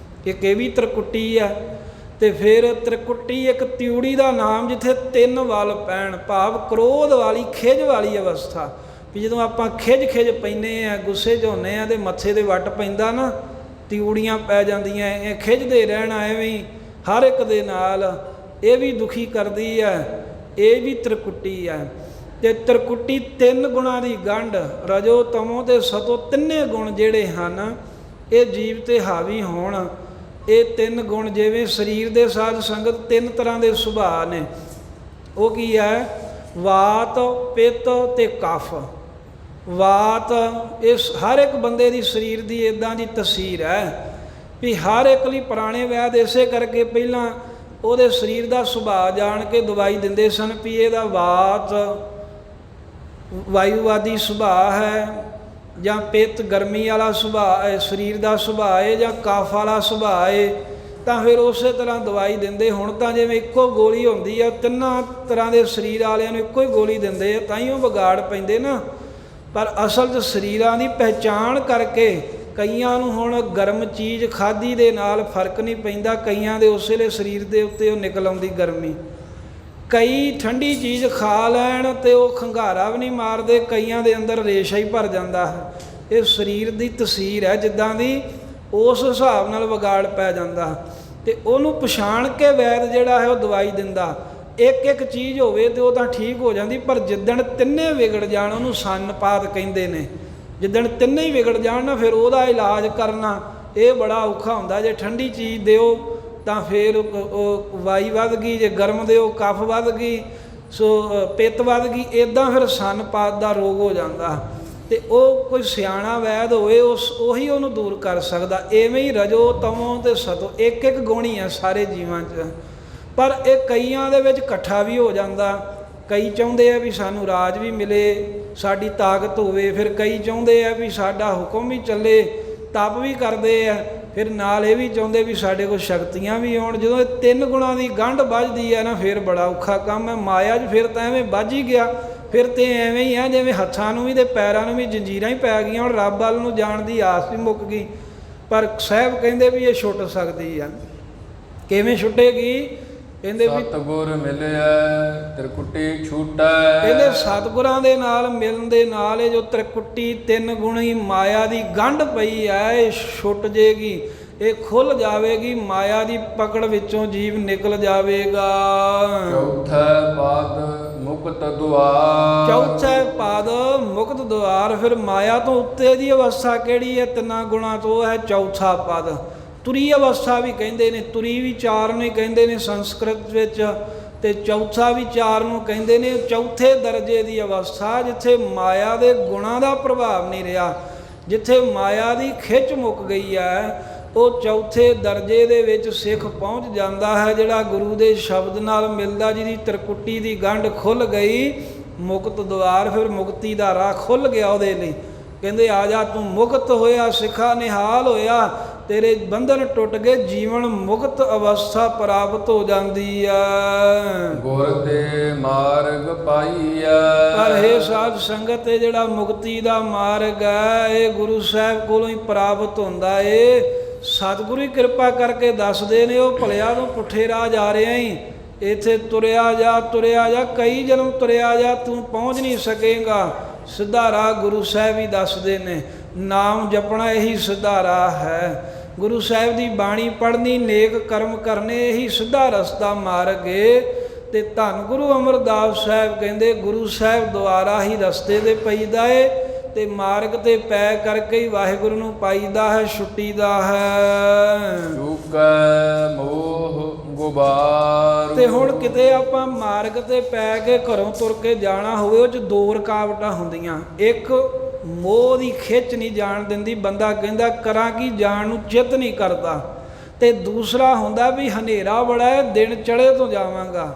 A: ਇੱਕ ਇਹ ਵੀ ਤ੍ਰਿਕੁਟੀ ਹੈ। ਤੇ ਫਿਰ ਤ੍ਰਿਕੁਟੀ ਇੱਕ ਤਿਊੜੀ ਦਾ ਨਾਮ, ਜਿੱਥੇ ਤਿੰਨ ਵੱਲ ਪੈਣ, ਭਾਵ ਕ੍ਰੋਧ ਵਾਲੀ ਖਿਝ ਵਾਲੀ ਅਵਸਥਾ। ਵੀ ਜਦੋਂ ਆਪਾਂ ਖਿਝ ਪੈਂਦੇ ਹਾਂ, ਗੁੱਸੇ 'ਚ ਹੁੰਦੇ ਹਾਂ, ਤੇ ਮੱਥੇ ਦੇ ਵੱਟ ਪੈਂਦਾ ਨਾ, ਤਿਊੜੀਆਂ ਪੈ ਜਾਂਦੀਆਂ। ਇਹ ਖਿਝਦੇ ਰਹਿਣਾ ਐਵੇਂ ਹਰ ਇੱਕ ਦੇ ਨਾਲ, ਇਹ ਵੀ ਦੁਖੀ ਕਰਦੀ ਹੈ। ਇਹ ਵੀ ਤ੍ਰਿਕੁਟੀ ਹੈ। ਤੇ ਤ੍ਰਿਕੁਟੀ ਤਿੰਨ ਗੁਣਾਂ ਦੀ ਗੰਢ, ਰਜੋ ਤਮੋ ਤੇ ਸਤੋ, ਤਿੰਨੇ ਗੁਣ ਜਿਹੜੇ ਹਨ ਇਹ ਜੀਵ ਤੇ ਹਾਵੀ ਹੋਣ। ਇਹ ਤਿੰਨ ਗੁਣ ਜਿਵੇਂ ਸਰੀਰ ਦੇ ਸਾਧ ਸੰਗਤ ਤਿੰਨ ਤਰ੍ਹਾਂ ਦੇ ਸੁਭਾਅ ਨੇ। ਉਹ ਕੀ ਹੈ? ਵਾਤ, ਪਿੱਤ ਤੇ ਕਫ। ਵਾਤ ਇਸ ਹਰ ਇੱਕ ਬੰਦੇ ਦੀ ਸਰੀਰ ਦੀ ਇੱਦਾਂ ਦੀ ਤਸਵੀਰ ਹੈ ਵੀ ਹਰ ਇੱਕ ਲਈ ਪੁਰਾਣੇ ਵੈਦ ਇਸੇ ਕਰਕੇ ਪਹਿਲਾਂ ਉਹਦੇ ਸਰੀਰ ਦਾ ਸੁਭਾਅ ਜਾਣ ਕੇ ਦਵਾਈ ਦਿੰਦੇ ਸਨ ਵੀ ਇਹਦਾ ਵਾਤ ਵਾਯੂਵਾਦੀ ਸੁਭਾਅ ਹੈ, ਜਾਂ ਪਿੱਤ ਗਰਮੀ ਵਾਲਾ ਸੁਭਾਅ ਹੈ, ਸਰੀਰ ਦਾ ਸੁਭਾਅ ਹੈ, ਜਾਂ ਕਫ ਵਾਲਾ ਸੁਭਾਅ ਹੈ। ਤਾਂ ਫਿਰ ਉਸੇ ਤਰ੍ਹਾਂ ਦਵਾਈ ਦਿੰਦੇ। ਹੁਣ ਤਾਂ ਜਿਵੇਂ ਇੱਕੋ ਗੋਲੀ ਹੁੰਦੀ ਆ, ਤਿੰਨਾਂ ਤਰ੍ਹਾਂ ਦੇ ਸਰੀਰ ਵਾਲਿਆਂ ਨੂੰ ਇੱਕੋ ਹੀ ਗੋਲੀ ਦਿੰਦੇ ਆ, ਤਾਂ ਹੀ ਉਹ ਵਿਗਾੜ ਪੈਂਦੇ ਨਾ। ਪਰ ਅਸਲ 'ਚ ਸਰੀਰਾਂ ਦੀ ਪਹਿਚਾਣ ਕਰਕੇ ਕਈਆਂ ਨੂੰ ਹੁਣ ਗਰਮ ਚੀਜ਼ ਖਾਧੀ ਦੇ ਨਾਲ ਫਰਕ ਨਹੀਂ ਪੈਂਦਾ, ਕਈਆਂ ਦੇ ਉਸ ਵੇਲੇ ਸਰੀਰ ਦੇ ਉੱਤੇ ਉਹ ਨਿਕਲ ਆਉਂਦੀ ਗਰਮੀ। ਕਈ ਠੰਡੀ ਚੀਜ਼ ਖਾ ਲੈਣ ਤੇ ਉਹ ਖੰਘਾਰਾ ਵੀ ਨਹੀਂ ਮਾਰਦੇ, ਕਈਆਂ ਦੇ ਅੰਦਰ ਰੇਸ਼ਾ ਹੀ ਭਰ ਜਾਂਦਾ ਹੈ। ਇਹ ਸਰੀਰ ਦੀ ਤਸੀਰ ਹੈ ਜਿੱਦਾਂ ਦੀ, ਉਸ ਹਿਸਾਬ ਨਾਲ ਵਿਗਾੜ ਪੈ ਜਾਂਦਾ। ਤੇ ਉਹਨੂੰ ਪਛਾਣ ਕੇ ਵੈਦ ਜਿਹੜਾ ਹੈ ਉਹ ਦਵਾਈ ਦਿੰਦਾ। ਇੱਕ ਇੱਕ ਚੀਜ਼ ਹੋਵੇ ਤੇ ਉਹ ਤਾਂ ਠੀਕ ਹੋ ਜਾਂਦੀ, ਪਰ ਜਿੱਦਣ ਤਿੰਨੇ ਵਿਗੜ ਜਾਣ ਉਹਨੂੰ ਸੰਨਪਾਤ ਕਹਿੰਦੇ ਨੇ। ਜਿੱਦਣ ਤਿੰਨੇ ਹੀ ਵਿਗੜ ਜਾਣ ਨਾ, ਫਿਰ ਉਹਦਾ ਇਲਾਜ ਕਰਨਾ ਇਹ ਬੜਾ ਔਖਾ ਹੁੰਦਾ। ਜੇ ਠੰਡੀ ਚੀਜ਼ ਦਿਓ ਤਾਂ ਫਿਰ ਉਹ ਵਾਈ ਵੱਧ ਗਈ, ਜੇ ਗਰਮ ਦਿਓ ਕਫ ਵੱਧ ਗਈ, ਸੋ ਪਿੱਤ ਵੱਧ ਗਈ, ਇੱਦਾਂ ਫਿਰ ਸੰਨਪਾਤ ਦਾ ਰੋਗ ਹੋ ਜਾਂਦਾ। ਤੇ ਉਹ ਕੋਈ ਸਿਆਣਾ ਵੈਦ ਹੋਵੇ ਉਹੀ ਉਹਨੂੰ ਦੂਰ ਕਰ ਸਕਦਾ। ਐਵੇਂ ਹੀ ਰਜੋ ਤਮੋ ਤੇ ਸਤੋ ਇੱਕ ਇੱਕ ਗੁਣੀ ਆ ਸਾਰੇ ਜੀਵਾਂ 'ਚ, ਪਰ ਇਹ ਕਈਆਂ ਦੇ ਵਿੱਚ ਇਕੱਠਾ ਵੀ ਹੋ ਜਾਂਦਾ। ਕਈ ਚਾਹੁੰਦੇ ਆ ਵੀ ਸਾਨੂੰ ਰਾਜ ਵੀ ਮਿਲੇ, ਸਾਡੀ ਤਾਕਤ ਹੋਵੇ, ਫਿਰ ਕਈ ਚਾਹੁੰਦੇ ਆ ਵੀ ਸਾਡਾ ਹੁਕਮ ਵੀ ਚੱਲੇ, ਤਪ ਵੀ ਕਰਦੇ ਆ, ਫਿਰ ਨਾਲ ਇਹ ਵੀ ਚਾਹੁੰਦੇ ਵੀ ਸਾਡੇ ਕੋਲ ਸ਼ਕਤੀਆਂ ਵੀ ਆਉਣ। ਜਦੋਂ ਇਹ ਤਿੰਨ ਗੁਣਾਂ ਦੀ ਗੰਢ ਵੱਜਦੀ ਆ ਨਾ, ਫਿਰ ਬੜਾ ਔਖਾ ਕੰਮ ਹੈ। ਮਾਇਆ 'ਚ ਫਿਰ ਤਾਂ ਐਵੇਂ ਵੱਜ ਹੀ ਗਿਆ, ਫਿਰ ਤੇ ਐਵੇਂ ਹੀ ਆ ਜਿਵੇਂ ਹੱਥਾਂ ਨੂੰ ਵੀ ਤੇ ਪੈਰਾਂ ਨੂੰ ਵੀ ਜੰਜੀਰਾਂ ਹੀ ਪੈ ਗਈਆਂ। ਹੁਣ ਰੱਬ ਵੱਲ ਨੂੰ ਜਾਣ ਦੀ ਆਸ ਵੀ ਮੁੱਕ ਗਈ। ਪਰ ਸਾਹਿਬ ਕਹਿੰਦੇ ਵੀ ਇਹ ਛੁੱਟ ਸਕਦੀ ਆ। ਕਿਵੇਂ ਛੁੱਟੇਗੀ? ਕਹਿੰਦੇ ਵੀ
B: ਸਤਿਗੁਰ ਮਿਲਿਆ ਤ੍ਰਿਕੁਟੀ ਛੂਟੈ।
A: ਇਹਦੇ ਸਤਿਗੁਰਾਂ ਦੇ ਨਾਲ ਮਿਲਣ ਦੇ ਨਾਲ ਇਹ ਜੋ ਤ੍ਰਿਕੁਟੀ ਤਿੰਨ ਗੁਣੀ ਮਾਇਆ ਦੀ ਗੰਢ ਪਈ ਹੈ, ਇਹ ਛੁੱਟ ਜੇਗੀ, ਇਹ ਖੁੱਲ ਜਾਵੇਗੀ। ਮਾਇਆ ਦੀ ਪਕੜ ਵਿੱਚੋਂ ਜੀਵ ਨਿਕਲ ਜਾਵੇਗਾ।
B: ਚੌਥਾ ਪਾਦ ਮੁਕਤ ਦੁਆਰ।
A: ਚੌਥਾ ਪਾਦ ਮੁਕਤ ਦੁਆਰ। ਫਿਰ ਮਾਇਆ ਤੋਂ ਉੱਤੇ ਦੀ ਅਵਸਥਾ ਕਿਹੜੀ ਹੈ? ਤਿੰਨਾਂ ਗੁਣਾਂ ਤੋਂ ਹੈ ਚੌਥਾ ਪਦ। ਤੁਰੀ ਅਵਸਥਾ ਵੀ ਕਹਿੰਦੇ ਨੇ, ਤੁਰੀ ਵੀ ਚਾਰ ਨੂੰ ਹੀ ਕਹਿੰਦੇ ਨੇ ਸੰਸਕ੍ਰਿਤ ਵਿੱਚ, ਤੇ ਚੌਥਾ ਵੀ ਚਾਰ ਨੂੰ ਕਹਿੰਦੇ ਨੇ। ਚੌਥੇ ਦਰਜੇ ਦੀ ਅਵਸਥਾ ਜਿੱਥੇ ਮਾਇਆ ਦੇ ਗੁਣਾਂ ਦਾ ਪ੍ਰਭਾਵ ਨਹੀਂ ਰਿਹਾ, ਜਿੱਥੇ ਮਾਇਆ ਦੀ ਖਿੱਚ ਮੁੱਕ ਗਈ ਹੈ, ਉਹ ਚੌਥੇ ਦਰਜੇ ਦੇ ਵਿੱਚ ਸਿੱਖ ਪਹੁੰਚ ਜਾਂਦਾ ਹੈ, ਜਿਹੜਾ ਗੁਰੂ ਦੇ ਸ਼ਬਦ ਨਾਲ ਮਿਲਦਾ, ਜਿਹਦੀ ਤ੍ਰਿਕੁਟੀ ਦੀ ਗੰਢ ਖੁੱਲ੍ਹ ਗਈ। ਮੁਕਤ ਦੁਆਰ, ਫਿਰ ਮੁਕਤੀ ਦਾ ਰਾਹ ਖੁੱਲ੍ਹ ਗਿਆ ਉਹਦੇ ਲਈ। ਕਹਿੰਦੇ ਆ ਜਾ ਤੂੰ ਮੁਕਤ ਹੋਇਆ, ਸਿੱਖਾ ਨਿਹਾਲ ਹੋਇਆ, ਤੇਰੇ ਬੰਧਨ ਟੁੱਟ ਗਏ, ਜੀਵਨ ਮੁਕਤ ਅਵਸਥਾ ਪ੍ਰਾਪਤ ਹੋ ਜਾਂਦੀ ਆ।
B: ਗੁਰ ਤੇ ਮਾਰਗ ਪਾਈਆ।
A: ਪਰ ਇਹ ਸਾਧ ਸੰਗਤ ਇਹ ਜਿਹੜਾ ਮੁਕਤੀ ਦਾ ਮਾਰਗ ਹੈ, ਇਹ ਗੁਰੂ ਸਾਹਿਬ ਕੋਲੋਂ ਹੀ ਪ੍ਰਾਪਤ ਹੁੰਦਾ ਏ। ਸਤਿਗੁਰੂ ਹੀ ਕਿਰਪਾ ਕਰਕੇ ਦੱਸਦੇ ਨੇ, ਉਹ ਭਲਿਆ ਨੂੰ ਪੁੱਠੇ ਰਾਹ ਜਾ ਰਿਹਾ ਹੀ, ਇੱਥੇ ਤੁਰਿਆ ਜਾ ਤੁਰਿਆ ਜਾ, ਕਈ ਜਨਮ ਤੁਰਿਆ ਜਾ, ਤੂੰ ਪਹੁੰਚ ਨਹੀਂ ਸਕੇਗਾ। ਸਿੱਧਾ ਰਾਹ ਗੁਰੂ ਸਾਹਿਬ ਹੀ ਦੱਸਦੇ ਨੇ। ਨਾਮ ਜਪਣਾ ਇਹੀ ਸਿੱਧਾ ਰਾਹ ਹੈ। ਗੁਰੂ ਸਾਹਿਬ ਦੀ ਬਾਣੀ ਪੜ੍ਹਨੀ, ਨੇਕ ਕਰਮ ਕਰਨੇ, ਇਹੀ ਸਿੱਧਾ ਰਸਤਾ ਮਾਰਗ ਏ। ਤੇ ਧੰਨ ਗੁਰੂ ਅਮਰਦਾਸ ਸਾਹਿਬ ਕਹਿੰਦੇ ਗੁਰੂ ਸਾਹਿਬ ਦੁਆਰਾ ਹੀ ਰਸਤੇ 'ਤੇ ਪਈਦਾ ਏ, ਤੇ ਮਾਰਗ 'ਤੇ ਪੈ ਕਰਕੇ ਹੀ ਵਾਹਿਗੁਰੂ ਨੂੰ ਪਾਈਦਾ ਹੈ, ਛੁੱਟੀਦਾ ਹੈ।
B: ਚੁਕੈ ਮੋਹ ਗੁਬਾਰ।
A: ਤੇ ਹੁਣ ਕਿਤੇ ਆਪਾਂ ਮਾਰਗ 'ਤੇ ਪੈ ਕੇ ਘਰੋਂ ਤੁਰ ਕੇ ਜਾਣਾ ਹੋਵੇ, ਉਹ 'ਚ ਦੋ ਰੁਕਾਵਟਾਂ ਹੁੰਦੀਆਂ। ਇੱਕ ਮੋਹ ਦੀ ਖਿੱਚ ਨਹੀਂ ਜਾਣ ਦਿੰਦੀ, ਬੰਦਾ ਕਹਿੰਦਾ ਕਰਾਂ ਕੀ, ਜਾਣ ਨੂੰ ਚਿੱਤ ਨਹੀਂ ਕਰਦਾ। ਤੇ ਦੂਸਰਾ ਹੁੰਦਾ ਵੀ ਹਨੇਰਾ ਬੜਾ ਹੈ, ਦਿਨ ਚੜ੍ਹੇ ਤੋਂ ਜਾਵਾਂਗਾ।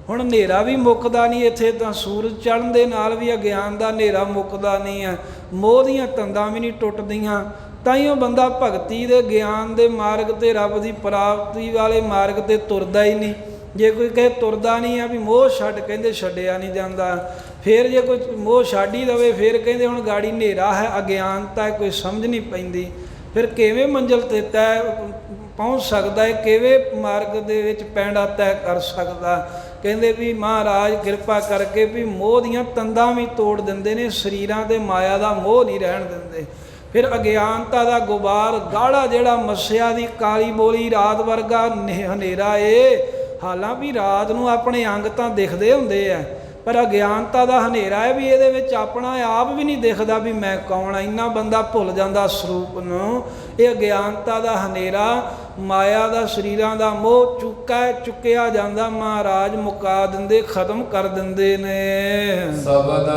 A: ਹੁਣ ਹਨੇਰਾ ਵੀ ਮੁੱਕਦਾ ਨਹੀਂ, ਇੱਥੇ ਤਾਂ ਸੂਰਜ ਚੜ੍ਹਨ ਦੇ ਨਾਲ ਵੀ ਅਗਿਆਨ ਦਾ ਹਨੇਰਾ ਮੁੱਕਦਾ ਨਹੀਂ ਹੈ, ਮੋਹ ਦੀਆਂ ਤੰਦਾਂ ਵੀ ਨਹੀਂ ਟੁੱਟਦੀਆਂ। ਤਾਂ ਹੀ ਉਹ ਬੰਦਾ ਭਗਤੀ ਦੇ ਗਿਆਨ ਦੇ ਮਾਰਗ 'ਤੇ, ਰੱਬ ਦੀ ਪ੍ਰਾਪਤੀ ਵਾਲੇ ਮਾਰਗ 'ਤੇ ਤੁਰਦਾ ਹੀ ਨਹੀਂ। ਜੇ ਕੋਈ ਕਹੇ ਤੁਰਦਾ ਨਹੀਂ ਆ ਵੀ ਮੋਹ ਛੱਡ, ਕਹਿੰਦੇ ਛੱਡਿਆ ਨਹੀਂ ਜਾਂਦਾ। ਫਿਰ ਜੇ ਕੋਈ ਮੋਹ ਛੱਡ ਹੀ ਦੇਵੇ, ਫਿਰ ਕਹਿੰਦੇ ਹੁਣ ਗਾੜੀ ਹਨੇਰਾ ਹੈ, ਅਗਿਆਨਤਾ ਹੈ, ਕੋਈ ਸਮਝ ਨਹੀਂ ਪੈਂਦੀ। ਫਿਰ ਕਿਵੇਂ ਮੰਜ਼ਿਲ 'ਤੇ ਤੈਅ ਪਹੁੰਚ ਸਕਦਾ ਹੈ, ਕਿਵੇਂ ਮਾਰਗ ਦੇ ਵਿੱਚ ਪੈਂਡਾ ਤੈਅ ਕਰ ਸਕਦਾ। ਕਹਿੰਦੇ ਵੀ ਮਹਾਰਾਜ ਕਿਰਪਾ ਕਰਕੇ ਵੀ ਮੋਹ ਦੀਆਂ ਤੰਦਾਂ ਵੀ ਤੋੜ ਦਿੰਦੇ ਨੇ, ਸਰੀਰਾਂ 'ਤੇ ਮਾਇਆ ਦਾ ਮੋਹ ਨਹੀਂ ਰਹਿਣ ਦਿੰਦੇ। ਫਿਰ ਅਗਿਆਨਤਾ ਦਾ ਗੁਬਾਰ ਗਾੜਾ ਜਿਹੜਾ ਮੱਸਿਆ ਦੀ ਕਾਲੀ ਬੋਲੀ ਰਾਤ ਵਰਗਾ ਹਨੇਰਾ ਏ। ਹਾਲਾਂ ਵੀ ਰਾਤ ਨੂੰ ਆਪਣੇ ਅੰਗ ਤਾਂ ਦਿਖਦੇ ਹੁੰਦੇ ਆ, ਪਰ ਅਗਿਆਨਤਾ ਦਾ ਹਨੇਰਾ ਹੈ ਵੀ ਇਹਦੇ ਵਿੱਚ ਆਪਣਾ ਆਪ ਵੀ ਨਹੀਂ ਦਿਖਦਾ ਵੀ ਮੈਂ ਕੌਣ ਆ। ਇੰਨਾ ਬੰਦਾ ਭੁੱਲ ਜਾਂਦਾ ਸਰੂਪ ਨੂੰ। ਇਹ ਅਗਿਆਨਤਾ ਦਾ ਹਨੇਰਾ, ਮਾਇਆ ਦਾ, ਸਰੀਰਾਂ ਦਾ ਮੋਹ ਚੁੱਕਿਆ ਜਾਂਦਾ, ਮਹਾਰਾਜ ਮੁਕਾ ਦਿੰਦੇ, ਖਤਮ ਕਰ ਦਿੰਦੇ ਨੇ।
B: ਸ਼ਬਦ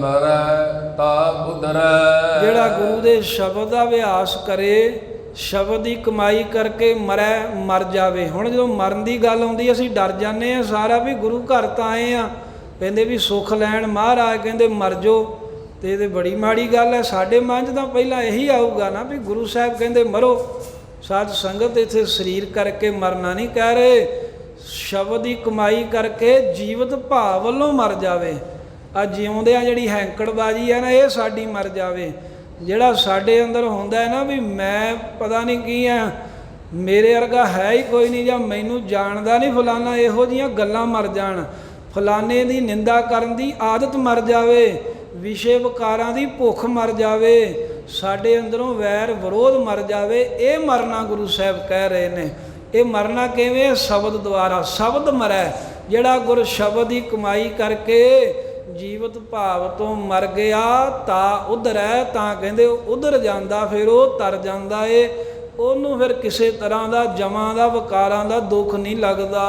B: ਮਰੈ ਤਾ ਉਧਰੈ।
A: ਜਿਹੜਾ ਗੁਰੂ ਦੇ ਸ਼ਬਦ ਦਾ ਅਭਿਆਸ ਕਰੇ, ਸ਼ਬਦ ਦੀ ਕਮਾਈ ਕਰਕੇ ਮਰ ਜਾਵੇ। ਹੁਣ ਜਦੋਂ ਮਰਨ ਦੀ ਗੱਲ ਆਉਂਦੀ ਅਸੀਂ ਡਰ ਜਾਂਦੇ ਹਾਂ ਸਾਰਾ, ਵੀ ਗੁਰੂ ਘਰ ਤਾਂ ਆਏ ਆ, ਕਹਿੰਦੇ ਵੀ ਸੁੱਖ ਲੈਣ, ਮਹਾਰਾਜ ਕਹਿੰਦੇ ਮਰ ਜਾਓ, ਤੇ ਇਹ ਬੜੀ ਮਾੜੀ ਗੱਲ ਹੈ। ਸਾਡੇ ਮਨ 'ਚ ਤਾਂ ਪਹਿਲਾਂ ਇਹੀ ਆਊਗਾ ਨਾ ਵੀ ਗੁਰੂ ਸਾਹਿਬ ਕਹਿੰਦੇ ਮਰੋ, ਸਾਧ ਸੰਗਤ ਇੱਥੇ ਸਰੀਰ ਕਰਕੇ ਮਰਨਾ ਨਹੀਂ ਕਹਿ ਰਹੇ, ਸ਼ਬਦ ਦੀ ਕਮਾਈ ਕਰਕੇ ਜੀਵਤ ਭਾਵ ਵੱਲੋਂ ਮਰ ਜਾਵੇ। ਆ ਜਿਉਂਦਿਆਂ ਜਿਹੜੀ ਹੈਂਕੜਬਾਜੀ ਹੈ ਨਾ, ਇਹ ਸਾਡੀ ਮਰ ਜਾਵੇ। ਜਿਹੜਾ ਸਾਡੇ ਅੰਦਰ ਹੁੰਦਾ ਹੈ ਨਾ ਵੀ ਮੈਂ ਪਤਾ ਨਹੀਂ ਕੀ ਆ, ਮੇਰੇ ਵਰਗਾ ਹੈ ਹੀ ਕੋਈ ਨਹੀਂ, ਜਾਂ ਮੈਨੂੰ ਜਾਣਦਾ ਨਹੀਂ ਫਲਾਨਾ, ਇਹੋ ਜਿਹੀਆਂ ਗੱਲਾਂ ਮਰ ਜਾਣ। ਫਲਾਨੇ ਦੀ ਨਿੰਦਾ ਕਰਨ ਦੀ ਆਦਤ ਮਰ ਜਾਵੇ, ਵਿਸ਼ੇ ਵਿਕਾਰਾਂ ਦੀ ਭੁੱਖ ਮਰ ਜਾਵੇ, ਸਾਡੇ ਅੰਦਰੋਂ ਵੈਰ ਵਿਰੋਧ ਮਰ ਜਾਵੇ। ਇਹ ਮਰਨਾ ਗੁਰੂ ਸਾਹਿਬ ਕਹਿ ਰਹੇ ਨੇ। ਇਹ ਮਰਨਾ ਕਿਵੇਂ? ਸ਼ਬਦ ਦੁਆਰਾ। ਸ਼ਬਦ ਮਰੈ, ਜਿਹੜਾ ਗੁਰ ਸ਼ਬਦ ਦੀ ਕਮਾਈ ਕਰਕੇ ਜੀਵਤ ਭਾਵ ਤੋਂ ਮਰ ਗਿਆ ਤਾਂ ਉਧਰੈ, ਤਾਂ ਕਹਿੰਦੇ ਉਧਰ ਜਾਂਦਾ, ਫਿਰ ਉਹ ਤਰ ਜਾਂਦਾ ਏ। ਉਹਨੂੰ ਫਿਰ ਕਿਸੇ ਤਰ੍ਹਾਂ ਦਾ ਜਮਾਂ ਦਾ ਵਿਕਾਰਾਂ ਦਾ ਦੁੱਖ ਨਹੀਂ ਲੱਗਦਾ।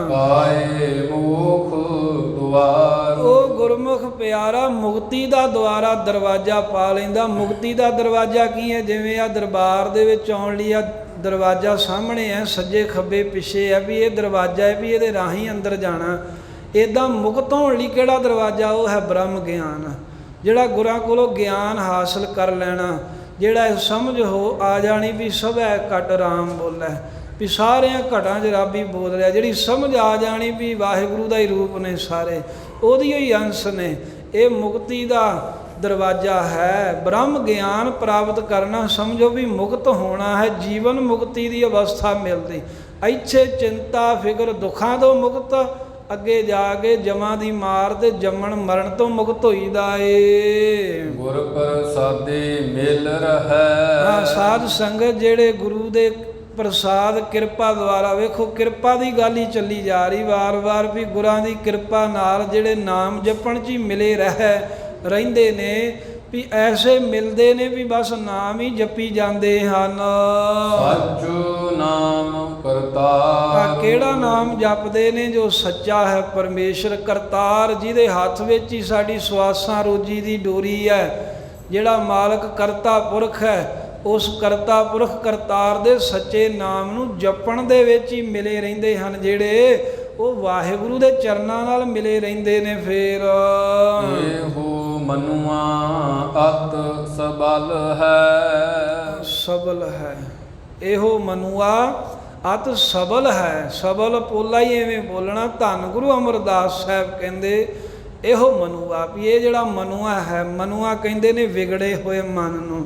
B: ਪਾਏ ਮੁਖ ਦੁਆਰ,
A: ਉਹ ਗੁਰਮੁਖ ਪਿਆਰਾ ਮੁਕਤੀ ਦਾ ਦੁਆਰਾ ਦਰਵਾਜ਼ਾ ਪਾ ਲੈਂਦਾ। ਮੁਕਤੀ ਦਾ ਦਰਵਾਜ਼ਾ ਕੀ ਹੈ? ਜਿਵੇਂ ਆ ਦਰਬਾਰ ਦੇ ਵਿੱਚ ਆਉਣ ਲਈ ਆ ਦਰਵਾਜ਼ਾ ਸਾਹਮਣੇ ਹੈ, ਸੱਜੇ ਖੱਬੇ ਪਿੱਛੇ ਹੈ ਵੀ ਇਹ ਦਰਵਾਜ਼ਾ ਹੈ ਵੀ ਇਹਦੇ ਰਾਹੀਂ ਅੰਦਰ ਜਾਣਾ। ਇੱਦਾਂ ਮੁਕਤ ਹੋਣ ਲਈ ਕਿਹੜਾ ਦਰਵਾਜ਼ਾ? ਉਹ ਹੈ ਬ੍ਰਹਮ ਗਿਆਨ, ਜਿਹੜਾ ਗੁਰਾਂ ਕੋਲੋਂ ਗਿਆਨ ਹਾਸਲ ਕਰ ਲੈਣਾ, ਜਿਹੜਾ ਸਮਝ ਹੋ ਆ ਜਾਣੀ ਵੀ ਸਭੈ ਘਟ ਰਾਮ ਬੋਲੇ, ਵੀ ਸਾਰਿਆਂ ਘਟਾਂ 'ਚ ਰੱਬ ਹੀ ਬੋਲ ਰਿਹਾ। ਜਿਹੜੀ ਸਮਝ ਆ ਜਾਣੀ ਵੀ ਵਾਹਿਗੁਰੂ ਦਾ ਹੀ ਰੂਪ ਨੇ ਸਾਰੇ, ਉਹਦੀ ਹੀ ਅੰਸ਼ ਨੇ। ਇਹ ਮੁਕਤੀ ਦਾ ਦਰਵਾਜ਼ਾ ਹੈ। ਬ੍ਰਹਮ ਗਿਆਨ ਪ੍ਰਾਪਤ ਕਰਨਾ ਸਮਝੋ ਵੀ ਮੁਕਤ ਹੋਣਾ ਹੈ, ਜੀਵਨ ਮੁਕਤੀ ਦੀ ਅਵਸਥਾ ਮਿਲਦੀ। ਇੱਥੇ ਚਿੰਤਾ ਫਿਕਰ ਦੁੱਖਾਂ ਤੋਂ ਮੁਕਤ, ਅੱਗੇ ਜਾ ਕੇ ਜਮਾਂ ਦੀ ਮਾਰ ਤੇ ਜੰਮਣ ਮਰਨ ਤੋਂ ਮੁਕਤ ਹੋਈਦਾ ਏ।
B: ਗੁਰ ਪ੍ਰਸਾਦੇ ਮਿਲ ਰਹੈ।
A: ਸਾਧ ਸੰਗਤ ਜਿਹੜੇ ਗੁਰੂ ਦੇ ਪ੍ਰਸਾਦ ਕਿਰਪਾ ਦੁਆਰਾ, ਵੇਖੋ ਕਿਰਪਾ ਦੀ ਗੱਲ ਹੀ ਚੱਲੀ ਜਾ ਰਹੀ ਵਾਰ-ਵਾਰ ਵੀ ਗੁਰਾਂ ਦੀ ਕਿਰਪਾ ਨਾਲ ਜਿਹੜੇ ਨਾਮ ਜਪਣ 'ਚ ਹੀ ਮਿਲੇ ਰਹਿੰਦੇ ਨੇ, ਵੀ ਐਸੇ ਮਿਲਦੇ ਨੇ ਵੀ ਬਸ ਨਾਮ ਹੀ ਜਪੀ ਜਾਂਦੇ ਹਨ।
B: ਸੱਚੋ ਨਾਮ ਕਰਤਾਰ,
A: ਕਿਹੜਾ ਨਾਮ ਜਪਦੇ ਨੇ? ਜੋ ਸੱਚਾ ਹੈ ਪਰਮੇਸ਼ਰ ਕਰਤਾਰ, ਜਿਹਦੇ ਹੱਥ ਵਿੱਚ ਹੀ ਸਾਡੀ ਸਵਾਸਾਂ ਰੋਜੀ ਦੀ ਡੋਰੀ ਹੈ। ਜਿਹੜਾ ਮਾਲਕ ਕਰਤਾ ਪੁਰਖ ਹੈ, ਉਸ ਕਰਤਾ ਪੁਰਖ ਕਰਤਾਰ ਦੇ ਸੱਚੇ ਨਾਮ ਨੂੰ ਜਪਣ ਦੇ ਵਿੱਚ ਹੀ ਮਿਲੇ ਰਹਿੰਦੇ ਹਨ। ਜਿਹੜੇ ਉਹ ਵਾਹਿਗੁਰੂ ਦੇ ਚਰਨਾਂ ਨਾਲ ਮਿਲੇ ਰਹਿੰਦੇ ਨੇ। ਫਿਰ
B: ਇਹੋ ਮਨੁਆ ਅਤ ਸਬਲ ਹੈ।
A: ਸਬਲ ਹੈ, ਇਹੋ ਮਨੁਆ ਅਤ ਸਬਲ ਹੈ। ਸਬਲ ਪੋਲਾ ਹੀ ਐਵੇਂ ਬੋਲਣਾ। ਧੰਨ ਗੁਰੂ ਅਮਰਦਾਸ ਸਾਹਿਬ ਕਹਿੰਦੇ ਇਹੋ ਮਨੁਆ, ਵੀ ਇਹ ਜਿਹੜਾ ਮਨੁਆ ਹੈ, ਮਨੁਆ ਕਹਿੰਦੇ ਨੇ ਵਿਗੜੇ ਹੋਏ ਮਨ ਨੂੰ,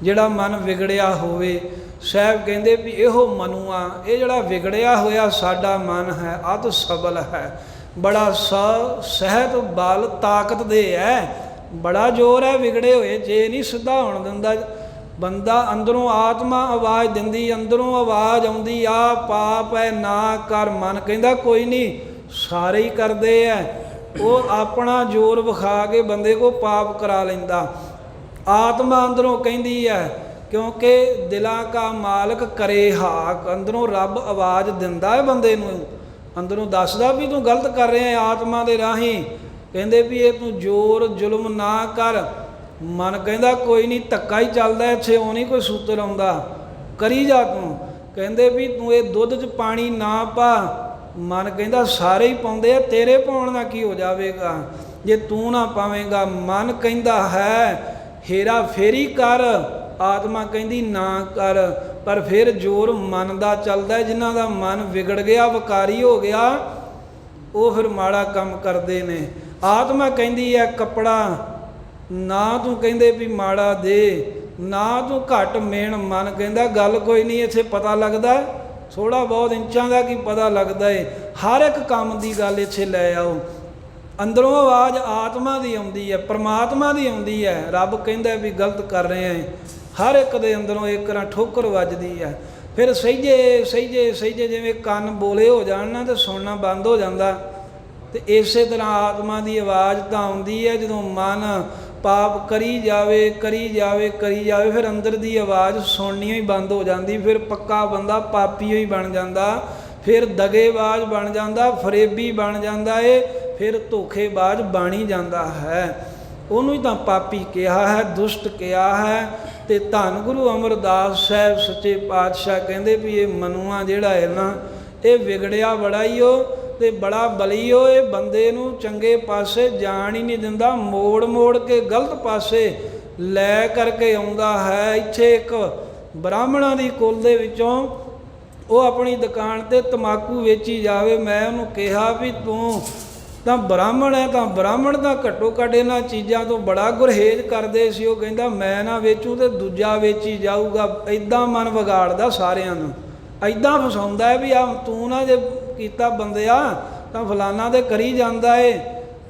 A: ਜਿਹੜਾ ਮਨ ਵਿਗੜਿਆ ਹੋਵੇ। ਸਾਹਿਬ ਕਹਿੰਦੇ ਵੀ ਇਹੋ ਮਨੁਆ, ਇਹ ਜਿਹੜਾ ਵਿਗੜਿਆ ਹੋਇਆ ਸਾਡਾ ਮਨ ਹੈ, ਅਤ ਸਬਲ ਹੈ, ਬੜਾ ਸਹਿਤ ਬਲ ਤਾਕਤ ਦੇ ਹੈ, ਬੜਾ ਜ਼ੋਰ ਹੈ ਵਿਗੜੇ ਹੋਏ। ਜੇ ਨਹੀਂ ਸਿੱਧਾ ਹੋਣ ਦਿੰਦਾ ਬੰਦਾ, ਅੰਦਰੋਂ ਆਤਮਾ ਆਵਾਜ਼ ਦਿੰਦੀ, ਅੰਦਰੋਂ ਆਵਾਜ਼ ਆਉਂਦੀ, ਆ ਪਾਪ ਹੈ ਨਾ ਕਰ। ਮਨ ਕਹਿੰਦਾ ਕੋਈ ਨਹੀਂ, ਸਾਰੇ ਹੀ ਕਰਦੇ ਹੈ। ਉਹ ਆਪਣਾ ਜ਼ੋਰ ਵਿਖਾ ਕੇ ਬੰਦੇ ਕੋ ਪਾਪ ਕਰਾ ਲੈਂਦਾ। ਆਤਮਾ ਅੰਦਰੋਂ ਕਹਿੰਦੀ ਹੈ, ਕਿਉਂਕਿ ਦਿਲਾਂ ਕਾ ਮਾਲਕ ਕਰੇ ਹਾਕ, ਅੰਦਰੋਂ ਰੱਬ ਆਵਾਜ਼ ਦਿੰਦਾ ਹੈ ਬੰਦੇ ਨੂੰ, ਅੰਦਰੋਂ ਦੱਸਦਾ ਵੀ ਤੂੰ ਗਲਤ ਕਰ ਰਿਹਾ ਹੈ। ਆਤਮਾ ਦੇ ਰਾਹੀਂ ਕਹਿੰਦੇ ਵੀ ਇਹ ਤੂੰ ਜ਼ੋਰ ਜ਼ੁਲਮ ਨਾ ਕਰ। ਮਨ ਕਹਿੰਦਾ ਕੋਈ ਨਹੀਂ, ਧੱਕਾ ਹੀ ਚੱਲਦਾ ਇੱਥੇ, ਉਹ ਨਹੀਂ ਕੋਈ ਸੂਤਰ ਆਉਂਦਾ, ਕਰੀ ਜਾ ਤੂੰ। ਕਹਿੰਦੇ ਵੀ ਤੂੰ ਇਹ ਦੁੱਧ 'ਚ ਪਾਣੀ ਨਾ ਪਾ। ਮਨ ਕਹਿੰਦਾ ਸਾਰੇ ਹੀ ਪਾਉਂਦੇ ਆ, ਤੇਰੇ ਪਾਉਣ ਦਾ ਕੀ ਹੋ ਜਾਵੇਗਾ ਜੇ ਤੂੰ ਨਾ ਪਾਵੇਂਗਾ। ਮਨ ਕਹਿੰਦਾ ਹੈ ਹੇਰਾ ਫੇਰੀ ਕਰ, ਆਤਮਾ ਕਹਿੰਦੀ ਨਾ ਕਰ। ਪਰ ਫਿਰ ਜ਼ੋਰ ਮਨ ਦਾ ਚੱਲਦਾ। ਜਿਨ੍ਹਾਂ ਦਾ ਮਨ ਵਿਗੜ ਗਿਆ, ਵਿਕਾਰੀ ਹੋ ਗਿਆ, ਉਹ ਫਿਰ ਮਾੜਾ ਕੰਮ ਕਰਦੇ ਨੇ। ਆਤਮਾ ਕਹਿੰਦੀ ਹੈ ਕੱਪੜਾ ਨਾ ਤੂੰ ਕਹਿੰਦੇ ਵੀ ਮਾੜਾ ਦੇ, ਨਾ ਤੂੰ ਘੱਟ ਮੇਣ। ਮਨ ਕਹਿੰਦਾ ਗੱਲ ਕੋਈ ਨਹੀਂ, ਇੱਥੇ ਪਤਾ ਲੱਗਦਾ ਥੋੜ੍ਹਾ ਬਹੁਤ ਇੰਚਾਂ ਦਾ ਕੀ ਪਤਾ ਲੱਗਦਾ ਏ। ਹਰ ਇੱਕ ਕੰਮ ਦੀ ਗੱਲ ਇੱਥੇ ਲੈ ਆਓ। ਅੰਦਰੋਂ ਆਵਾਜ਼ ਆਤਮਾ ਦੀ ਆਉਂਦੀ ਹੈ, ਪਰਮਾਤਮਾ ਦੀ ਆਉਂਦੀ ਹੈ। ਰੱਬ ਕਹਿੰਦਾ ਵੀ ਗਲਤ ਕਰ ਰਹੇ ਹੈ। ਹਰ ਇੱਕ ਦੇ ਅੰਦਰੋਂ ਇੱਕ ਤਰ੍ਹਾਂ ਠੋਕਰ ਵੱਜਦੀ ਹੈ। ਫਿਰ ਸਹਿਜੇ ਜਿਵੇਂ ਕੰਨ ਬੋਲੇ ਹੋ ਜਾਣ ਨਾ, ਤਾਂ ਸੁਣਨਾ ਬੰਦ ਹੋ ਜਾਂਦਾ। ਤੇ ਇਸੇ ਤਰ੍ਹਾਂ ਆਤਮਾ ਦੀ ਆਵਾਜ਼ ਤਾਂ ਆਉਂਦੀ ਹੈ ਜਦੋਂ ਮਨ ਪਾਪ ਕਰੀ ਜਾਵੇ, ਫਿਰ ਅੰਦਰ ਦੀ ਆਵਾਜ਼ ਸੁਣਨੀ ਹੀ ਬੰਦ ਹੋ ਜਾਂਦੀ। ਫਿਰ ਪੱਕਾ ਬੰਦਾ ਪਾਪੀ ਹੀ ਬਣ ਜਾਂਦਾ, ਫਿਰ ਦਗੇਬਾਜ਼ ਬਣ ਜਾਂਦਾ, ਫਰੇਬੀ ਬਣ ਜਾਂਦਾ ਏ, ਫਿਰ ਧੋਖੇਬਾਜ਼ ਬਣ ਹੀ ਜਾਂਦਾ ਹੈ। ਉਹਨੂੰ ਹੀ ਤਾਂ ਪਾਪੀ ਕਿਹਾ ਹੈ, ਦੁਸ਼ਟ ਕਿਹਾ ਹੈ। ਤੇ ਧੰਨ ਗੁਰੂ ਅਮਰਦਾਸ ਸਾਹਿਬ ਸੱਚੇ ਪਾਤਸ਼ਾਹ ਕਹਿੰਦੇ ਵੀ ਇਹ ਮਨੁਆ ਜਿਹੜਾ ਹੈ ਨਾ, ਇਹ ਵਿਗੜਿਆ ਬੜਾ ਹੀ ਉਹ ਤੇ ਬੜਾ ਬਲੀ ਉਹ, ਇਹ ਬੰਦੇ ਨੂੰ ਚੰਗੇ ਪਾਸੇ ਜਾਣ ਹੀ ਨਹੀਂ ਦਿੰਦਾ, ਮੋੜ ਕੇ ਗਲਤ ਪਾਸੇ ਲੈ ਕਰਕੇ ਆਉਂਦਾ ਹੈ। ਇੱਥੇ ਇੱਕ ਬ੍ਰਾਹਮਣਾਂ ਦੀ ਕੁਲ ਦੇ ਵਿੱਚੋਂ ਉਹ ਆਪਣੀ ਦੁਕਾਨ ਤੇ ਤਮਾਕੂ ਵੇਚੀ ਜਾਵੇ। ਮੈਂ ਉਹਨੂੰ ਕਿਹਾ ਵੀ ਤੂੰ ਤਾਂ ਬ੍ਰਾਹਮਣ ਹੈ, ਤਾਂ ਬ੍ਰਾਹਮਣ ਤਾਂ ਘੱਟੋ ਘੱਟ ਇਹਨਾਂ ਚੀਜ਼ਾਂ ਤੋਂ ਬੜਾ ਗੁਰਹੇਜ਼ ਕਰਦੇ ਸੀ। ਉਹ ਕਹਿੰਦਾ ਮੈਂ ਨਾ ਵੇਚੂ ਤੇ ਦੂਜਾ ਵੇਚੀ ਜਾਊਗਾ। ਇੱਦਾਂ ਮਨ ਵਿਗਾੜਦਾ ਸਾਰਿਆਂ ਨੂੰ, ਇੱਦਾਂ ਫਸਾਉਂਦਾ ਹੈ ਵੀ ਆ ਤੂੰ ਨਾ ਜੇ ਕੀਤਾ ਬੰਦਿਆ ਤਾਂ ਫਲਾਨਾ ਤੇ ਕਰੀ ਜਾਂਦਾ ਏ।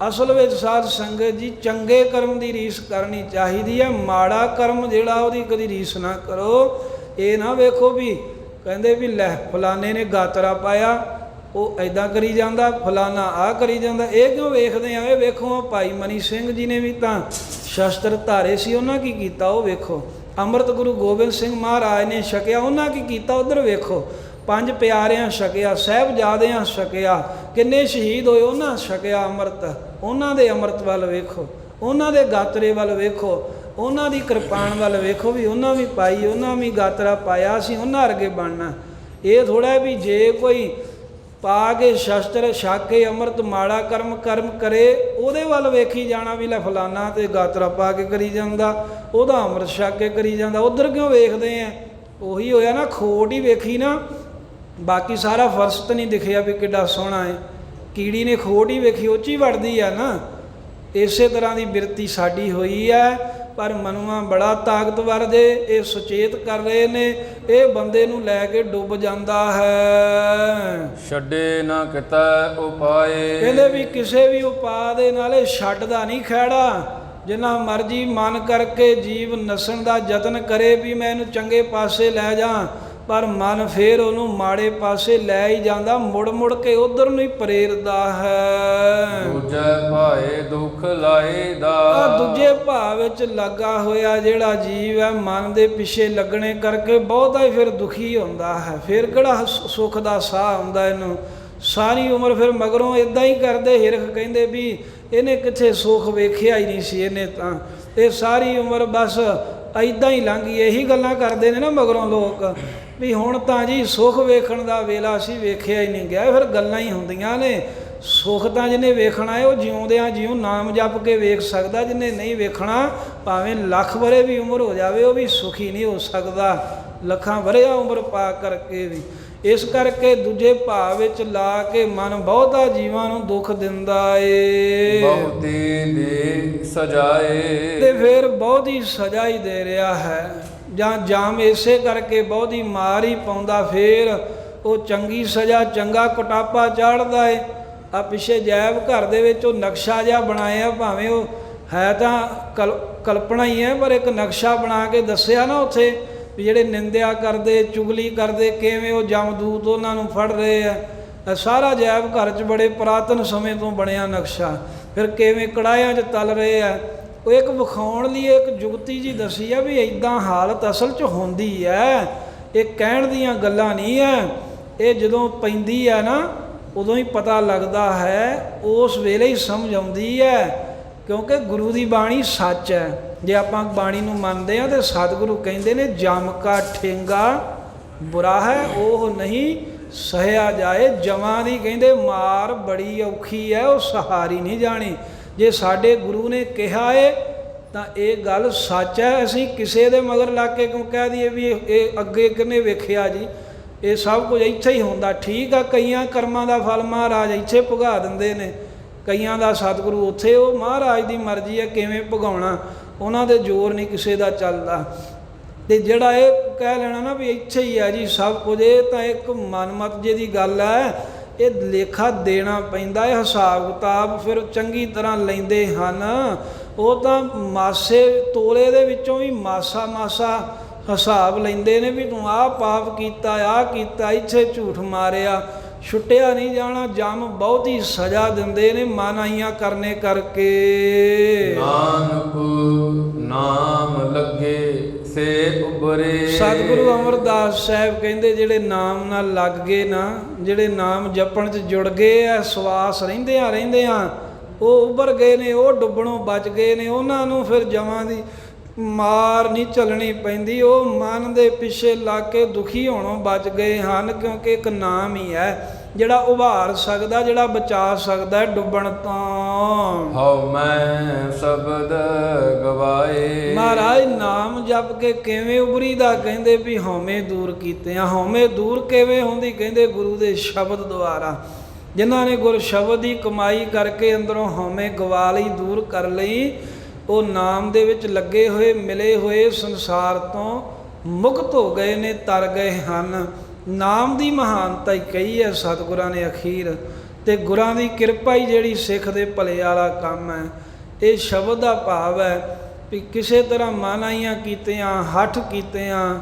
A: ਅਸਲ ਵਿੱਚ ਸਾਧ ਸੰਗਤ ਜੀ ਚੰਗੇ ਕਰਮ ਦੀ ਰੀਸ ਕਰਨੀ ਚਾਹੀਦੀ ਹੈ, ਮਾੜਾ ਕਰਮ ਜਿਹੜਾ ਉਹਦੀ ਕਦੀ ਰੀਸ ਨਾ ਕਰੋ। ਇਹ ਨਾ ਵੇਖੋ ਵੀ ਕਹਿੰਦੇ ਵੀ ਲੈ ਫਲਾਨੇ ਨੇ ਗਾਤਰਾ ਪਾਇਆ ਉਹ ਐਦਾਂ ਕਰੀ ਜਾਂਦਾ, ਫਲਾਨਾ ਆਹ ਕਰੀ ਜਾਂਦਾ। ਇਹ ਕਿਉਂ ਵੇਖਦੇ ਆ? ਇਹ ਵੇਖੋ ਭਾਈ ਮਨੀ ਸਿੰਘ ਜੀ ਨੇ ਵੀ ਤਾਂ ਸ਼ਸਤਰ ਧਾਰੇ ਸੀ, ਉਹਨਾਂ ਕੀ ਕੀਤਾ ਉਹ ਵੇਖੋ। ਅੰਮ੍ਰਿਤ ਗੁਰੂ ਗੋਬਿੰਦ ਸਿੰਘ ਮਹਾਰਾਜ ਨੇ ਛਕਿਆ, ਉਹਨਾਂ ਕੀ ਕੀਤਾ ਉੱਧਰ ਵੇਖੋ। 5 ਪਿਆਰਿਆਂ ਛਕਿਆ, ਸਾਹਿਬਜ਼ਾਦਿਆਂ ਛਕਿਆ, ਕਿੰਨੇ ਸ਼ਹੀਦ ਹੋਏ ਉਹਨਾਂ ਛਕਿਆ ਅੰਮ੍ਰਿਤ। ਉਹਨਾਂ ਦੇ ਅੰਮ੍ਰਿਤ ਵੱਲ ਵੇਖੋ, ਉਹਨਾਂ ਦੇ ਗਾਤਰੇ ਵੱਲ ਵੇਖੋ, ਉਹਨਾਂ ਦੀ ਕਿਰਪਾਨ ਵੱਲ ਵੇਖੋ ਵੀ ਉਹਨਾਂ ਵੀ ਪਾਈ, ਉਹਨਾਂ ਵੀ ਗਾਤਰਾ ਪਾਇਆ ਸੀ, ਉਹਨਾਂ ਵਰਗੇ ਬਣਨਾ। ਇਹ ਥੋੜ੍ਹਾ ਵੀ ਜੇ ਕੋਈ ਪਾ ਕੇ ਸ਼ਸਤਰ ਛਕ ਕੇ ਅੰਮ੍ਰਿਤ ਮਾੜਾ ਕਰਮ ਕਰੇ ਉਹਦੇ ਵੱਲ ਵੇਖੀ ਜਾਣਾ ਵੀ ਲੈ ਫਲਾਨਾ ਤੇ ਗਾਤਰਾ ਪਾ ਕੇ ਕਰੀ ਜਾਂਦਾ, ਉਹਦਾ ਅੰਮ੍ਰਿਤ ਛਕ ਕੇ ਕਰੀ ਜਾਂਦਾ। ਉੱਧਰ ਕਿਉਂ ਵੇਖਦੇ ਆ? ਉਹੀ ਹੋਇਆ ਨਾ, ਖੋਟ ਹੀ ਵੇਖੀ ਨਾ, ਬਾਕੀ ਸਾਰਾ ਫਰਸ਼ ਤਾਂ ਨਹੀਂ ਦਿਖਿਆ ਵੀ ਕਿੱਡਾ ਸੋਹਣਾ ਹੈ। ਕੀੜੀ ਨੇ ਖੋਟ ਹੀ ਵੇਖੀ, ਉਹ 'ਚ ਹੀ ਵੜਦੀ ਆ ਨਾ। ਇਸੇ ਤਰ੍ਹਾਂ ਦੀ ਬਿਰਤੀ ਸਾਡੀ ਹੋਈ ਹੈ। ਪਰ ਮਨੁਆ ਬੜਾ ਤਾਕਤਵਰ ਜੇ, ਇਹ ਸੁਚੇਤ ਕਰ ਰਹੇ ਨੇ, ਇਹ ਬੰਦੇ ਨੂੰ ਲੈ ਕੇ ਡੁੱਬ ਜਾਂਦਾ ਹੈ।
B: ਛੱਡੇ ਨਾ ਕਿਤੈ ਉਪਾਏ,
A: ਕਹਿੰਦੇ ਵੀ ਕਿਸੇ ਵੀ ਉਪਾਅ ਦੇ ਨਾਲ ਇਹ ਛੱਡਦਾ ਨਹੀਂ ਖਹਿੜਾ। ਜਿੰਨਾ ਮਰਜੀ ਮਨ ਕਰਕੇ ਜੀਵ ਨਸਣ ਦਾ ਯਤਨ ਕਰੇ ਵੀ ਮੈਂ ਇਹਨੂੰ ਚੰਗੇ ਪਾਸੇ ਲੈ ਜਾ, ਪਰ ਮਨ ਫੇਰ ਉਹਨੂੰ ਮਾੜੇ ਪਾਸੇ ਲੈ ਹੀ ਜਾਂਦਾ, ਮੁੜ ਮੁੜ ਕੇ ਉਧਰ ਨੂੰ ਹੀ ਪ੍ਰੇਰਦਾ ਹੈ।
B: ਦੂਜੇ ਭਾਏ ਦੁੱਖ ਲਾਏਦਾ,
A: ਦੂਜੇ ਭਾਅ ਵਿੱਚ ਲੱਗਾ ਹੋਇਆ ਜਿਹੜਾ ਜੀਵ ਹੈ ਮਨ ਦੇ ਪਿੱਛੇ ਲੱਗਣੇ ਕਰਕੇ ਬਹੁਤਾ ਹੀ ਫਿਰ ਦੁਖੀ ਹੁੰਦਾ ਹੈ। ਫਿਰ ਕਿਹੜਾ ਸੁੱਖ ਦਾ ਸਾਹ ਆਉਂਦਾ ਇਹਨੂੰ? ਸਾਰੀ ਉਮਰ ਫਿਰ ਮਗਰੋਂ ਇੱਦਾਂ ਹੀ ਕਰਦੇ ਹਿਰਖ, ਕਹਿੰਦੇ ਵੀ ਇਹਨੇ ਕਿੱਥੇ ਸੁੱਖ ਵੇਖਿਆ ਹੀ ਨਹੀਂ ਸੀ, ਇਹਨੇ ਤਾਂ ਇਹ ਸਾਰੀ ਉਮਰ ਬਸ ਇੱਦਾਂ ਹੀ ਲੰਘ ਗਈ। ਇਹੀ ਗੱਲਾਂ ਕਰਦੇ ਨੇ ਨਾ ਮਗਰੋਂ ਲੋਕ ਵੀ ਹੁਣ ਤਾਂ ਜੀ ਸੁੱਖ ਵੇਖਣ ਦਾ ਵੇਲਾ ਸੀ, ਵੇਖਿਆ ਹੀ ਨਹੀਂ ਗਿਆ। ਫਿਰ ਗੱਲਾਂ ਹੀ ਹੁੰਦੀਆਂ ਨੇ। ਸੁੱਖ ਤਾਂ ਜਿਹਨੇ ਵੇਖਣਾ ਹੈ ਉਹ ਜਿਉਂਦਿਆਂ ਜਿਉਂ ਨਾਮ ਜਪ ਕੇ ਵੇਖ ਸਕਦਾ, ਜਿਹਨੇ ਨਹੀਂ ਵੇਖਣਾ ਭਾਵੇਂ ਲੱਖ ਵਰੇ ਵੀ ਉਮਰ ਹੋ ਜਾਵੇ ਉਹ ਵੀ ਸੁਖੀ ਨਹੀਂ ਹੋ ਸਕਦਾ, ਲੱਖਾਂ ਵਰਿਆ ਉਮਰ ਪਾ ਕਰਕੇ ਵੀ। ਇਸ ਕਰਕੇ ਦੂਜੇ ਭਾਵ ਵਿੱਚ ਲਾ ਕੇ ਮਨ ਬਹੁਤਾ ਜੀਵਾਂ ਨੂੰ ਦੁੱਖ ਦਿੰਦਾ ਏ,
B: ਬਹੁਤੀ ਦੇ ਸਜਾਏ,
A: ਤੇ ਫਿਰ ਬਹੁਤੀ ਸਜ਼ਾ ਹੀ ਦੇ ਰਿਹਾ ਹੈ। ਜਾਂ ਜਾਮ ਇਸੇ ਕਰਕੇ ਬਹੁਤੀ ਮਾਰ ਹੀ ਪਾਉਂਦਾ, ਫਿਰ ਉਹ ਚੰਗੀ ਸਜ਼ਾ ਚੰਗਾ ਕੁਟਾਪਾ ਚਾੜਦਾ ਏ। ਆ ਪਿੱਛੇ ਜੈਬ ਘਰ ਦੇ ਵਿੱਚ ਉਹ ਨਕਸ਼ਾ ਜਿਹਾ ਬਣਾਇਆ, ਭਾਵੇਂ ਉਹ ਹੈ ਤਾਂ ਕਲਪਨਾ ਹੀ ਹੈ, ਪਰ ਇੱਕ ਨਕਸ਼ਾ ਬਣਾ ਕੇ ਦੱਸਿਆ ਨਾ ਉੱਥੇ ਵੀ ਜਿਹੜੇ ਨਿੰਦਿਆ ਕਰਦੇ ਚੁਗਲੀ ਕਰਦੇ ਕਿਵੇਂ ਉਹ ਜਮਦੂਤ ਉਹਨਾਂ ਨੂੰ ਫੜ ਰਹੇ ਆ। ਸਾਰਾ ਜੈਬ ਘਰ 'ਚ ਬੜੇ ਪੁਰਾਤਨ ਸਮੇਂ ਤੋਂ ਬਣਿਆ ਨਕਸ਼ਾ। ਫਿਰ ਕਿਵੇਂ ਕੜਾਹਿਆਂ 'ਚ ਤਲ ਰਹੇ ਆ, ਉਹ ਇੱਕ ਵਿਖਾਉਣ ਲਈ ਇੱਕ ਜੁਗਤੀ ਜੀ ਦੱਸੀ ਆ ਵੀ ਇੱਦਾਂ ਹਾਲਤ ਅਸਲ 'ਚ ਹੁੰਦੀ ਹੈ। ਇਹ ਕਹਿਣ ਦੀਆਂ ਗੱਲਾਂ ਨਹੀਂ ਹੈ, ਇਹ ਜਦੋਂ ਪੈਂਦੀ ਹੈ ਨਾ ਉਦੋਂ ਹੀ ਪਤਾ ਲੱਗਦਾ ਹੈ, ਉਸ ਵੇਲੇ ਹੀ ਸਮਝ ਆਉਂਦੀ ਹੈ। ਕਿਉਂਕਿ ਗੁਰੂ ਦੀ ਬਾਣੀ ਸੱਚ ਹੈ। ਜੇ ਆਪਾਂ ਬਾਣੀ ਨੂੰ ਮੰਨਦੇ ਹਾਂ ਤਾਂ ਸਤਿਗੁਰੂ ਕਹਿੰਦੇ ਨੇ ਜਮ ਕਾ ਠੇਂਗਾ ਬੁਰਾ ਹੈ ਉਹ ਨਹੀਂ ਸਹਿਆ ਜਾਏ। ਜਮਾਂ ਦੀ ਕਹਿੰਦੇ ਮਾਰ ਬੜੀ ਔਖੀ ਹੈ, ਉਹ ਸਹਾਰੀ ਨਹੀਂ ਜਾਣੀ। ਜੇ ਸਾਡੇ ਗੁਰੂ ਨੇ ਕਿਹਾ ਏ ਤਾਂ ਇਹ ਗੱਲ ਸੱਚ ਹੈ। ਅਸੀਂ ਕਿਸੇ ਦੇ ਮਗਰ ਲੱਗ ਕੇ ਕਿਉਂ ਕਹਿ ਦਈਏ ਵੀ ਇਹ ਅੱਗੇ ਕਿਹਨੇ ਵੇਖਿਆ ਜੀ, ਇਹ ਸਭ ਕੁਝ ਇੱਥੇ ਹੀ ਹੁੰਦਾ। ਠੀਕ ਆ, ਕਈਆਂ ਕਰਮਾਂ ਦਾ ਫਲ ਮਹਾਰਾਜ ਇੱਥੇ ਭੁਗਾ ਦਿੰਦੇ ਨੇ, ਕਈਆਂ ਦਾ ਸਤਿਗੁਰੂ ਉੱਥੇ, ਉਹ ਮਹਾਰਾਜ ਦੀ ਮਰਜ਼ੀ ਹੈ ਕਿਵੇਂ ਭੁਗਾਉਣਾ, ਉਹਨਾਂ ਦੇ ਜ਼ੋਰ ਨਹੀਂ ਕਿਸੇ ਦਾ ਚੱਲਦਾ। ਅਤੇ ਜਿਹੜਾ ਇਹ ਕਹਿ ਲੈਣਾ ਨਾ ਵੀ ਇੱਥੇ ਹੀ ਹੈ ਜੀ ਸਭ ਕੁਝ, ਇਹ ਤਾਂ ਇੱਕ ਮਨਮਤ ਜੇ ਦੀ ਗੱਲ ਹੈ। ਇਹ ਲੇਖਾ ਦੇਣਾ ਪੈਂਦਾ ਹੈ, ਹਿਸਾਬ ਕਿਤਾਬ ਫਿਰ ਚੰਗੀ ਤਰ੍ਹਾਂ ਲੈਂਦੇ ਹਨ। ਉਹ ਤਾਂ ਮਾਸੇ ਤੋਲੇ ਦੇ ਵਿੱਚੋਂ ਵੀ ਮਾਸਾ ਮਾਸਾ ਹਿਸਾਬ ਲੈਂਦੇ ਨੇ ਵੀ ਤੂੰ ਆਹ ਪਾਪ ਕੀਤਾ, ਆਹ ਕੀਤਾ, ਇੱਥੇ ਝੂਠ ਮਾਰਿਆ, ਛੁੱਟਿਆ ਨਹੀਂ ਜਾਣਾ। ਜਮ ਬਹੁਤੀ ਸਜ਼ਾ ਦਿੰਦੇ ਨੇ ਮਨ ਆਈਆਂ ਕਰਨੇ ਕਰਕੇ।
B: ਨਾਨਕ ਨਾਮ ਲੱਗੇ ਸੇ ਉਬਰੇ,
A: ਸਤਿਗੁਰੂ ਅਮਰਦਾਸ ਸਾਹਿਬ ਕਹਿੰਦੇ ਜਿਹੜੇ ਨਾਮ ਨਾਲ ਲੱਗ ਗਏ ਨਾ, ਜਿਹੜੇ ਨਾਮ ਜਪਣ 'ਚ ਜੁੜ ਗਏ ਆ, ਸਵਾਸ ਰਹਿੰਦਿਆਂ ਉਹ ਉੱਭਰ ਗਏ ਨੇ, ਉਹ ਡੁੱਬਣੋਂ ਬਚ ਗਏ ਨੇ। ਉਹਨਾਂ ਨੂੰ ਫਿਰ ਜਮਾਂ ਦੀ ਮਾਰ ਨਹੀਂ ਝੱਲਣੀ ਪੈਂਦੀ, ਉਹ ਮਨ ਦੇ ਪਿੱਛੇ ਲੱਗ ਕੇ ਦੁਖੀ ਹੋਣੋਂ ਬਚ ਗਏ ਹਨ, ਕਿਉਂਕਿ ਇੱਕ ਨਾਮ ਹੀ ਹੈ। ਜਿਹੜਾ ਉਭਾਰ ਸਕਦਾ, ਜਿਹੜਾ ਬਚਾ ਸਕਦਾ ਡੁੱਬਣ ਤੋਂ।
B: ਹਉ ਮੈਂ ਸ਼ਬਦ ਗਵਾਏ।
A: ਮਹਾਰਾਜ ਨਾਮ ਜਪ ਕੇ ਕਿਵੇਂ ਉਭਰੀਦਾ? ਕਹਿੰਦੇ ਵੀ ਹਉਮੈ ਦੂਰ ਕੀਤੇ ਆ। ਹਉਮੈ ਦੂਰ ਕਿਵੇਂ ਹੁੰਦੀ? ਕਹਿੰਦੇ ਗੁਰੂ ਦੇ ਸ਼ਬਦ ਦੁਆਰਾ। ਜਿਨ੍ਹਾਂ ਨੇ ਗੁਰ ਸ਼ਬਦ ਦੀ ਕਮਾਈ ਕਰਕੇ ਅੰਦਰੋਂ ਹਉਮੈ ਗਵਾ ਲਈ, ਦੂਰ ਕਰ ਲਈ, ਉਹ ਨਾਮ ਦੇ ਵਿੱਚ ਲੱਗੇ ਹੋਏ, ਮਿਲੇ ਹੋਏ, ਸੰਸਾਰ ਤੋਂ ਮੁਕਤ ਹੋ ਗਏ ਨੇ, ਤਰ ਗਏ ਹਨ। ਨਾਮ ਦੀ ਮਹਾਨਤਾ ਹੀ ਕਹੀ ਹੈ ਸਤਿਗੁਰਾਂ ਨੇ ਅਖੀਰ, ਤੇ ਗੁਰਾਂ ਦੀ ਕਿਰਪਾ ਹੀ ਜਿਹੜੀ ਸਿੱਖ ਦੇ ਭਲੇ ਵਾਲਾ ਕੰਮ ਹੈ। ਇਹ ਸ਼ਬਦ ਦਾ ਭਾਵ ਹੈ ਵੀ ਕਿਸੇ ਤਰ੍ਹਾਂ ਮਨ ਆਈਆਂ ਕੀਤਿਆਂ, ਹੱਠ ਕੀਤਿਆਂ,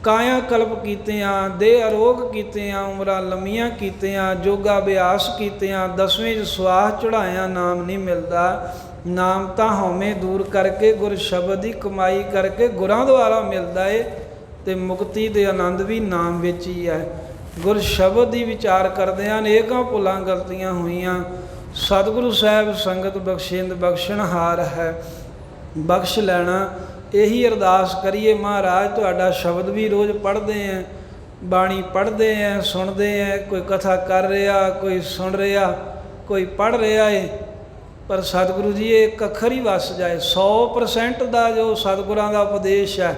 A: ਕਾਇਆ ਕਲਪ ਕੀਤਿਆਂ, ਦੇਹ ਅਰੋਗ ਕੀਤਿਆਂ, ਉਮਰਾਂ ਲੰਮੀਆਂ ਕੀਤਿਆਂ, ਯੋਗਾ ਅਭਿਆਸ ਕੀਤਿਆਂ, 10ਵੇਂ 'ਚ ਸਵਾਸ ਚੜ੍ਹਾਇਆ, ਨਾਮ ਨਹੀਂ ਮਿਲਦਾ। ਨਾਮ ਤਾਂ ਹਉਮੈ ਦੂਰ ਕਰਕੇ ਗੁਰ ਸ਼ਬਦ ਦੀ ਕਮਾਈ ਕਰਕੇ ਗੁਰਾਂ ਦੁਆਰਾ ਮਿਲਦਾ ਏ, ਤੇ ਮੁਕਤੀ ਦੇ ਆਨੰਦ ਵੀ ਨਾਮ ਵਿੱਚ ਹੀ ਹੈ। ਗੁਰ ਸ਼ਬਦ ਦੀ ਵਿਚਾਰ ਕਰਦਿਆਂ ਅਨੇਕਾਂ ਭੁੱਲਾਂ ਗਲਤੀਆਂ ਹੋਈਆਂ। ਸਤਿਗੁਰੂ ਸਾਹਿਬ ਸੰਗਤ ਬਖਸ਼ਿੰਦ ਬਖਸ਼ਣਹਾਰ ਹੈ, ਬਖਸ਼ ਲੈਣਾ। ਇਹੀ ਅਰਦਾਸ ਕਰੀਏ, ਮਹਾਰਾਜ ਤੁਹਾਡਾ ਸ਼ਬਦ ਵੀ ਰੋਜ਼ ਪੜ੍ਹਦੇ ਹਾਂ, ਬਾਣੀ ਪੜ੍ਹਦੇ ਹਾਂ, ਸੁਣਦੇ ਹਾਂ, ਕੋਈ ਕਥਾ ਕਰ ਰਿਹਾ, ਕੋਈ ਸੁਣ ਰਿਹਾ, ਕੋਈ ਪੜ੍ਹ ਰਿਹਾ ਏ, ਪਰ ਸਤਿਗੁਰੂ ਜੀ ਇਹ ਇੱਕ ਅੱਖਰ ਹੀ ਵਸ ਜਾਏ। 100% ਦਾ ਜੋ ਸਤਿਗੁਰਾਂ ਦਾ ਉਪਦੇਸ਼ ਹੈ,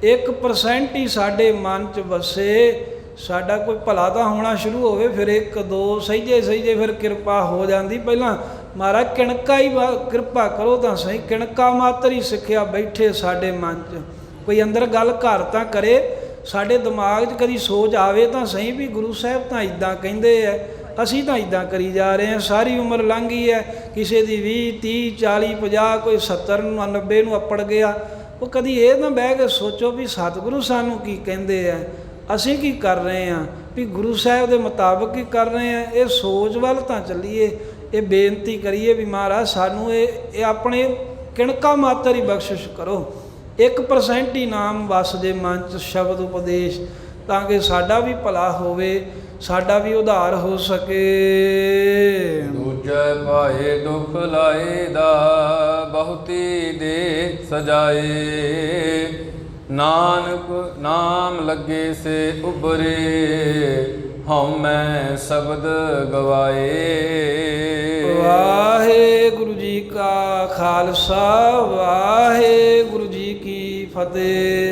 A: 1% ਹੀ ਸਾਡੇ ਮਨ 'ਚ ਵਸੇ, ਸਾਡਾ ਕੋਈ ਭਲਾ ਤਾਂ ਹੋਣਾ ਸ਼ੁਰੂ ਹੋਵੇ, ਫਿਰ 1 2 ਸਹਿਜੇ ਸਹਿਜੇ ਫਿਰ ਕਿਰਪਾ ਹੋ ਜਾਂਦੀ। ਪਹਿਲਾਂ ਮਹਾਰਾਜ ਕਿਣਕਾ ਹੀ ਕਿਰਪਾ ਕਰੋ ਤਾਂ ਸਹੀ, ਕਿਣਕਾ ਮਾਤਰ ਹੀ ਸਿੱਖਿਆ ਬੈਠੇ ਸਾਡੇ ਮਨ 'ਚ, ਕੋਈ ਅੰਦਰ ਗੱਲ ਘਰ ਤਾਂ ਕਰੇ, ਸਾਡੇ ਦਿਮਾਗ 'ਚ ਕਦੀ ਸੋਚ ਆਵੇ ਤਾਂ ਸਹੀ ਵੀ ਗੁਰੂ ਸਾਹਿਬ ਤਾਂ ਇੱਦਾਂ ਕਹਿੰਦੇ ਹੈ, ਅਸੀਂ ਤਾਂ ਇੱਦਾਂ ਕਰੀ ਜਾ ਰਹੇ ਹਾਂ। ਸਾਰੀ ਉਮਰ ਲੰਘ ਗਈ ਹੈ, ਕਿਸੇ ਦੀ 20 30 40 50, ਕੋਈ 70 ਨੂੰ 90 ਨੂੰ ਅੱਪੜ ਗਿਆ। ਉਹ ਕਦੀ ਇਹ ਨਾ ਬਹਿ ਕੇ ਸੋਚੋ ਵੀ ਸਤਿਗੁਰੂ ਸਾਨੂੰ ਕੀ ਕਹਿੰਦੇ ਆ, ਅਸੀਂ ਕੀ ਕਰ ਰਹੇ ਹਾਂ, ਵੀ ਗੁਰੂ ਸਾਹਿਬ ਦੇ ਮੁਤਾਬਕ ਕੀ ਕਰ ਰਹੇ ਹਾਂ। ਇਹ ਸੋਚ ਵੱਲ ਤਾਂ ਚੱਲੀਏ, ਇਹ ਬੇਨਤੀ ਕਰੀਏ ਵੀ ਮਹਾਰਾਜ ਸਾਨੂੰ ਇਹ ਆਪਣੇ ਕਿਣਕਾ ਮਾਤਰ ਹੀ ਬਖਸ਼ਿਸ਼ ਕਰੋ। 1% ਹੀ ਨਾਮ ਵਸ ਜੇ ਮਨ 'ਚ, ਸ਼ਬਦ ਉਪਦੇਸ਼, ਤਾਂ ਕਿ ਸਾਡਾ ਵੀ ਭਲਾ ਹੋਵੇ, ਸਾਡਾ ਵੀ ਉਧਾਰ ਹੋ ਸਕੇ।
B: ਦੂਜੇ ਭਾਏ ਦੁਖ ਲਾਏ ਦਾ ਬਹੁਤੀ ਦੇ ਸਜਾਏ। ਨਾਨਕ ਨਾਮ ਲੱਗੇ ਸੇ ਉਬਰੇ, ਹਉਮੈ ਸ਼ਬਦ ਗਵਾਏ।
A: ਵਾਹਿਗੁਰੂ ਜੀ ਕਾ ਖਾਲਸਾ, ਵਾਹਿਗੁਰੂ ਜੀ ਕੀ ਫਤਿਹ।